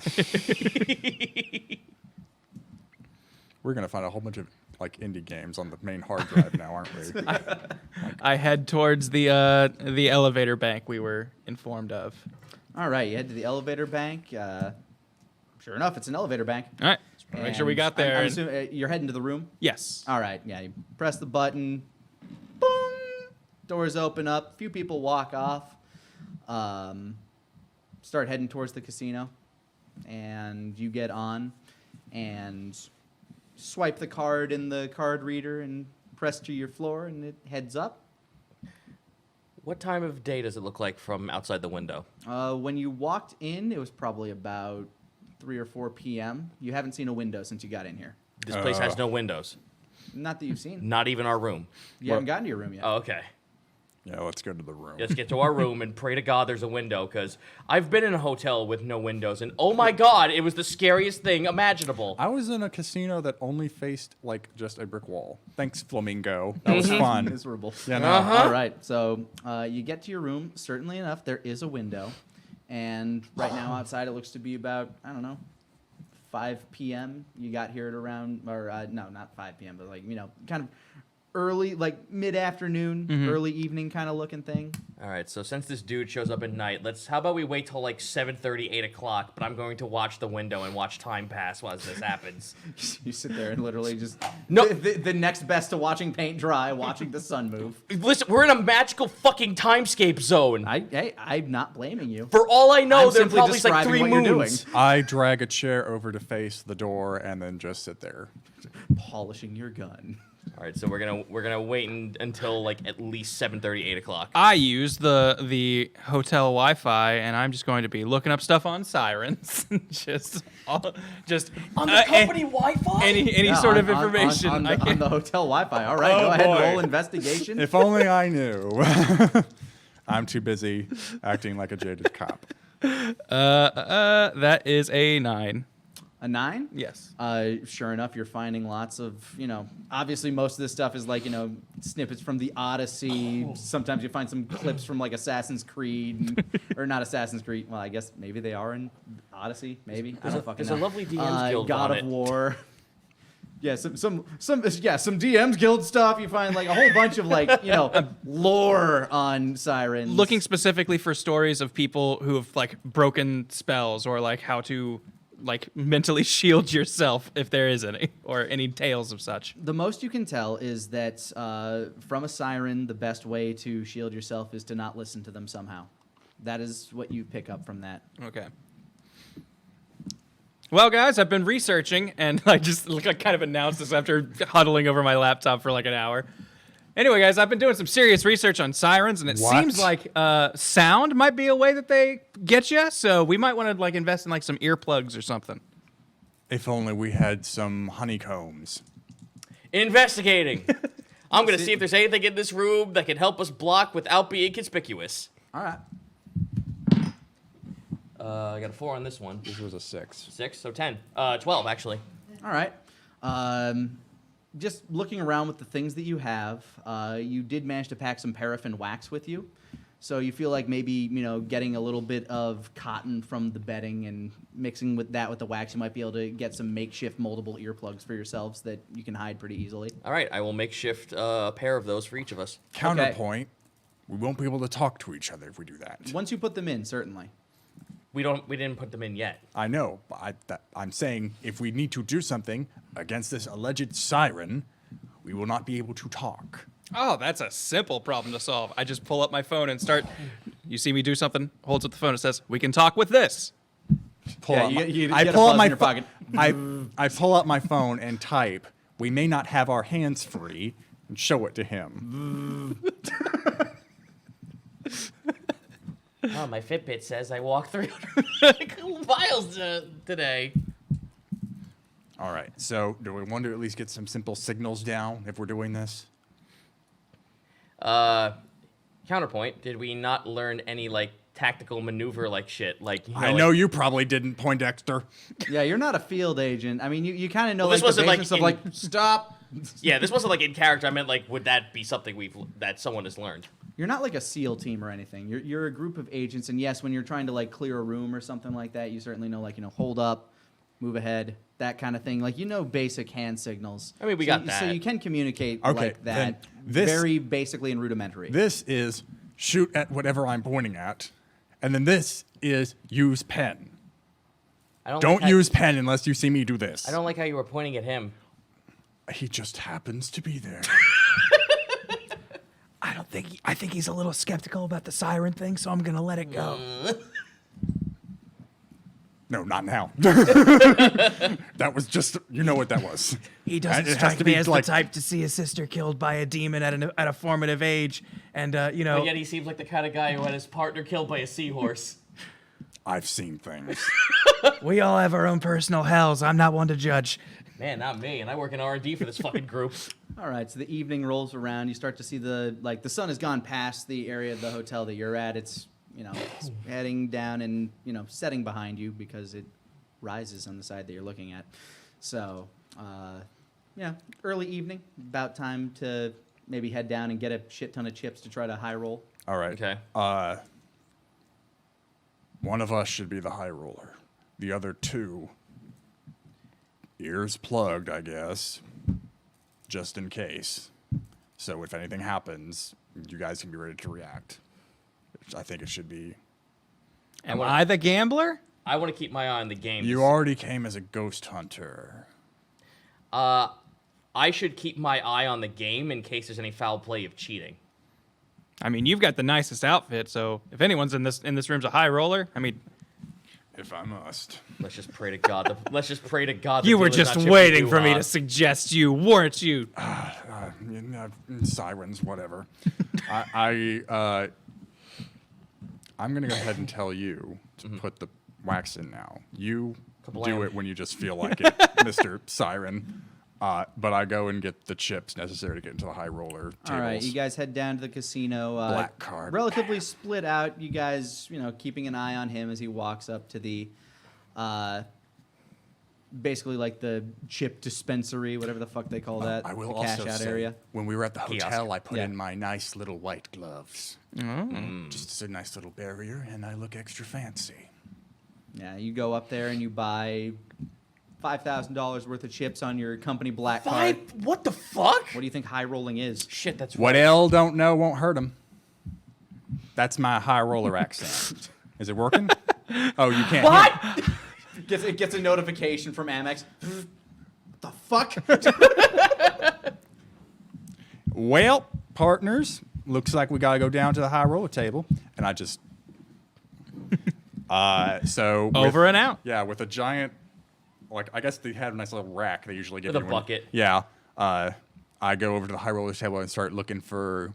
We're gonna find a whole bunch of like indie games on the main hard drive now, aren't we? I head towards the elevator bank we were informed of. All right, you head to the elevator bank. Sure enough, it's an elevator bank. All right. Just wanna make sure we got there. I'm and- assuming, you're heading to the room? yes. All right, yeah, you press the button. Boom! Doors open up. A few people walk off. Start heading towards the casino. And you get on and swipe the card in the card reader and press to your floor, and it heads up. What time of day does it look like from outside the window? When you walked in, it was probably about 3 or 4 p.m. You haven't seen a window since you got in here. This place has no windows. Not that you've seen. Not even our room. You haven't gotten to your room yet. Oh, okay. Yeah, let's go to the room. Let's get to our room and pray to God there's a window, because I've been in a hotel with no windows, and oh my God, it was the scariest thing imaginable. I was in a casino that only faced like just a brick wall. Thanks, Flamingo. That was fun. Miserable. Yeah, no. All right, so you get to your room. Certainly enough, there is a window. And right now outside it looks to be about, I don't know, 5 p.m. You got here at around, or no, not 5 p.m., but like, kind of early, like mid-afternoon, early evening kind of looking thing. All right, so since this dude shows up at night, how about we wait till like 7:30, 8 o'clock, but I'm going to watch the window and watch time pass while this happens. You sit there and literally just, No. the next best to watching paint dry, watching the sun move. Listen, we're in a magical fucking timescape zone. I'm not blaming you. For all I know, I'm there simply probably like describing 3 what you're doing. moons. I drag a chair over to face the door and then just sit there. Polishing your gun. All right, so we're gonna wait until like at least 7:30, 8 o'clock. I use the hotel Wi-Fi, and I'm just going to be looking up stuff on sirens, just On the company Wi-Fi? any Yeah, sort of on- information. on I the, can- on the hotel Wi-Fi. All right, Oh, go ahead and boy. roll investigation. If only I knew. I'm too busy acting like a jaded cop. that is a 9. A 9? Yes. Sure enough, you're finding lots of, obviously most of this stuff is like, snippets from the Odyssey. Sometimes you find some clips from like Assassin's Creed, or not Assassin's Creed. Well, I guess maybe they are in Odyssey. Maybe I don't fucking there's know. a lovely DMs Guild God on of it. War. Yeah, some DMs Guild stuff. You find like a whole bunch of like lore on sirens. Looking specifically for stories of people who have like broken spells, or like how to like mentally shield yourself if there is any, or any tales of such. The most you can tell is that from a siren, the best way to shield yourself is to not listen to them somehow. That is what you pick up from that. Okay. Well, guys, I've been researching, and I just kind of announced this after huddling over my laptop for like an hour. Anyway, guys, I've been doing some serious research on sirens, and it What? seems like sound might be a way that they get you. So we might want to like invest in like some earplugs or something. If only we had some honeycombs. Investigating. I'm gonna see if there's anything in this room that can help us block without being conspicuous. All right. I got a 4 on this one. This was a 6. 6, so 10. 12, actually. All right. Just looking around with the things that you have, you did manage to pack some paraffin wax with you. So you feel like maybe, getting a little bit of cotton from the bedding and mixing with the wax, you might be able to get some makeshift moldable earplugs for yourselves that you can hide pretty easily. All right, I will makeshift a pair of those for each of us. Counterpoint, we won't be able to talk to each other if we do that. Once you put them in, certainly. We didn't put them in yet. I know, but I'm saying if we need to do something against this alleged siren, we will not be able to talk. Oh, that's a simple problem to solve. I just pull up my phone and start. You see me do something, holds up the phone and says, "We can talk with this." Pull Yeah, up my- you I get a pull buzz up my in your pho- pocket. I pull up my phone and type. We may not have our hands free, and show it to him. Oh, my Fitbit says I walked 300 miles today. All right. So, do we want to at least get some simple signals down if we're doing this? Counterpoint, did we not learn any, like, tactical maneuver like shit? Like, you know, I know you probably didn't, Poindexter. Yeah, you're not a field agent. I mean, you kind of know Well, like this the wasn't, like, basics of in- like stop. Yeah, this wasn't like in character. I meant like, would that be something that someone has learned? You're not like a SEAL team or anything. You're a group of agents, and yes, when you're trying to like clear a room or something like that, you certainly know like hold up, move ahead, that kind of thing. Like basic hand signals. I mean, we So got you- that. So you can communicate Okay, like then that this- very basically and rudimentary. This is shoot at whatever I'm pointing at, and then this is use pen. Don't like use pen unless you see me do this. I don't like how you were pointing at him. He just happens to be there. I think he's a little skeptical about the siren thing, so I'm gonna let it go. No, not now. That was just, you know what that was. He doesn't It has strike to me be as like- the type to see his sister killed by a demon at a formative age, and But yet he seems like the kind of guy who had his partner killed by a seahorse. I've seen things. we all have our own personal hells. I'm not one to judge. Man, not me. And I work in R&D for this fucking group. All right, so the evening rolls around. You start to see the sun has gone past the area of the hotel that you're at. It's it's heading down and setting behind you because it rises on the side that you're looking at. So, early evening, about time to maybe head down and get a shit ton of chips to try to high roll. All right. Okay. One of us should be the high roller. The other two, ears plugged, I guess, just in case. So if anything happens, you guys can be ready to react. I think it should be. Am I the gambler? I want to keep my eye on the game. You already came as a ghost hunter. I should keep my eye on the game in case there's any foul play of cheating. I mean, you've got the nicest outfit, so if anyone's in this room's a high roller, I mean, If I must. Let's just pray to God. Let's just pray to God. the you were dealer's just not chipping waiting you for me off. to suggest you, weren't you? Sirens, whatever. I'm gonna go ahead and tell you to put the wax in now. You Kablam. do it when you just feel like it, Mr. Siren. But I go and get the chips necessary to get into the high roller tables. All right, you guys head down to the casino. Black card. Relatively split out. You guys, keeping an eye on him as he walks up to the, basically like the chip dispensary, whatever the fuck they call that. I will the cash also out say, area. when we were at the Kiosk. hotel, I put Yeah. in my nice little white gloves. Just as a nice little barrier, and I look extra fancy. Yeah, you go up there and you buy $5,000 worth of chips on your company black card. What the fuck? What do you think high rolling is? Shit, that's What right. L don't know won't hurt him. That's my high roller accent. Is it working? Oh, you can't. What? It gets a notification from Amex. What the fuck? Well, partners, looks like we gotta go down to the high roller table, and I just. So Over and out. Yeah, with a giant, like I guess they have a nice little rack they usually give With a you. when- bucket. Yeah. I go over to the high roller table and start looking for,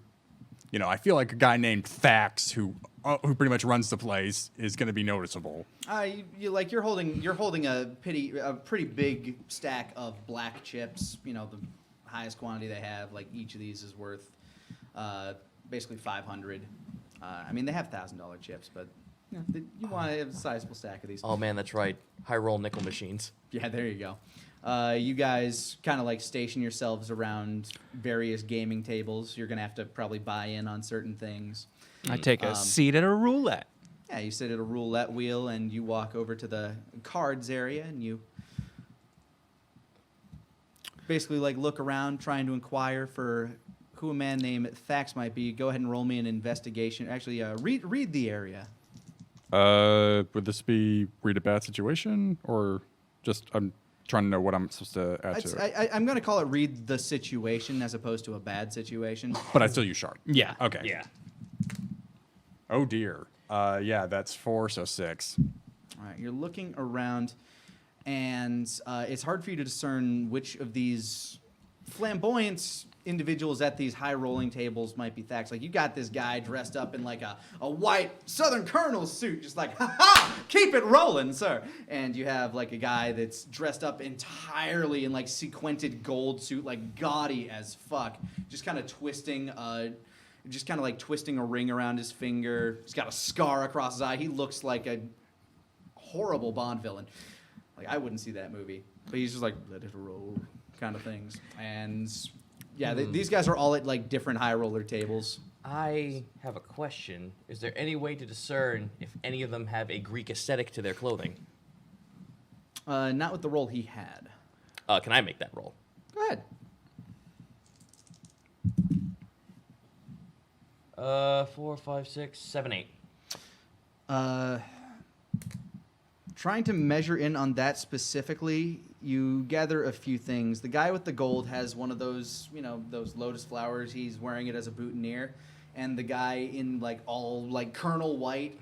I feel like a guy named Fax who pretty much runs the place is going to be noticeable. You're holding a pretty big stack of black chips. The highest quantity they have. Like each of these is worth basically 500. I mean they have $1,000 chips, but you want to have a sizable stack of these. Oh man, that's right. High roll nickel machines. Yeah, there you go. You guys kind of like station yourselves around various gaming tables. You're gonna have to probably buy in on certain things. I take a seat at a roulette. Yeah, you sit at a roulette wheel and you walk over to the cards area and you basically like look around trying to inquire for who a man named Thax might be. Go ahead and roll me an investigation. Actually, read the area. Would this be read a bad situation or just trying to know what I'm supposed to add to it. I'm going to call it read the situation as opposed to a bad situation. But I still use sharp. Yeah. Okay. Yeah. Oh dear. Yeah, that's 4, so 6. All right, you're looking around, and it's hard for you to discern which of these flamboyant individuals at these high rolling tables might be Thax. Like, you got this guy dressed up in like a white Southern Colonel suit, just like, ha ha, keep it rolling, sir. And you have like a guy that's dressed up entirely in like sequined gold suit, like gaudy as fuck, just kind of twisting a ring around his finger. He's got a scar across his eye. He looks like a horrible Bond villain. Like, I wouldn't see that movie. But he's just like, let it roll kind of things. And yeah, these guys are all at like different high roller tables. I have a question. Is there any way to discern if any of them have a Greek aesthetic to their clothing? Not with the role he had. Can I make that roll? Go ahead. 4, 5, 6, 7, 8. Trying to measure in on that specifically, you gather a few things. The guy with the gold has one of those, those lotus flowers. He's wearing it as a boutonniere. And the guy in like all like Colonel White,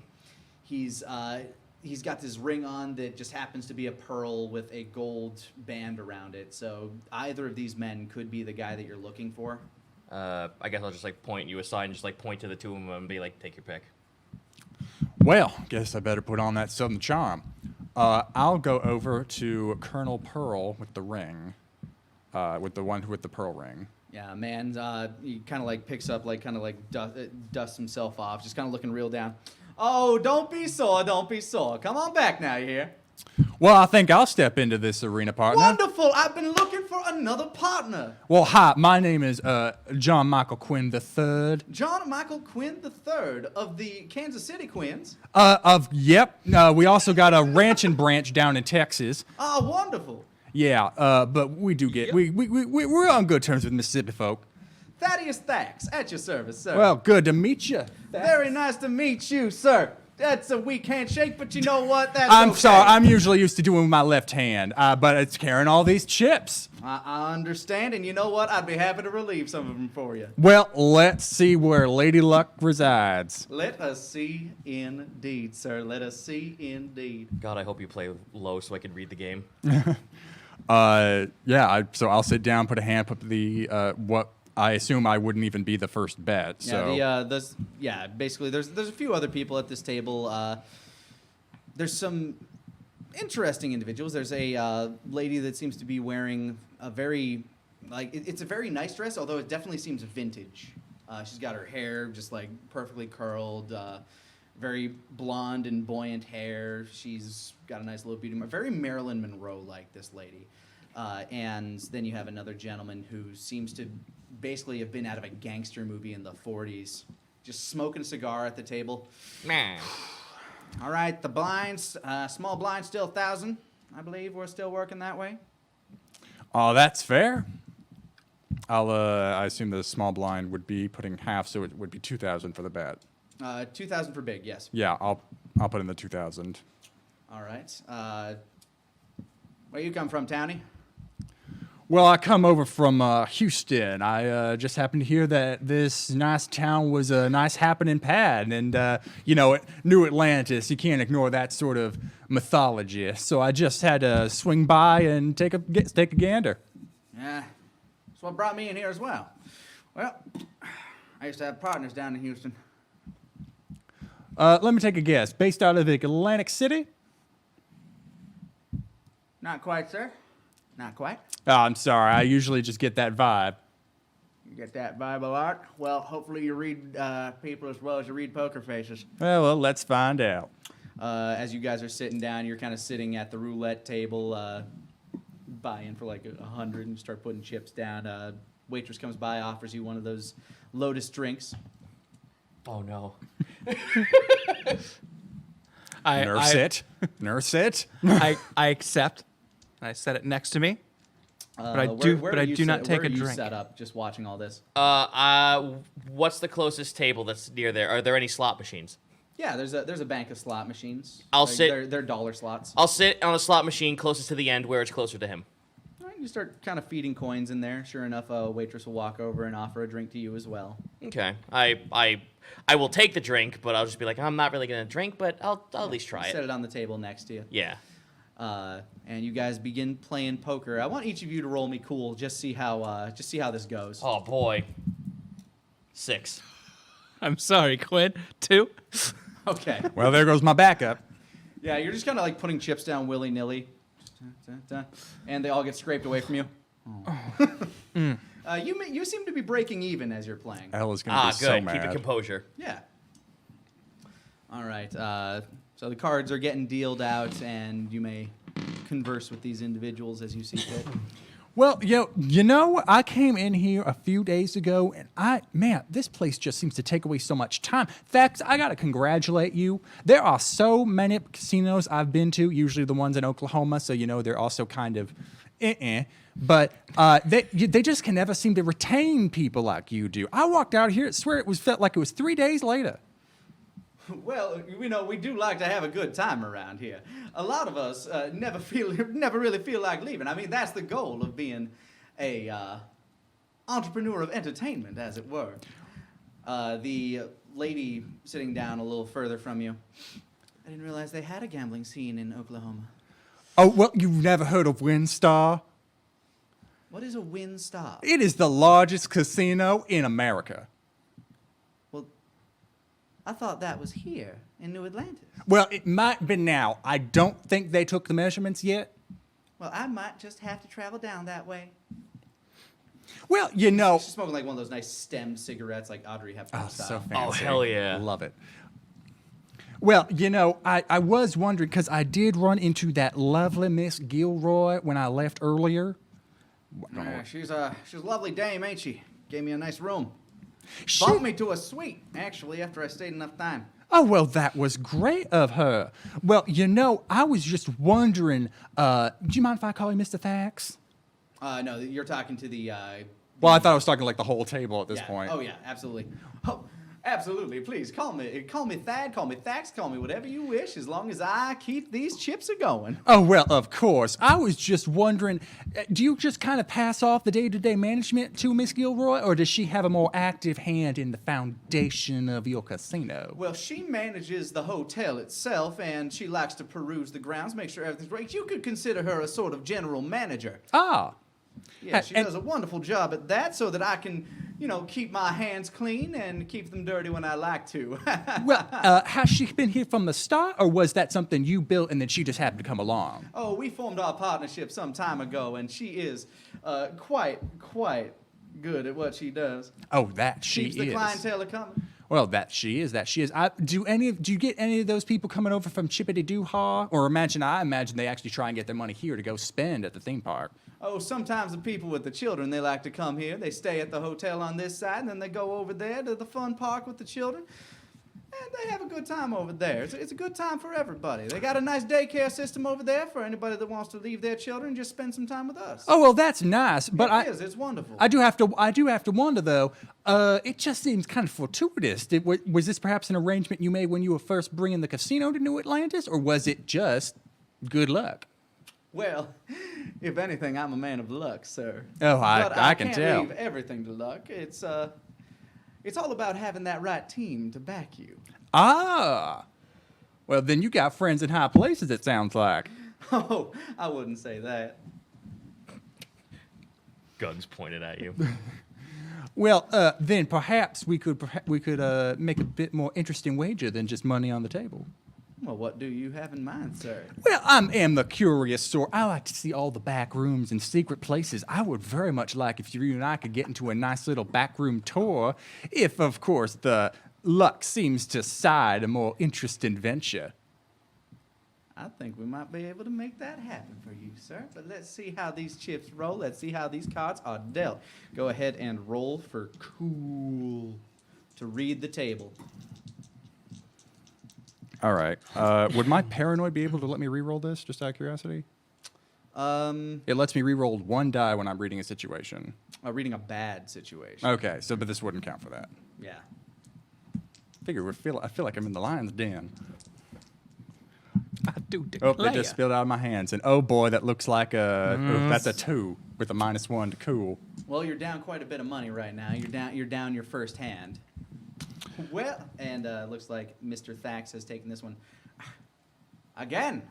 he's got this ring on that just happens to be a pearl with a gold band around it. So either of these men could be the guy that you're looking for. I guess I'll just like point you aside and just like point to the two of them and be like, take your pick. Well, guess I better put on that Southern charm. I'll go over to Colonel Pearl with the ring, with the one with the pearl ring. Yeah, man, he kind of like picks up, like kind of like dusts himself off, just kind of looking real down. Oh, don't be sore, don't be sore. Come on back now, you hear? Well, I think I'll step into this arena, partner. Wonderful! I've been looking for another partner. Well, hi, my name is John Michael Quinn III. John Michael Quinn III of the Kansas City Quins. Yep. We also got a ranching branch down in Texas. Ah, wonderful. Yeah, but we do get we're on good terms with Mississippi folk. Thaddeus Thax, at your service, sir. Well, good to meet you. Very nice to meet you, sir. That's a weak handshake, but you know what? That's I'm okay. sorry. I'm usually used to doing with my left hand, but it's carrying all these chips. I understand, and you know what? I'd be happy to relieve some of them for you. Well, let's see where Lady Luck resides. Let us see indeed, sir. Let us see indeed. God, I hope you play low so I can read the game. So I'll sit down, put a hand up the what I assume I wouldn't even be the first bet. So basically there's a few other people at this table. There's some interesting individuals. There's a lady that seems to be wearing a very it's a very nice dress, although it definitely seems vintage. She's got her hair just like perfectly curled, very blonde and buoyant hair. She's got a nice little beauty, very Marilyn Monroe-like, this lady. And then you have another gentleman who seems to basically have been out of a gangster movie in the 40s, just smoking a cigar at the table. Man. All right, the blinds, small blind, still 1,000. I believe we're still working that way. Oh, that's fair. I assume the small blind would be putting half, so it would be 2,000 for the bet. 2,000 for big, yes. Yeah, I'll put in the 2,000. All right. Where you come from, Townie? Well, I come over from Houston. I just happened to hear that this nice town was a nice happening pad, and New Atlantis. You can't ignore that sort of mythology. So I just had to swing by and take a gander. Yeah, that's what brought me in here as well. Well, I used to have partners down in Houston. Let me take a guess. Based out of Atlantic City? Not quite, sir. Not quite. Oh, I'm sorry. I usually just get that vibe. You get that vibe a lot? Well, hopefully you read people as well as you read poker faces. Well, let's find out. As you guys are sitting down, you're kind of sitting at the roulette table, buy in for like 100 and start putting chips down. Waitress comes by, offers you one of those Lotus drinks. Oh, no. Nurse it. Nurse it. I accept. I set it next to me. But I do not take a drink. Where are you set up just watching all this? What's the closest table that's near there? Are there any slot machines? Yeah, there's a bank of slot machines. I'll Like, sit- They're dollar slots. I'll sit on a slot machine closest to the end where it's closer to him. All right, you start kind of feeding coins in there. Sure enough, a waitress will walk over and offer a drink to you as well. Okay. I will take the drink, but I'll just be like, I'm not really gonna drink, but I'll at least try Set it. it on the table next to you. Yeah. And you guys begin playing poker. I want each of you to roll me cool. Just see how this goes. Oh boy. 6. I'm sorry, Quinn. 2. Okay. Well, there goes my backup. Yeah, you're just kind of like putting chips down willy nilly, and they all get scraped away from you. You seem to be breaking even as you're playing. Ella's gonna be Good. so Keep mad. your composure. Yeah. All right. So the cards are getting dealed out, and you may converse with these individuals as you see fit. Well, I came in here a few days ago, and this place just seems to take away so much time. Fact, I gotta congratulate you. There are so many casinos I've been to, usually the ones in Oklahoma, so they're also kind of but they just can never seem to retain people like you do. I walked out here, felt like it was 3 days later. Well, we do like to have a good time around here. A lot of us never really feel like leaving. I mean, that's the goal of being a entrepreneur of entertainment, as it were. The lady sitting down a little further from you. I didn't realize they had a gambling scene in Oklahoma. Oh, well, you've never heard of WinStar? What is a WinStar? It is the largest casino in America. Well, I thought that was here in New Atlantis. Well, it might be now. I don't think they took the measurements yet. Well, I might just have to travel down that way. Well, She's smoking like one of those nice stemmed cigarettes, like Audrey Hepburn Oh, style. so fancy. Oh, hell yeah. Love it. Well, I was wondering, because I did run into that lovely Miss Gilroy when I left earlier. Yeah, she's a lovely dame, ain't she? Gave me a nice room. She- Bumped me to a suite, actually, after I stayed enough time. Oh, well, that was great of her. Well, I was just wondering, do you mind if I call you Mr. Thax? No, you're talking to the. Well, I thought I was talking like the whole table at this yeah. point. Oh yeah, absolutely. Oh, absolutely. Please call me Thad, call me Thax, call me whatever you wish, as long as I keep these chips a going. Oh, well, of course. I was just wondering, do you just kind of pass off the day-to-day management to Miss Gilroy, or does she have a more active hand in the foundation of your casino? Well, she manages the hotel itself, and she likes to peruse the grounds, make sure everything's right. You could consider her a sort of general manager. Ah. Yeah, she And- does a wonderful job at that, so that I can, keep my hands clean and keep them dirty when I like to. Well, has she been here from the start, or was that something you built and then she just happened to come along? Oh, we formed our partnership some time ago, and she is quite good at what she does. Oh, that she Keeps the is. clientele coming. Well, that she is. Do you get any of those people coming over from Chippity-Doo-Ha? Or I imagine they actually try and get their money here to go spend at the theme park. Oh, sometimes the people with the children, they like to come here. They stay at the hotel on this side, and then they go over there to the fun park with the children. And they have a good time over there. It's a good time for everybody. They got a nice daycare system over there for anybody that wants to leave their children and just spend some time with us. Oh, well, that's nice. But It is. It's wonderful. I do have to wonder, though, it just seems kind of fortuitous. Was this perhaps an arrangement you made when you were first bringing the casino to New Atlantis, or was it just good luck? Well, if anything, I'm a man of luck, sir. Oh, But I can can't tell. leave everything to luck. It's all about having that right team to back you. Ah. Well, then you got friends in high places, it sounds like. Oh, I wouldn't say that. Guns pointed at you. Well, then perhaps we could make a bit more interesting wager than just money on the table. Well, what do you have in mind, sir? Well, I am the curious sort. I like to see all the back rooms and secret places. I would very much like if you and I could get into a nice little back room tour, if, of course, the luck seems to side a more interesting venture. I think we might be able to make that happen for you, sir. But let's see how these chips roll. Let's see how these cards are dealt. Go ahead and roll for cool to read the table. All right. Would my paranoid be able to let me re-roll this, just out of curiosity? It lets me re-roll one die when I'm reading a situation. Reading a bad situation. Okay, but this wouldn't count for that. Yeah. I feel like I'm in the lion's den. I do Oh, declare. it just spilled out of my hands. And oh boy, that looks like that's a 2 with a -1 to cool. Well, you're down quite a bit of money right now. You're down your first hand. Well, and looks like Mr. Thax has taken this one. Again,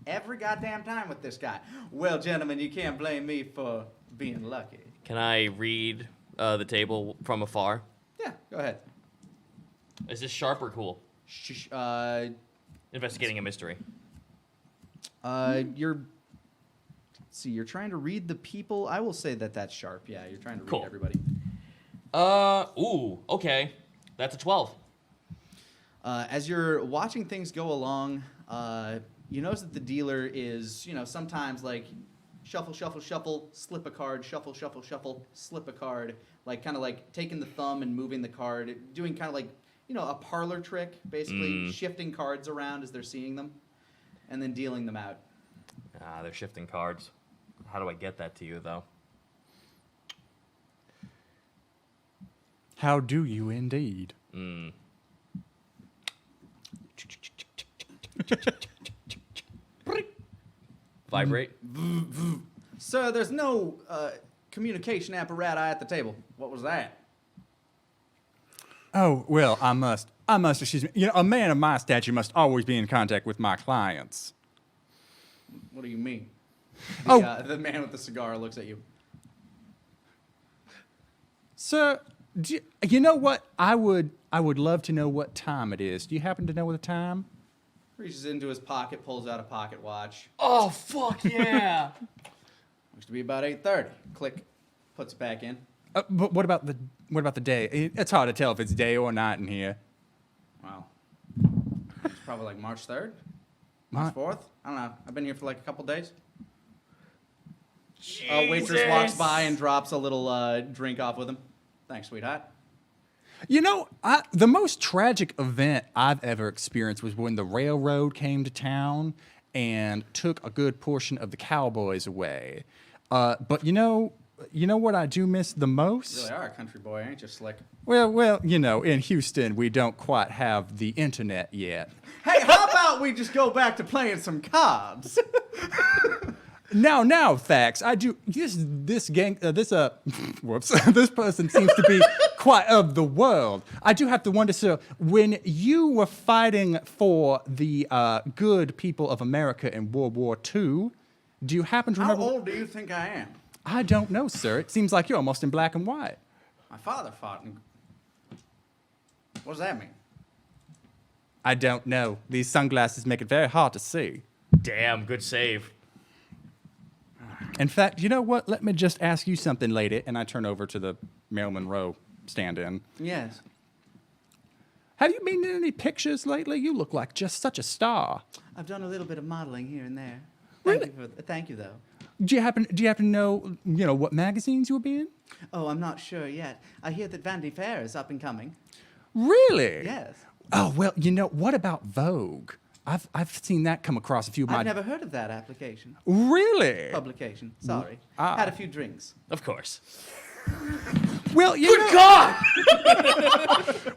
every goddamn time with this guy. Well, gentlemen, you can't blame me for being lucky. Can I read the table from afar? Yeah, go ahead. Is this sharp or cool? Investigating a mystery. You're trying to read the people. I will say that that's sharp. Yeah, you're trying to read Cool. everybody. Ooh, okay. That's a 12. As you're watching things go along, you notice that the dealer is, sometimes like shuffle, shuffle, shuffle, slip a card, shuffle, shuffle, shuffle, slip a card, like kind of like taking the thumb and moving the card, doing kind of like, a parlor trick, basically shifting cards around as they're seeing them, and then dealing them out. They're shifting cards. How do I get that to you, though? How do you indeed? Vibrate? Sir, there's no communication apparatus at the table. What was that? Oh, well, I must, excuse me. A man of my stature must always be in contact with my clients. What do you mean? The man with the cigar looks at you. Sir, you know what? I would love to know what time it is. Do you happen to know the time? Reaches into his pocket, pulls out a pocket watch. Oh, fuck yeah! Looks to be about 8:30. Click, puts it back in. But what about the day? It's hard to tell if it's day or night in here. Wow. It's probably like March 3rd? March 4th? I don't know. I've been here for like a couple days. A waitress walks by and drops a little drink off with him. Thanks, sweetheart. The most tragic event I've ever experienced was when the railroad came to town and took a good portion of the cowboys away. But you know what I do miss the most? You really are a country boy, ain't you, Slick? Well, in Houston, we don't quite have the internet yet. Hey, how about we just go back to playing some cards? Now, Thax, I do this gang. Whoops. This person seems to be quite of the world. I do have to wonder, sir, when you were fighting for the good people of America in World War II, do you happen to How remember? old do you think I am? I don't know, sir. It seems like you're almost in black and white. My father fought in... What does that mean? I don't know. These sunglasses make it very hard to see. Damn, good save. In fact, you know what? Let me just ask you something, lady. And I turn over to the Marilyn Monroe stand-in. Yes. Have you been in any pictures lately? You look like just such a star. I've done a little bit of modeling here and there. Really? Thank you, though. Do you happen to know, what magazines you'll be in? Oh, I'm not sure yet. I hear that Vanity Fair is up and coming. Really? Yes. Oh, well, what about Vogue? I've seen that come across a few of my... I've never heard of that application. Really? Publication. Sorry. Ah. Had a few drinks. Of course. Well, Good God!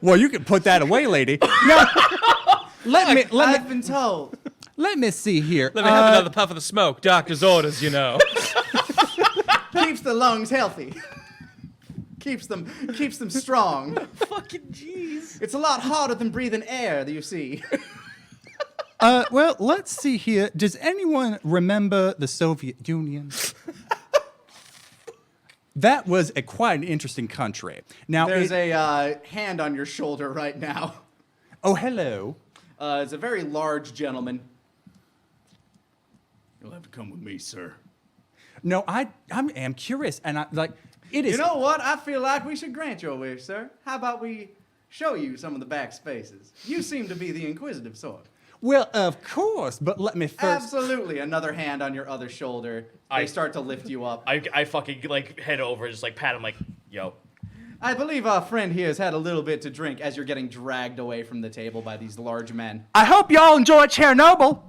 Well, you can put that away, lady. Now, I've been told. let me see here. Let me have another puff of the smoke. Doctor's orders, you know. Keeps the lungs healthy. Keeps them strong. Fucking jeez. It's a lot harder than breathing air, you see. Well, let's see here. Does anyone remember the Soviet Union? That was quite an interesting country. Now, There's a hand on your shoulder right now. Oh, hello. It's a very large gentleman. You'll have to come with me, sir. No, I am curious, and it is. You know what? I feel like we should grant your wish, sir. How about we show you some of the back spaces? You seem to be the inquisitive sort. Well, of course, but let me first. Absolutely. Another hand on your other shoulder. They start to lift you up. I fucking head over and just pat him yo. I believe our friend here has had a little bit to drink as you're getting dragged away from the table by these large men. I hope y'all enjoyed Chernobyl.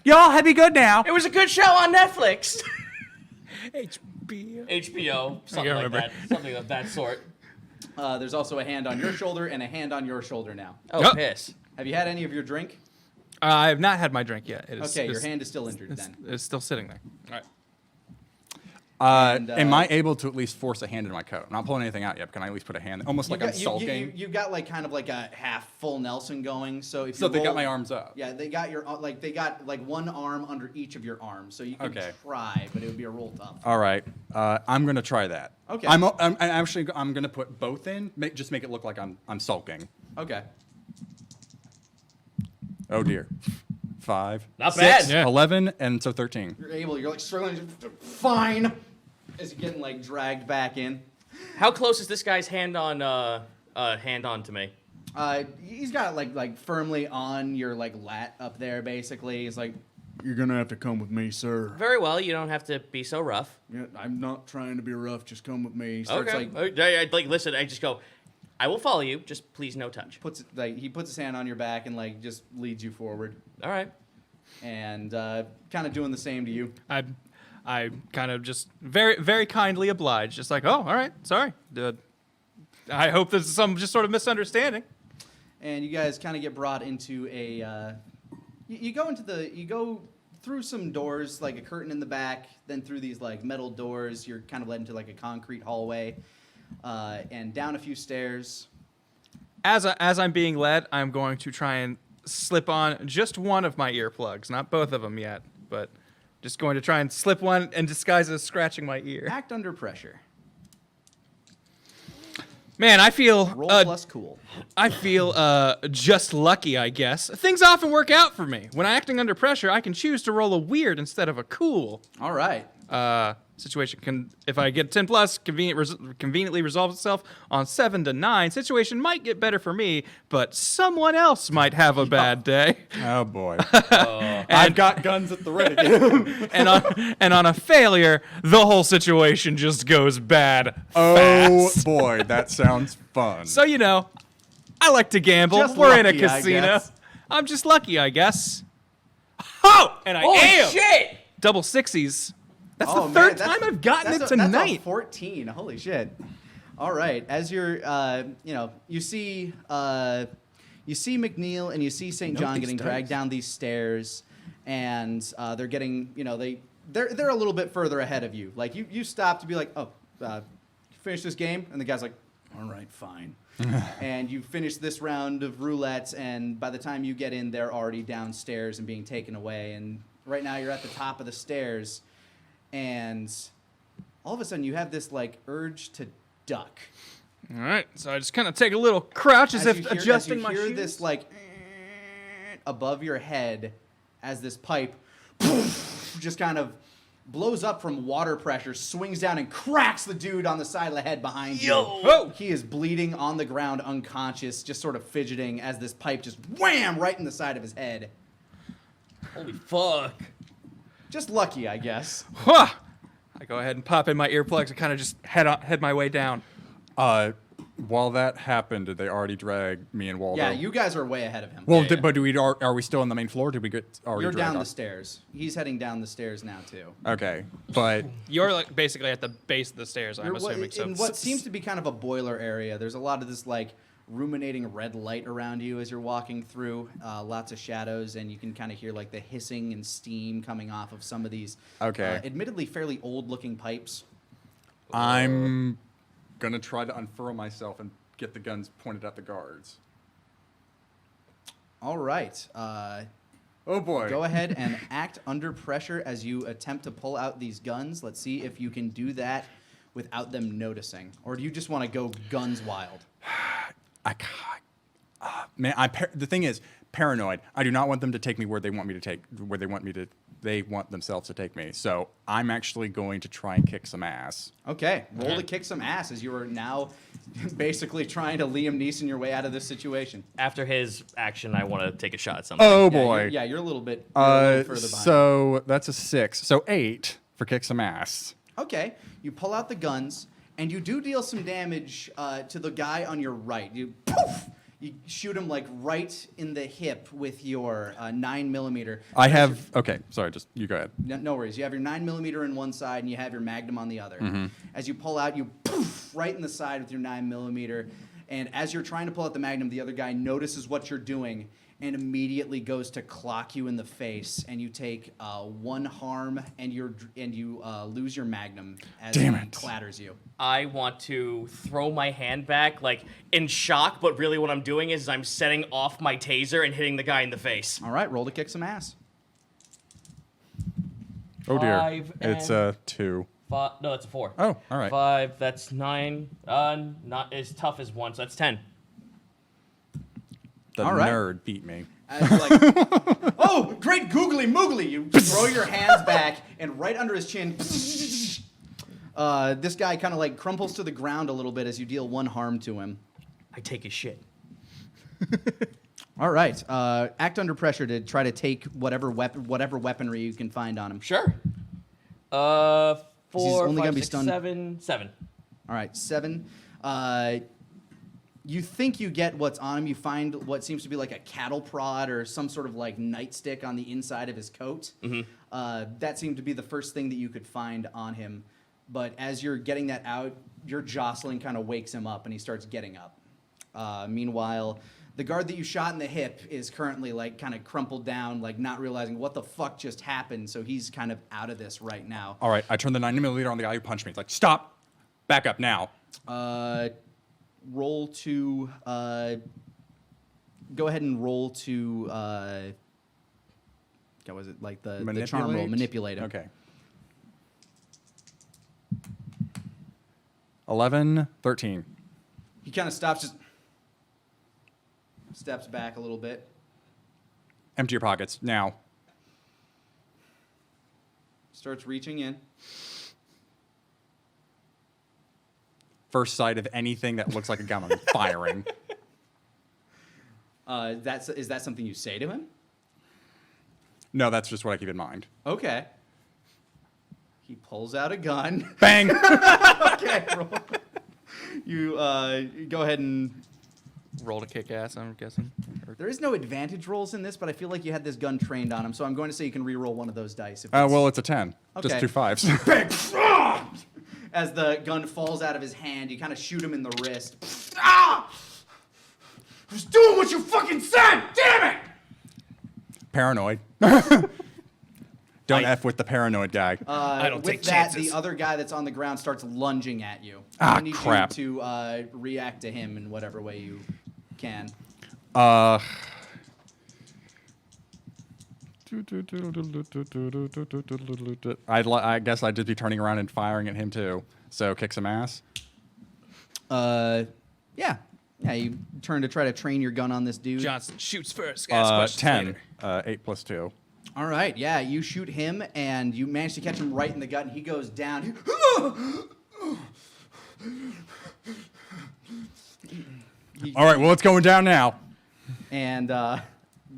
Y'all have be good now. It was a good show on Netflix. HBO. HBO, something like remember. that. Something of that sort. There's also a hand on your shoulder and a hand on your shoulder now. Oh, Yup. piss. Have you had any of your drink? I have not had my drink yet. It is, Okay, your hand is still injured it's, then. it's still sitting there. All right. And, am I able to at least force a hand in my coat? I'm not pulling anything out yet. But can I at least put a hand, almost like I'm sulking? You got like kind of like a half full Nelson going. So if So you they got roll- my arms up. Yeah, they got your they got like one arm under each of your arms, so you can Okay. try, but it would be a roll tough. All right, I'm gonna try that. Okay. I'm actually I'm gonna put both in. Just make it look like I'm sulking. Okay. Oh dear. 5, Not 6, bad. Yeah. 11, and so 13. You're able. You're like struggling. Fine. As you're getting like dragged back in. How close is this guy's hand on to me? He's got it like firmly on your like lat up there. Basically, he's like, "You're gonna have to come with me, sir." Very well. You don't have to be so rough. Yeah, I'm not trying to be rough. Just come with me. He starts, Okay. Like, listen. I just go. I will follow you. Just please, no touch. He puts his hand on your back and like just leads you forward, All right. and kind of doing the same to you. I kind of just very, very kindly obliged. Just like, oh, all right, sorry. I hope this is some just sort of misunderstanding. And you guys kind of get brought into a. You go through some doors, like a curtain in the back, then through these like metal doors. You're kind of led into like a concrete hallway, and down a few stairs. As I'm being led, I'm going to try and slip on just one of my earplugs, not both of them yet, but just going to try and slip one and disguise it as scratching my ear. Act under pressure. Man, I feel Roll plus cool. I feel just lucky, I guess. Things often work out for me. When acting under pressure, I can choose to roll a weird instead of a cool. All right. Situation can, if I get 10 plus, conveniently resolves itself on 7 to 9. Situation might get better for me, but someone else might have a bad day. Oh boy. I've got guns at the ready. and on a failure, the whole situation just goes bad. Oh fast. boy, that sounds fun. So I like to gamble. Just We're in a lucky, I casino. guess. I'm just lucky, I guess. Oh, and I am Shit! double 60s. That's Oh, the man, third time I've gotten it that's a tonight. 14. Holy shit. All right. As you're, you see McNeil and you see St. John getting dragged down these stairs, and they're getting, they're a little bit further ahead of you. Like you stop to be like, finish this game, and the guy's like, all right, fine. And you finish this round of roulette, and by the time you get in, they're already downstairs and being taken away. And right now you're at the top of the stairs. And all of a sudden, you have this like urge to duck. All right, so I just kind of take a little crouch as if adjusting my you hear shoes. this like above your head as this pipe just kind of blows up from water pressure, swings down and cracks the dude on the side of the head behind you. Whoa! He is bleeding on the ground, unconscious, just sort of fidgeting as this pipe just wham right in the side of his head. Holy fuck! Just lucky, I guess. Huh. I go ahead and pop in my earplugs and kind of just head my way down. While that happened, did they already drag me and Waldo? Yeah, you guys are way ahead of him. Well, Yeah, yeah. but are we still on the main floor? Did we get already You're dragged down the off? stairs. He's heading down the stairs now too. Okay, but You're like basically at the base of the stairs, I'm You're assuming. So in what seems to be kind of a boiler area. There's a lot of this like ruminating red light around you as you're walking through. Lots of shadows, and you can kind of hear like the hissing and steam coming off of some of these. Okay. Admittedly, fairly old-looking pipes. I'm gonna try to unfurl myself and get the guns pointed at the guards. All right. Oh boy. Go ahead and act under pressure as you attempt to pull out these guns. Let's see if you can do that without them noticing, or do you just want to go guns wild? Man, the thing is, paranoid. I do not want them to take me where they want me to take, where they want themselves to take me. So I'm actually going to try and kick some ass. Okay, roll to kick some ass as you are now basically trying to Liam Neeson your way out of this situation. After his action, I want to take a shot at something. Oh Yeah, boy. you're a little bit further behind. So that's a 6. So 8 for kick some ass. Okay, you pull out the guns, and you do deal some damage to the guy on your right. You shoot him like right in the hip with your 9mm. I have. Okay, sorry. Just you go ahead. No worries. You have your 9mm in one side and you have your Magnum on the other. Mm-hmm. As you pull out, you poof right in the side with your 9mm. And as you're trying to pull out the Magnum, the other guy notices what you're doing and immediately goes to clock you in the face. And you take 1 harm and you lose your Magnum as Damn he it. clatters you. I want to throw my hand back, like in shock, but really what I'm doing is I'm setting off my taser and hitting the guy in the face. All right, roll to kick some ass. Oh dear. 5 It's and- 2. No, that's a 4. Oh, all right. 5, that's 9. Not as tough as 1, so that's 10. The All right. nerd beat me. As you're like, oh, great googly moogly. You throw your hands back, and right under his chin, this guy kind of like crumples to the ground a little bit as you deal 1 harm to him. I take his shit. All right. Act under pressure to try to take whatever weaponry you can find on him. Sure. 4, only 5, gonna be 6, stunned. 7. All right, 7. You think you get what's on him. You find what seems to be like a cattle prod or some sort of like nightstick on the inside of his coat. That seemed to be the first thing that you could find on him. But as you're getting that out, your jostling kind of wakes him up and he starts getting up. Meanwhile, the guard that you shot in the hip is currently like kind of crumpled down, like not realizing what the fuck just happened. So he's kind of out of this right now. All right, I turn the 9mm on the guy who punched me. It's like, stop, back up now. Roll to go ahead and roll to what was it like the charm roll? Manipulate him. Okay. 11, 13. He kind of stops, just steps back a little bit. Empty your pockets now. Starts reaching in. First sight of anything that looks like a gun, I'm firing. Is that something you say to him? No, that's just what I keep in mind. Okay. He pulls out a gun. Bang! Okay, roll. You go ahead and. Roll to kick ass, I'm guessing. There is no advantage rolls in this, but I feel like you had this gun trained on him, so I'm going to say you can re-roll one of those dice. If Well, it's a 10. Okay. Just 2 5s. As the gun falls out of his hand, you kind of shoot him in the wrist. Ah! I was doing what you fucking said! Damn it! Paranoid. Don't F with the paranoid guy. I don't With take that, chances. the other guy that's on the ground starts lunging at you. Ah, I need crap. you to react to him in whatever way you can. I guess I'd just be turning around and firing at him too. So kick some ass. Yeah. Yeah, you turn to try to train your gun on this dude. Johnson shoots first, asks questions 10. later. 8 plus 2. All right, yeah, you shoot him, and you manage to catch him right in the gut, and he goes down. All right, well, it's going down now. And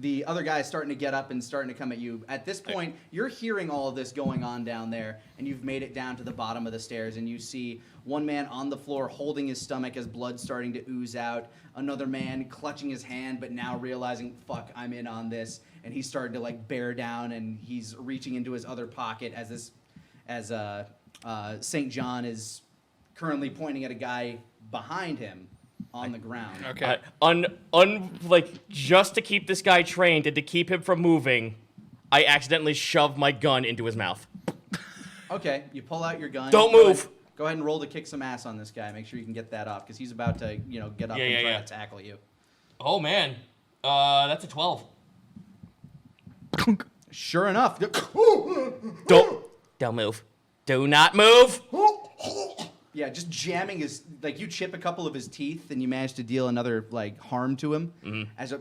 the other guy is starting to get up and starting to come at you. At this point, you're hearing all of this going on down there, and you've made it down to the bottom of the stairs, and you see one man on the floor holding his stomach as blood's starting to ooze out, another man clutching his hand, but now realizing, fuck, I'm in on this, and he's starting to like bear down, and he's reaching into his other pocket as St. John is currently pointing at a guy behind him on the ground. Okay. Like, just to keep this guy trained and to keep him from moving, I accidentally shoved my gun into his mouth. Okay, you pull out your gun. Don't Go move. ahead- Go ahead and roll to kick some ass on this guy. Make sure you can get that off, because he's about to, get up and try to tackle you. Oh, man. That's a 12. Sure enough. Don't move. Do not move. Yeah, just jamming his, like, you chip a couple of his teeth, and you manage to deal another, like, harm to him. As a...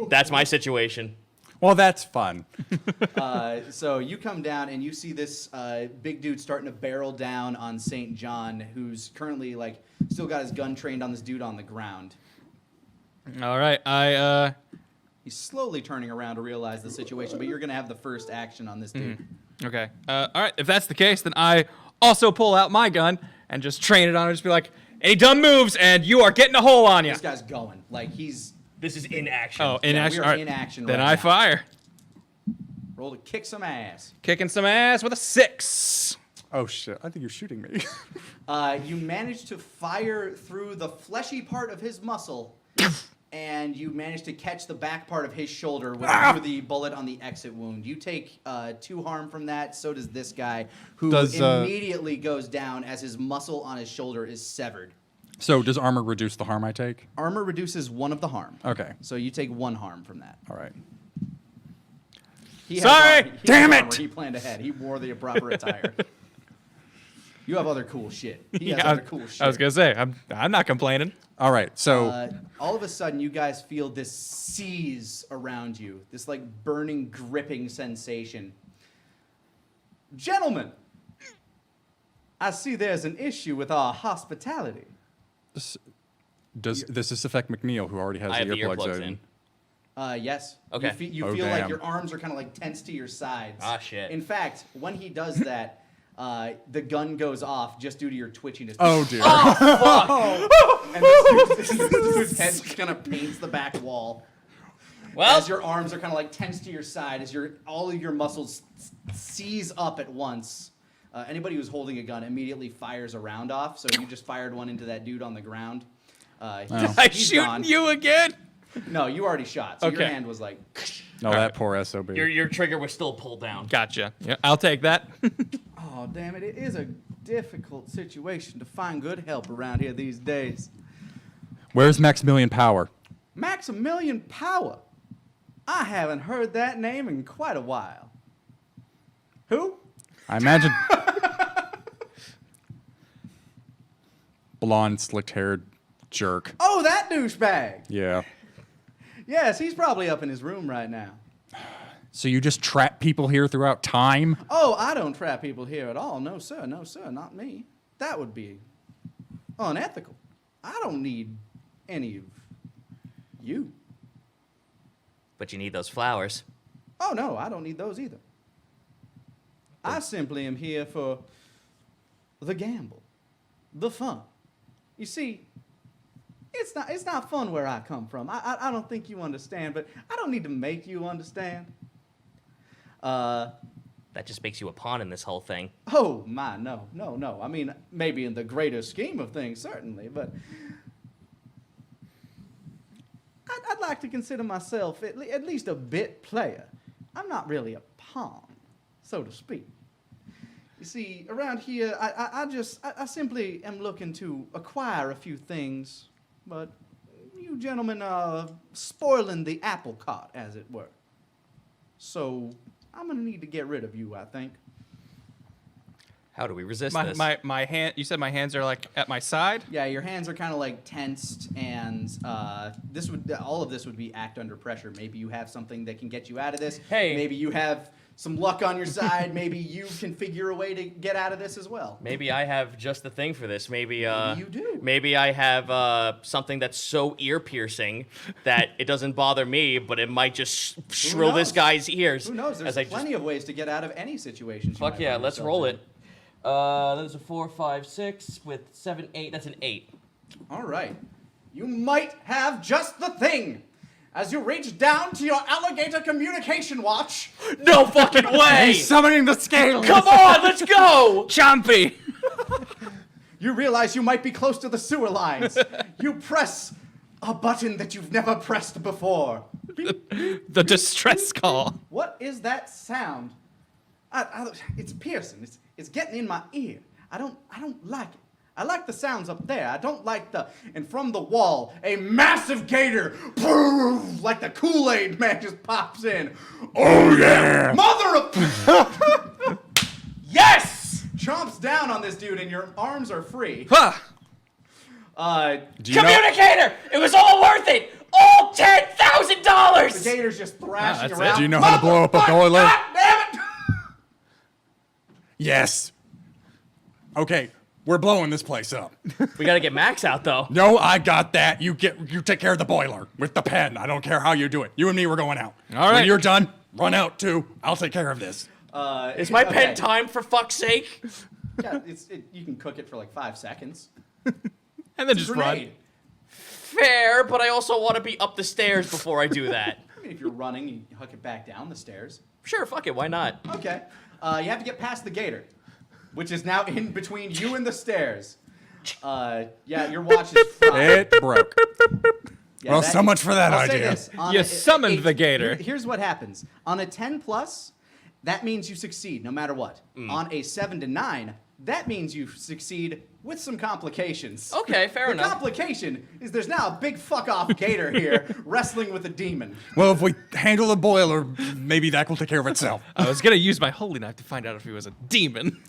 That's my situation. Well, that's fun. So you come down, and you see this big dude starting to barrel down on St. John, who's currently, like, still got his gun trained on this dude on the ground. All right, He's slowly turning around to realize the situation, but you're going to have the first action on this dude. Okay. All right. If that's the case, then I also pull out my gun and just train it on her. Just be like, any dumb moves, and you are getting a hole on you. This guy's going. Like, he's... This is in action. Oh, in Yeah, action. we're All right. in action Then right I now. fire. Roll to kick some ass. Kicking some ass with a 6. Oh shit! I think you're shooting me. You manage to fire through the fleshy part of his muscle, and you manage to catch the back part of his shoulder with the bullet on the exit wound. You take 2 harm from that. So does this guy, who immediately goes down as his muscle on his shoulder is severed. So does armor reduce the harm I take? Armor reduces 1 of the harm. Okay. So you take 1 harm from that. All right. He has Sorry! armor. He has Damn it! armor. He planned ahead. He wore the proper attire. You have other cool shit. He has Yeah, other cool shit. I was gonna say, I'm not complaining. All right. So All of a sudden, you guys feel this seize around you, this like burning, gripping sensation. Gentlemen, I see there's an issue with our hospitality. does this affect McNeil, who already has I have the the earplugs earplugs in? Yes. Okay. You Oh, feel like damn. your arms are kind of like tense to your sides. Ah, shit. In fact, when he does that, the gun goes off just due to your twitchiness. Oh dear. And this dude's head just kind of paints the back wall. Well, As your arms are kind of like tense to your side, as all of your muscles seize up at once. Anybody who's holding a gun immediately fires a round off, so you just fired one into that dude on the ground. I He's shooting gone. you again? No, you already shot, so your Okay. hand was like... No, that poor SOB. your trigger was still pulled down. Gotcha. Yeah, I'll take that. Oh, damn it. It is a difficult situation to find good help around here these days. Where's Maxamillian Power? Maxamillian Power. I haven't heard that name in quite a while. Who? I imagine. Blonde, slicked-haired jerk. Oh, that douchebag. Yeah. Yes, he's probably up in his room right now. So you just trap people here throughout time? Oh, I don't trap people here at all. No, sir. No, sir. Not me. That would be unethical. I don't need any of you. But you need those flowers. Oh, no, I don't need those either. I simply am here for the gamble, the fun. You see, it's not fun where I come from. I don't think you understand, but I don't need to make you understand. That just makes you a pawn in this whole thing. Oh, no. I mean, maybe in the greater scheme of things, certainly, but I'd like to consider myself at least a bit player. I'm not really a pawn, so to speak. You see, around here, I simply am looking to acquire a few things, but you gentlemen are spoiling the apple cart, as it were. So I'm gonna need to get rid of you, I think. How do we resist this? My hand. You said my hands are like at my side. Yeah, your hands are kind of like tensed, and all of this would be act under pressure. Maybe you have something that can get you out of this. Hey. Maybe you have some luck on your side. Maybe you can figure a way to get out of this as well. Maybe I have just the thing for this. Maybe you do. Maybe I have something that's so ear piercing that it doesn't bother me, but it might just shrill this knows? guy's ears. Who knows? There's as I plenty of ways to get out of any situation. Fuck yeah, let's roll it. That's a 4, 5, 6 with 7, 8. That's an 8. All right. You might have just the thing. As you reach down to your alligator communication watch, No fucking way! Summoning the scales! Come on, let's go! Chompy. you realize you might be close to the sewer lines. You press a button that you've never pressed before. The distress call. What is that sound? It's piercing. It's getting in my ear. I don't like it. I like the sounds up there. I don't like and from the wall, a massive gator, boom, like the Kool-Aid man just pops in. Oh yeah! Mother of... Yes! Chomps down on this dude and your arms are free. Huh. Do you know- Communicator! It was all worth it! All The $10,000! gator's just thrashing that's it. around. Do you know how to blow up a boiler? God damn it! Yes. Okay, we're blowing this place up. We gotta get Max out, though. No, I got that. You take care of the boiler with the pen. I don't care how you do it. You and me, we're going out. All right. When you're done, run out too. I'll take care of this. Is my pen okay. timed, for fuck's sake? Yeah, you can cook it for like 5 seconds. And then just run. Grenade. Fair, but I also want to be up the stairs before I do that. I mean, if you're running, you huck it back down the stairs. Sure, fuck it, why not? Okay. You have to get past the gator, which is now in between you and the stairs. Yeah, your watch is fried. It broke. Yeah, Well, so much for that I'll say idea. this, on You a- summoned the gator. Here's what happens. On a 10 plus, that means you succeed no matter what. On a 7 to 9, that means you succeed with some complications. Okay, fair the enough. complication is there's now a big fuck-off gator here wrestling with a demon. Well, if we handle the boiler, maybe that will take care of itself. I was gonna use my holy knife to find out if he was a demon.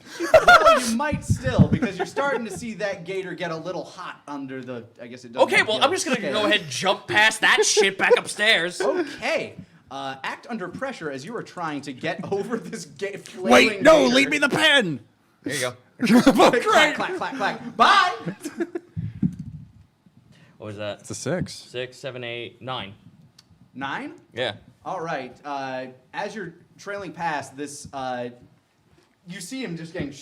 Well, you might still, because you're starting to see that gator get a little hot under the, I guess it doesn't Okay, well, feel I'm just gonna scale. go ahead and jump past that shit back upstairs. Okay. Act under pressure as you are trying to get over this flailing Wait, no, gator. leave me the pen. There you go. Clack, clack, clack, clack. Bye! What was that? It's a 6. 6, 7, 8, 9. 9? Yeah. All right. As you're trailing past this, you see him just getting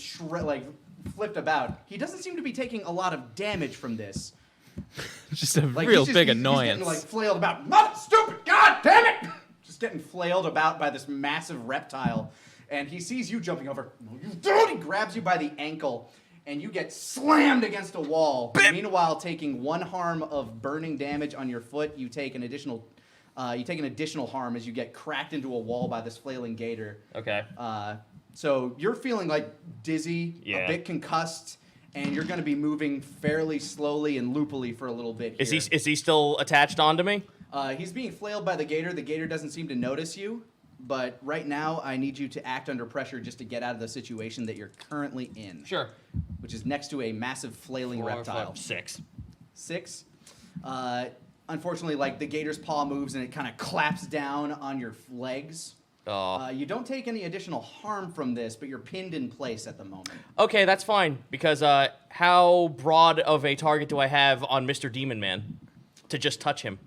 flipped about. He doesn't seem to be taking a lot of damage from this. Just a Like, real he's big he's annoyance. getting, like, flailed about. Mother stupid! God damn it! Just getting flailed about by this massive reptile. And he sees you jumping over. No, you don't! He grabs you by the ankle, and you get slammed against a wall. Meanwhile, taking 1 harm of burning damage on your foot, you take an additional harm as you get cracked into a wall by this flailing gator. Okay. So you're feeling like dizzy, Yeah. a bit concussed, and you're going to be moving fairly slowly and loopily for a little bit here. Is he still attached onto me? He's being flailed by the gator. The gator doesn't seem to notice you, but right now I need you to act under pressure just to get out of the situation that you're currently in. Sure. Which is next to a massive flailing 4, reptile. 5, 6. 6. Unfortunately, like the gator's paw moves and it kind of claps down on your legs. Oh. You don't take any additional harm from this, but you're pinned in place at the moment. Okay, that's fine. Because how broad of a target do I have on Mr. Demon Man to just touch him?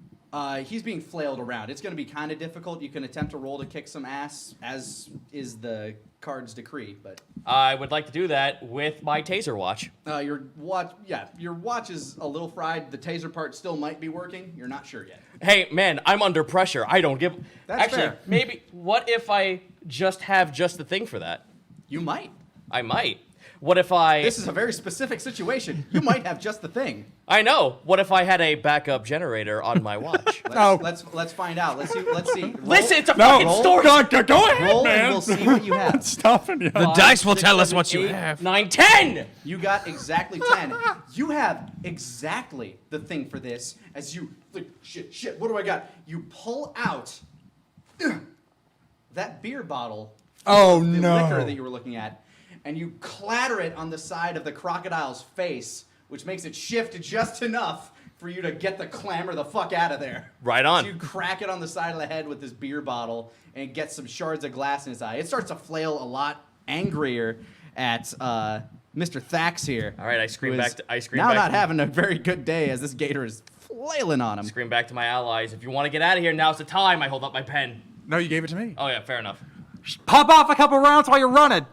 He's being flailed around. It's going to be kind of difficult. You can attempt to roll to kick some ass, as is the card's decree, but I would like to do that with my taser watch. your watch is a little fried. The taser part still might be working. You're not sure yet. Hey, man, I'm under pressure. I don't give... That's Actually, fair. maybe... What if I just have just the thing for that? You might. I might. What if I... This is a very specific situation. You might have just the thing. I know. What if I had a backup generator on my watch? Let's find out. Let's see. Roll, Listen, it's a No, fucking story! go ahead, roll man. and we'll see what you have. Stopping you. The dice will 6, tell us 7, what you 8, have. 9, 10! You got exactly 10. You have exactly the thing for this. As you like, shit. What do I got? You pull out that beer bottle. Oh, the no. liquor that you were looking at, and you clatter it on the side of the crocodile's face, which makes it shift just enough for you to get the clamor the fuck out of there. Right on. So you crack it on the side of the head with this beer bottle and get some shards of glass in his eye. It starts to flail a lot angrier at Mr. Thax here. All right, I scream who back is to- I scream now back not to- having a very good day as this gator is flailing on him. Scream back to my allies. If you want to get out of here, now's the time. I hold up my pen. No, you gave it to me. Oh, yeah, fair enough. Pop off a couple rounds while you're running.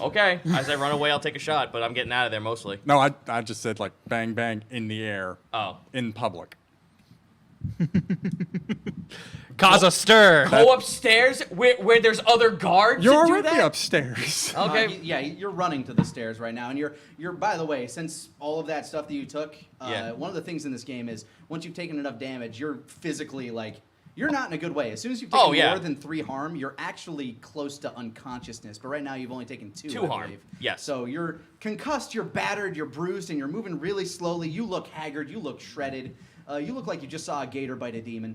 Okay. As I run away, I'll take a shot, but I'm getting out of there mostly. No, I just said like bang bang in the air. Oh. In public. Cause a stir. Go upstairs where there's other guards You're and do already that? upstairs. Okay. Yeah, you're running to the stairs right now, and you're. By the way, since all of that stuff that you took, Yeah. one of the things in this game is once you've taken enough damage, you're physically like. You're not in a good way. As soon as you've taken Oh, yeah. more than 3 harm, you're actually close to unconsciousness. But right now, you've only taken 2. 2 I harm, believe. yes. So you're concussed, you're battered, you're bruised, and you're moving really slowly. You look haggard. You look shredded. You look like you just saw a gator bite a demon,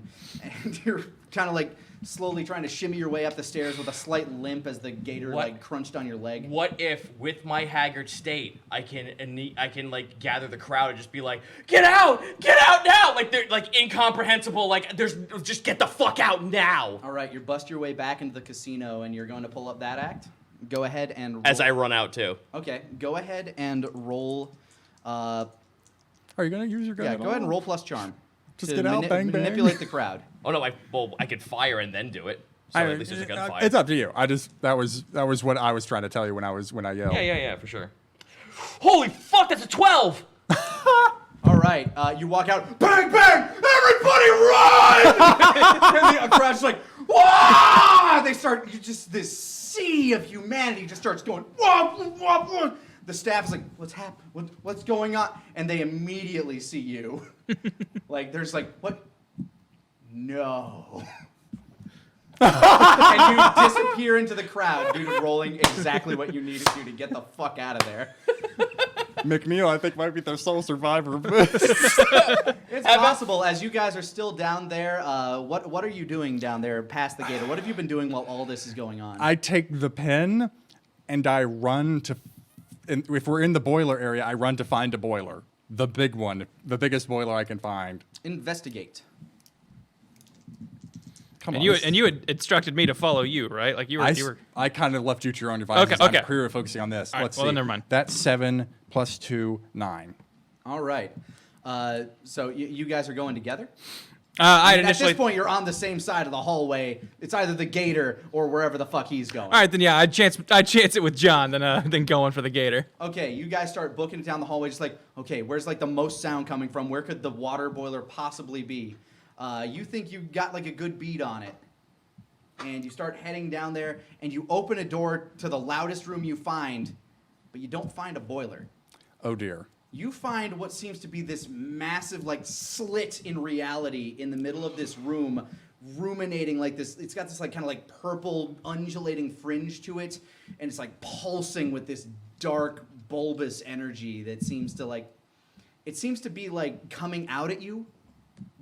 and you're kind of like slowly trying to shimmy your way up the stairs with a slight limp as the gator What? like crunched on your leg. What if, with my haggard state, I can like gather the crowd and just be like, get out now! Like they're like incomprehensible. Like just get the fuck out now. All right, you bust your way back into the casino, and you're going to pull up that act. Go ahead and roll. As I run out too. Okay, go ahead and roll. Are you gonna use your gun? Yeah, at go ahead and all? roll plus charm. Just to get out, bang, bang. Manipulate the crowd. Oh no, I could fire and then do it. So at least there's a gunfire. It's up to you. That was what I was trying to tell you when I yelled. Yeah, for sure. Holy fuck, that's a 12! All right, you walk out, bang, bang, everybody run! And the crowd's like, wah! They start, this sea of humanity just starts going, wah, wah, wah. The staff is like, what's happening? What's going on? And they immediately see you. Like, there's like, what? No. And you disappear into the crowd due to rolling exactly what you needed to get the fuck out of there. McNeil, I think, might be the sole survivor. It's possible. As you guys are still down there, what are you doing down there past the gate? Or what have you been doing while all this is going on? I take the pen and I run to. If we're in the boiler area, I run to find a boiler. The big one. The biggest boiler I can find. Investigate. And you had instructed me to follow you, right? Like you were. I kind of left you to your own devices. Okay. I'm clear focusing on this. All right, Let's well, see. then never mind. That's 7 + 2, 9. All right. So you guys are going together? I At initially. this point, you're on the same side of the hallway. It's either the gator or wherever the fuck he's going. All right, then yeah, I'd chance it with John than going for the gator. Okay, you guys start booking it down the hallway, just like, okay, where's like the most sound coming from? Where could the water boiler possibly be? You think you got like a good beat on it. And you start heading down there, and you open a door to the loudest room you find, but you don't find a boiler. Oh dear. You find what seems to be this massive, like, slit in reality in the middle of this room, ruminating like this. It's got this, like, kind of like purple, undulating fringe to it, and it's like pulsing with this dark, bulbous energy that seems to, like, it seems to be, like, coming out at you,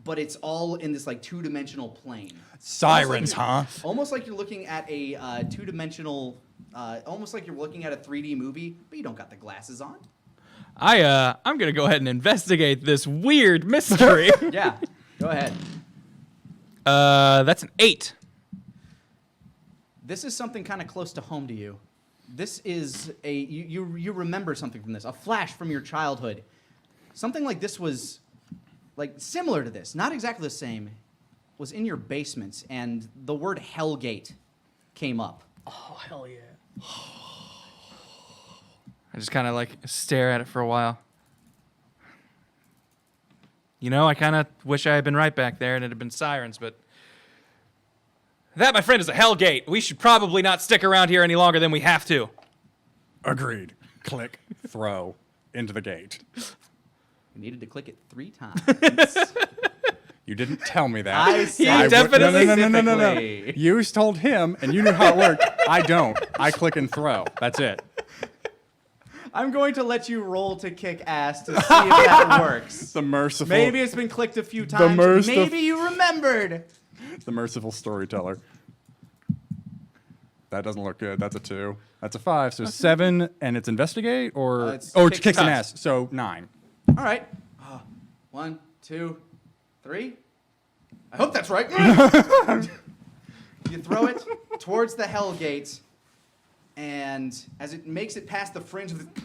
but it's all in this, like, two-dimensional plane. Sirens, huh? Almost like you're looking at a two-dimensional, almost like you're looking at a 3D movie, but you don't got the glasses on. I'm gonna go ahead and investigate this weird mystery. Yeah, go ahead. That's an 8. This is something kind of close to home to you. This is you remember something from this, a flash from your childhood. Something like this was, like, similar to this, not exactly the same, was in your basement, and the word Hellgate came up. Oh, hell yeah. I just kind of like stare at it for a while. You know, I kind of wish I had been right back there and it had been sirens, but that, my friend, is a hell gate. We should probably not stick around here any longer than we have to. Agreed. Click, throw, into the gate. You needed to click it 3 times. You didn't tell me that. I said You definitely- No. You told him, and you knew how it worked. I don't. I click and throw. That's it. I'm going to let you roll to kick ass to see if that works. The merciful. Maybe it's been clicked a few times. Maybe you remembered. The merciful storyteller. That doesn't look good. That's a 2. That's a 5. So 7, and it's investigate, or It's it's kick kicks an ass. ass. So 9. All right. 1, 2, 3. I hope that's right. You throw it towards the hell gate, and as it makes it past the fringe of the...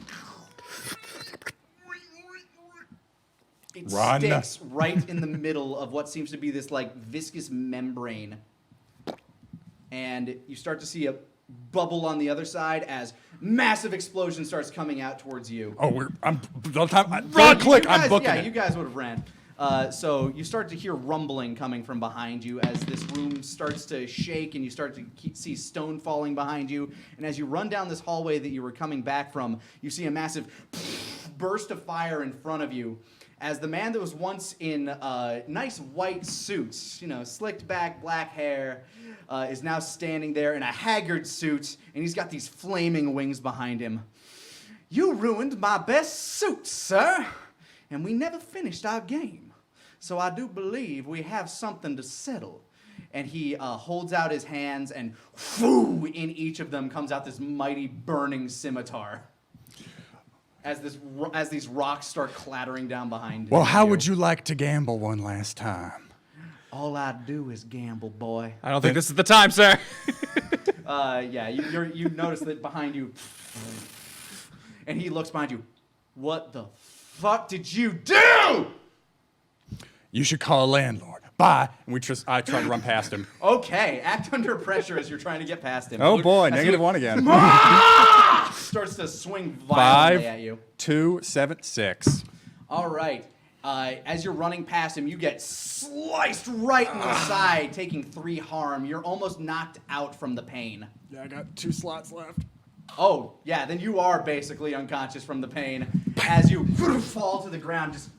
It Run. sticks right in the middle of what seems to be this, like, viscous membrane. And you start to see a bubble on the other side as massive explosion starts coming out towards you. Oh, I'm click. You I'm guys- booking yeah, it. you guys would have ran. So you start to hear rumbling coming from behind you as this room starts to shake, and you start to see stone falling behind you. And as you run down this hallway that you were coming back from, you see a massive burst of fire in front of you. As the man that was once in nice white suits, you know, slicked back black hair, is now standing there in a haggard suit, and he's got these flaming wings behind him. You ruined my best suit, sir, and we never finished our game. So I do believe we have something to settle. And he holds out his hands, and whoo, in each of them comes out this mighty burning scimitar. As these rocks start clattering down behind Well, how would you like to gamble one last time? All I do is gamble, boy. I don't think this is the time, sir. Yeah, you notice that behind you, and he looks behind you. What the fuck did you do? You should call a landlord. bye. And I try to run past him. Okay, act under pressure as you're trying to get past him. Oh boy, As -1 again. starts to swing violently 5, at you. 2, 7, 6. All right. As you're running past him, you get sliced right in the side, taking 3 harm. You're almost knocked out from the pain. Yeah, I got 2 slots left. Oh, yeah, then you are basically unconscious from the pain as you fall to the ground, just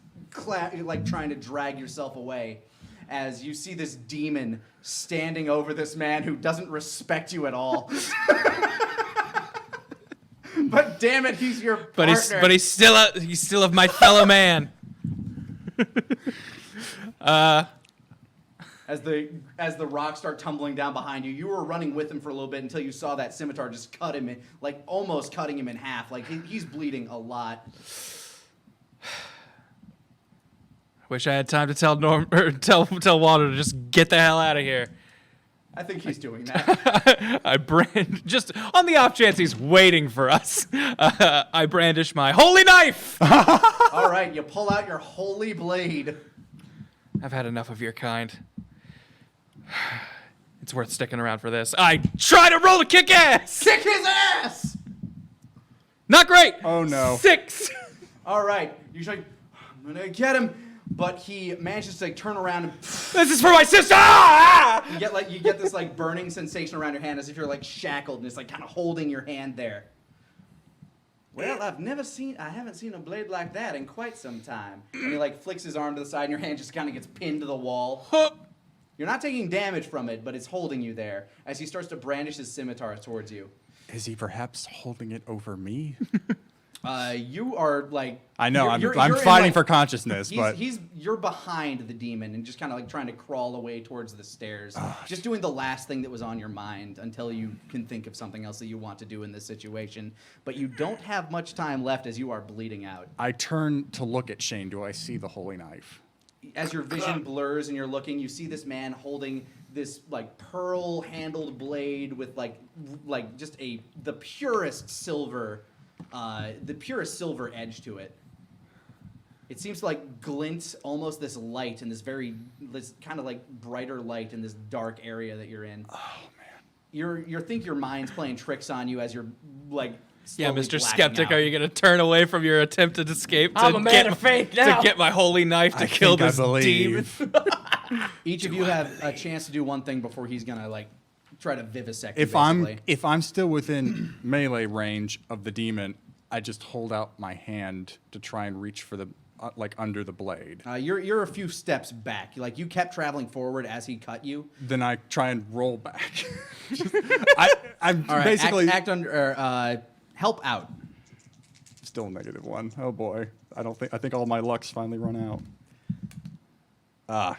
like trying to drag yourself away. As you see this demon standing over this man who doesn't respect you at all. But damn it, he's your partner. But he's still of my fellow man. As the rocks start tumbling down behind you, you were running with him for a little bit until you saw that scimitar just cut him in, like almost cutting him in half. Like he's bleeding a lot. Wish I had time to tell tell Walter to just get the hell out of here. I think he's doing that. I just on the off chance he's waiting for us. I brandish my holy knife. All right, you pull out your holy blade. I've had enough of your kind. It's worth sticking around for this. I try to roll a kick ass. Kick his ass! Not great. Oh no. 6. All right, you're like, I'm gonna get him, but he manages to like, turn around and This is for my sister. Ah! you get this like burning sensation around your hand as if you're like shackled and it's like kind of holding your hand there. Well, I haven't seen a blade like that in quite some time. And he like flicks his arm to the side and your hand just kind of gets pinned to the wall. You're not taking damage from it, but it's holding you there as he starts to brandish his scimitar towards you. Is he perhaps holding it over me? You are like... I know, you're I'm in, fighting like, for consciousness, but... You're behind the demon and just kind of like trying to crawl away towards the stairs. Just doing the last thing that was on your mind until you can think of something else that you want to do in this situation. But you don't have much time left as you are bleeding out. I turn to look at Shane. Do I see the holy knife? As your vision blurs and you're looking, you see this man holding this like pearl-handled blade with like just the purest silver edge to it. It seems to like glint almost this light and this kind of like brighter light in this dark area that you're in. Oh man. You think your mind's playing tricks on you as you're like Yeah, slowly Mr. blacking Skeptic, out. are you going to turn away from your attempted escape I'm a man of faith now. to get my holy knife to kill this demon? Each of you have a chance to do one thing before he's gonna like try to vivisect you, basically. If I'm still within melee range of the demon, I just hold out my hand to try and reach for the like under the blade. You're a few steps back. Like you kept traveling forward as he cut you. Then I try and roll back. I'm All right, basically act under help out. still -1. Oh boy, I think all my luck's finally run out.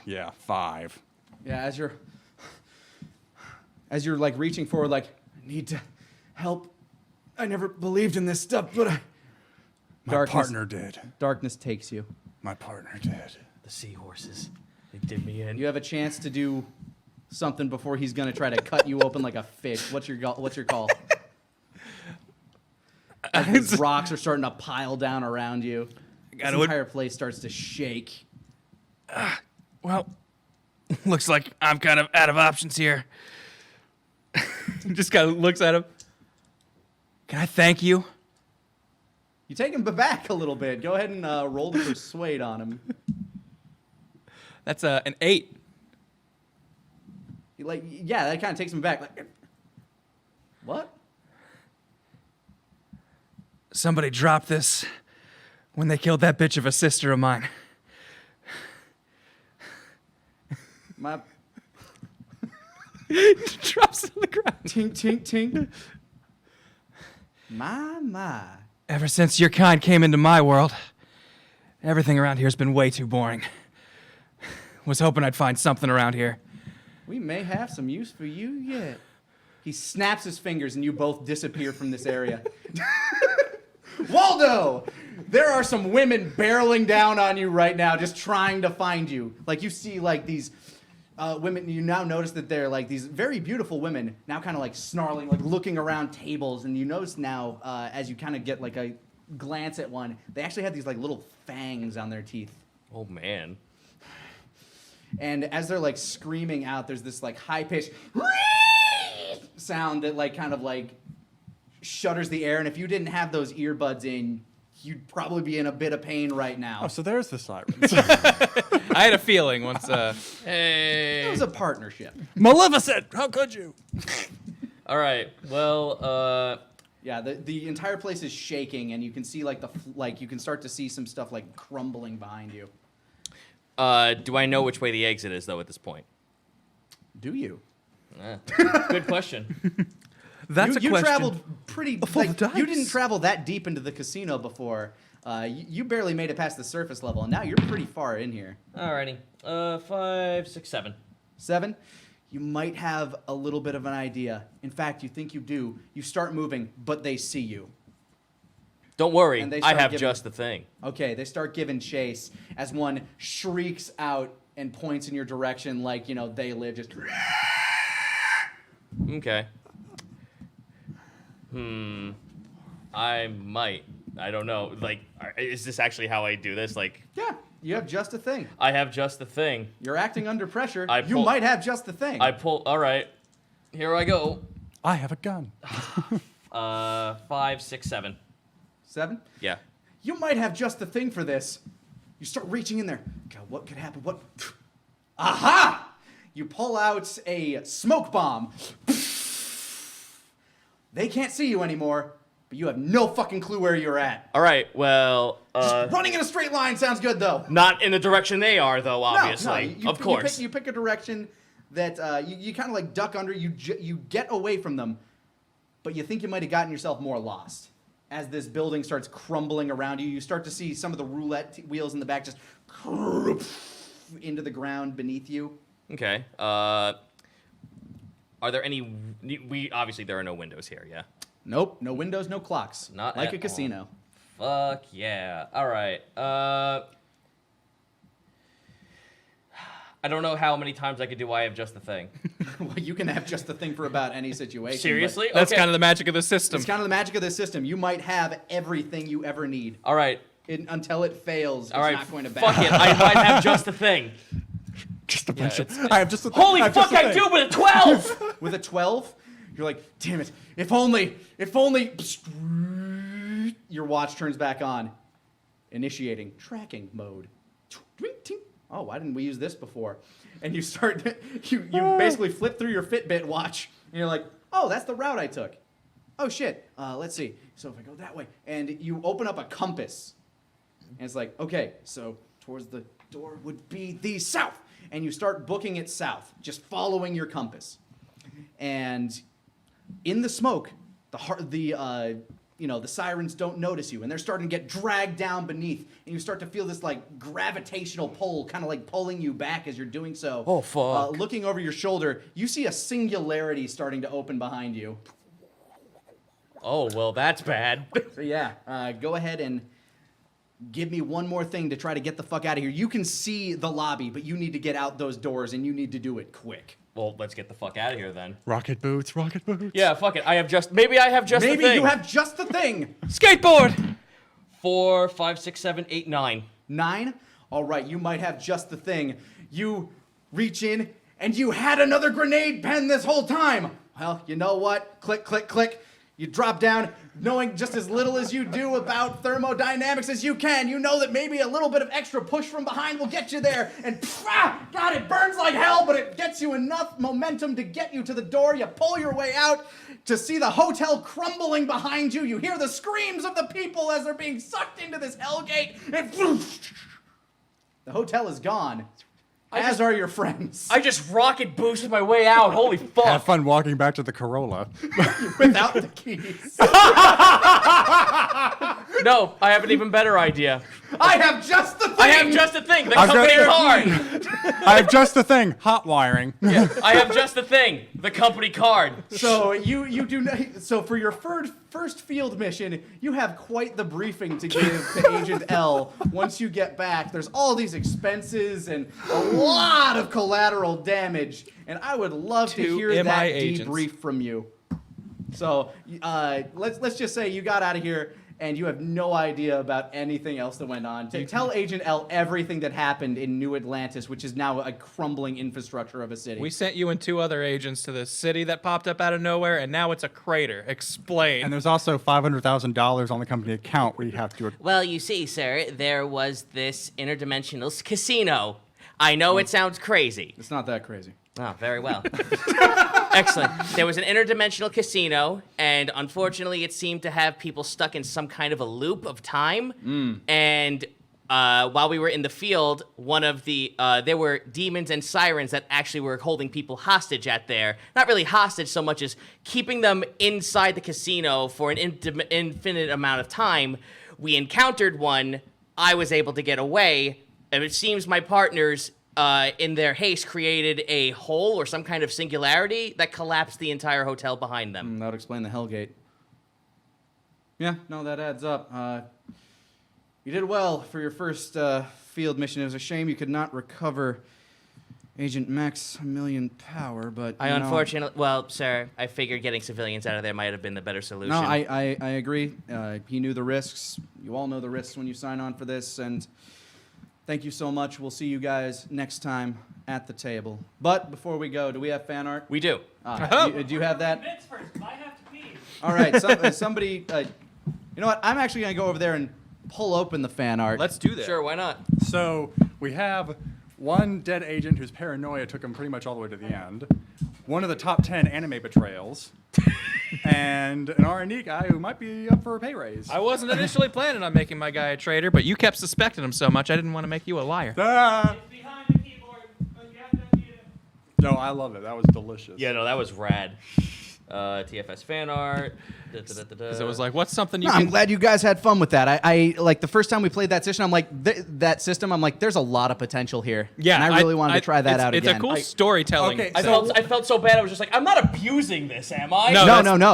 Yeah, 5. Yeah, as you're like reaching forward, like I need to help. I never believed in this stuff, but My partner did. Darkness takes you. My partner did. The seahorses. They did me in. You have a chance to do something before he's gonna try to cut you open like a fish. What's your call? As these rocks are starting to pile down around you. This entire place starts to shake. Well, looks like I'm kind of out of options here. Just kind of looks at him. Can I thank you? You take him back a little bit. Go ahead and roll to persuade on him. That's an 8. Yeah, that kind of takes him back. Like, what? Somebody dropped this when they killed that bitch of a sister of mine. My Drops on the ground. tink, tink, tink. My. Ever since your kind came into my world, everything around here has been way too boring. Was hoping I'd find something around here. We may have some use for you yet. He snaps his fingers and you both disappear from this area. Waldo! There are some women barreling down on you right now, just trying to find you. Like you see like these women, you now notice that they're like these very beautiful women, now kind of like snarling, like looking around tables, and you notice now, as you kind of get like a glance at one, they actually have these like little fangs on their teeth. Oh man. And as they're like screaming out, there's this like high-pitched sound that like kind of like shudders the air. And if you didn't have those earbuds in, you'd probably be in a bit of pain right now. Oh, so there's the sirens. I had a feeling once. Hey. It was a partnership. Maleficent! How could you? All right. Well, Yeah, the entire place is shaking, and you can see like you can start to see some stuff like crumbling behind you. do I know which way the exit is though at this point? Do you? Good question. That's a you question. traveled pretty. Full Like, of you didn't dice. travel that deep into the casino before. You barely made it past the surface level, and now you're pretty far in here. Alrighty. 5, 6, 7. 7. You might have a little bit of an idea. In fact, you think you do. You start moving, but they see you. Don't worry, And they I start have giving- just the thing. Okay, they start giving chase as one shrieks out and points in your direction like, they live just... Okay. I might. I don't know. Like, is this actually how I do this? Like, Yeah, you have just a thing. I have just the thing. You're acting under pressure. I You pull- might have just the thing. I pull. All right. Here I go. I have a gun. 5, 6, 7. 7. Yeah. You might have just the thing for this. You start reaching in there. God, what could happen? What? Aha! You pull out a smoke bomb. They can't see you anymore, but you have no fucking clue where you're at. All right. Well, Running in a straight line sounds good, though. not in the direction they are, though. Obviously, No, of course. You pick a direction that you kind of like duck under. You get away from them, but you think you might have gotten yourself more lost. As this building starts crumbling around you, you start to see some of the roulette wheels in the back just into the ground beneath you. Okay. Are there any? We obviously there are no windows here. Yeah. Nope, no windows, no clocks. Not like at a casino. Fuck yeah. All right. I don't know how many times I could do I have just the thing. Well, you can have just the thing for about any situation. but Seriously? That's Okay. kind of the magic of the system. It's kind of the magic of this system. You might have everything you ever need. All right. Until it fails, All it's right. not going to Fuck back. it. I might have just the thing. Just a bunch it's- of. I have just a thing. Holy I have fuck! just a I thing. do with a 12. With a 12, you're like, damn it, if only. Your watch turns back on. Initiating tracking mode. Oh, why didn't we use this before? And you start, you basically flip through your Fitbit watch, and you're like, oh, that's the route I took. Oh shit, let's see. So if I go that way, and you open up a compass, and it's like, okay, so towards the door would be the south. And you start booking it south, just following your compass. And in the smoke, the sirens don't notice you, and they're starting to get dragged down beneath. And you start to feel this like gravitational pull, kind of like pulling you back as you're doing so. Oh, fuck. Looking over your shoulder, you see a singularity starting to open behind you. Oh well, that's bad. So yeah, go ahead and give me one more thing to try to get the fuck out of here. You can see the lobby, but you need to get out those doors, and you need to do it quick. Well, let's get the fuck out of here then. Rocket boots, rocket boots. Yeah, fuck it. Maybe I have just Maybe the thing. you have just the thing. Skateboard! 4, 5, 6, 7, 8, 9. 9? All right, you might have just the thing. You reach in, and you had another grenade pen this whole time. Well, you know what? Click, click, click. You drop down, knowing just as little as you do about thermodynamics as you can. You know that maybe a little bit of extra push from behind will get you there. And God, it burns like hell, but it gets you enough momentum to get you to the door. You pull your way out to see the hotel crumbling behind you. You hear the screams of the people as they're being sucked into this hellgate. And the hotel is gone, as are your friends. I just rocket boosted my way out. Holy Have fuck. fun walking back to the Corolla. Without the keys. No, I have an even better idea. I have just the thing. I have just the thing. The I've company got- card. I have just the thing. Hot wiring. I have just the thing. The company card. So you do not, so for your first field mission, you have quite the briefing to give to Agent L. Once you get back, there's all these expenses and a lot of collateral damage, and I would love to Two hear MI that agents. debrief from you. So let's just say you got out of here, and you have no idea about anything else that went on. Tell Agent L everything that happened in New Atlantis, which is now a crumbling infrastructure of a city. We sent you and 2 other agents to this city that popped up out of nowhere, and now it's a crater. Explain. And there's also $500,000 on the company account where you have to. Well, you see, sir, there was this interdimensional casino. I know it sounds crazy. It's not that crazy. Oh, very well. Excellent. There was an interdimensional casino, and unfortunately, it seemed to have people stuck in some kind of a loop of time. And while we were in the field, there were demons and sirens that actually were holding people hostage at there. Not really hostage so much as keeping them inside the casino for an infinite amount of time. We encountered one. I was able to get away, and it seems my partners, in their haste, created a hole or some kind of singularity that collapsed the entire hotel behind them. That would explain the Hellgate. Yeah, no, that adds up. You did well for your first field mission. It was a shame you could not recover Agent Maxamillian Power, but Unfortunately, well, sir, I figured getting civilians out of there might have been the better solution. No, I agree. He knew the risks. You all know the risks when you sign on for this, and thank you so much. We'll see you guys next time at the table. But before we go, do we have fan art? We do. Do you have that? All right, somebody. You know what? I'm actually gonna go over there and pull open the fan art. Let's do that. Sure, why not? So we have one dead agent whose paranoia took him pretty much all the way to the end, one of the top 10 anime betrayals, and an R&D guy who might be up for a pay raise. I wasn't initially planning on making my guy a traitor, but you kept suspecting him so much, I didn't want to make you a liar. Ah! Behind the keyboard. No, I love it. That was delicious. Yeah, no, that was rad. TFS fan art. Because it was like, what's something you No, can... I'm glad you guys had fun with that. I like the first time we played that session. I'm like I'm like, there's a lot of potential here. Yeah, and I really wanted to try that out it's again. It's a cool storytelling. Okay, I felt so bad. I was just like, I'm not abusing this, am I? No.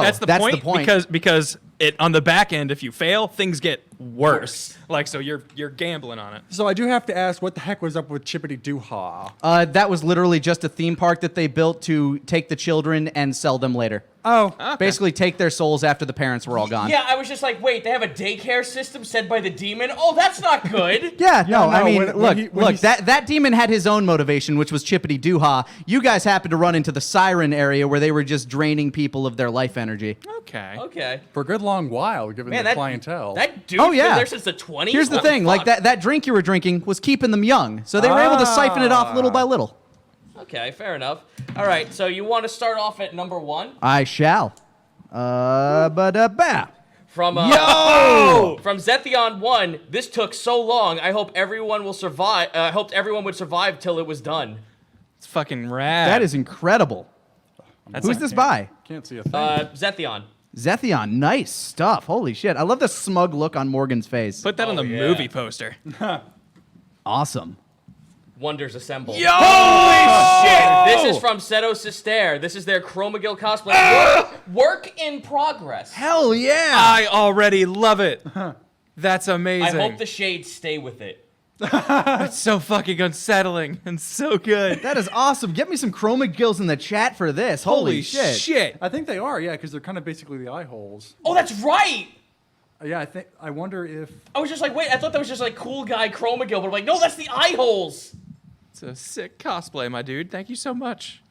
That's the point. Because on the back end, if you fail, things get worse. Like, so you're gambling on it. So I do have to ask, what the heck was up with Chippity Doo-Ha? That was literally just a theme park that they built to take the children and sell them later. Oh, Okay. Basically, take their souls after the parents were all gone. Yeah, I was just like, wait, they have a daycare system sent by the demon? Oh, that's not good. Yeah, no, I no, mean, when he- that demon had his own motivation, which was Chippity Doo-Ha. You guys happened to run into the siren area where they were just draining people of their life energy. Okay. Okay. for a good long while, given Man, the that clientele. That dude's Oh, yeah. been there since the 20s? Here's the What thing, like fuck? that drink you were drinking was keeping them young, so they were able to siphon it off little by little. Okay, fair enough. All right, so you want to start off at number 1? I shall. Ba-da-ba. From from Zethion 1, this took so long. I hope everyone will survive. I hoped everyone would survive till it was done. It's fucking rad. That is incredible. Who's this by? Can't see a thing. Zethion. Zethion, nice stuff. Holy shit. I love the smug look on Morgan's face. Put that on the yeah. movie poster. Awesome. Wonders Assemble. Holy shit! This is from Seto Sister. This is their Chromagil cosplay. Work in progress. Hell yeah. I already love it. That's I amazing. hope the shades stay with it. It's so fucking unsettling and so good. That is awesome. Get me some Chroma Gills in the chat for this. Holy shit. I think they are, yeah, because they're kind of basically the eye holes. Oh, that's right. Yeah, I wonder if... I was just like, wait, I thought that was just like cool guy Chromagil, but I'm like, no, that's the eye holes. It's a sick cosplay, my dude. Thank you so much.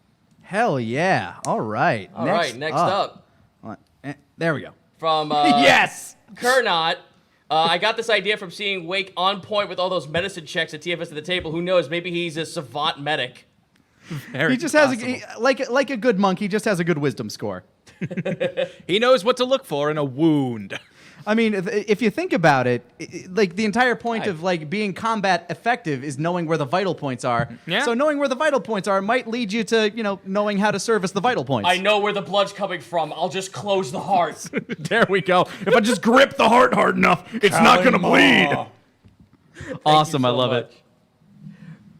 Hell yeah. All right. All right, next up. There we go. From Yes. Kernot. I got this idea from seeing Wake on point with all those medicine checks at TFS at the table. Who knows? Maybe he's a savant medic. Very He just has possible. like a good monk. He just has a good wisdom score. He knows what to look for in a wound. I mean, if you think about it, like the entire point of like being combat effective is knowing where the vital points are. Yeah. So knowing where the vital points are might lead you to, knowing how to service the vital points. I know where the blood's coming from. I'll just close the heart. There we go. If I just grip the heart hard enough, it's not gonna bleed. Awesome, Thank you I so love much.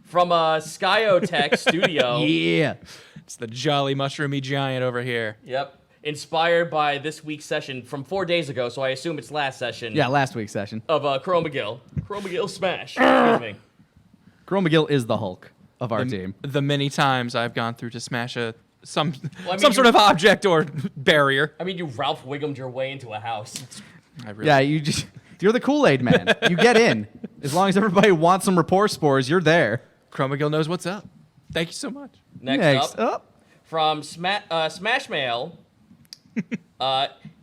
From Skyotech Studio. it. Yeah. It's the jolly mushroomy giant over here. Yep. Inspired by this week's session from 4 days ago, so I assume it's last session. Yeah, last week's session. Of Chromagil. Chromagil Smash. Excuse me. Chroma Gill is the Hulk of our team. The many times I've gone through to smash some Well, I mean, sort of object or barrier. I mean, you Ralph Wiggum'd your way into a house. Yeah, you're the Kool-Aid man. You get in. As long as everybody wants some rapport spores, you're there. Chromagil knows what's up. Thank you so much. Next up, from Smash Mail.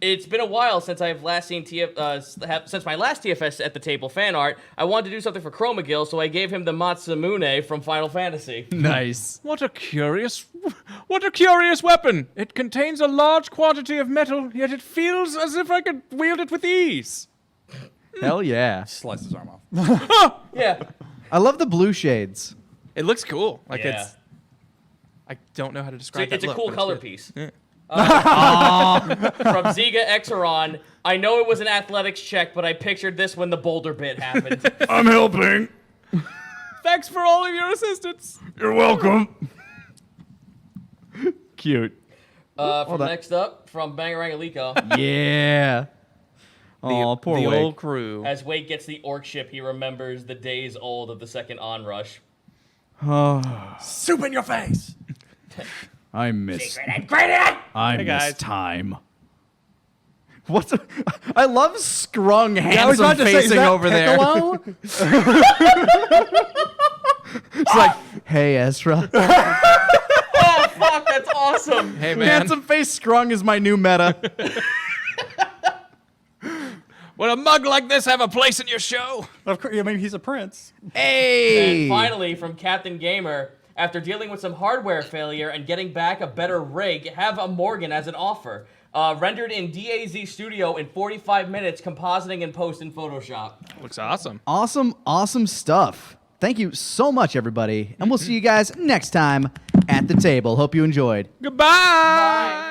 It's been a while since I've last seen since my last TFS at the Table fan art. I wanted to do something for Chromagil, so I gave him the Maxamillian from Final Fantasy. Nice. What a curious weapon. It contains a large quantity of metal, yet it feels as if I could wield it with ease. Hell yeah. Slice his arm off. Yeah. I love the blue shades. It looks cool. Yeah. I don't know how to describe that It's a look, cool but it's color good. piece. From Ziga Exeron, I know it was an athletics check, but I pictured this when the boulder bit happened. I'm helping. Thanks for all of your assistance. You're welcome. Cute. Next up, from Bangarangalico. Yeah. Oh, poor the Wake. old crew. As Wake gets the orc ship, he remembers the days old of the second onrush. Soup in your face. I miss Ingredient! guys. time. I love Scrung I was handsome about to say, is facing that over there. Piccolo? It's like, hey, Ezra. Oh, fuck, that's awesome! Hey, man. Handsome face Scrung is my new meta. Would a mug like this have a place in your show? Of course, I mean, he's a prince. Hey. And finally, from Captain Gamer, after dealing with some hardware failure and getting back a better rig, have a Morgan as an offer. Rendered in DAZ Studio in 45 minutes, compositing and post in Photoshop. Looks awesome. Awesome stuff. Thank you so much, everybody. And we'll see you guys next time at the table. Hope you enjoyed. Goodbye.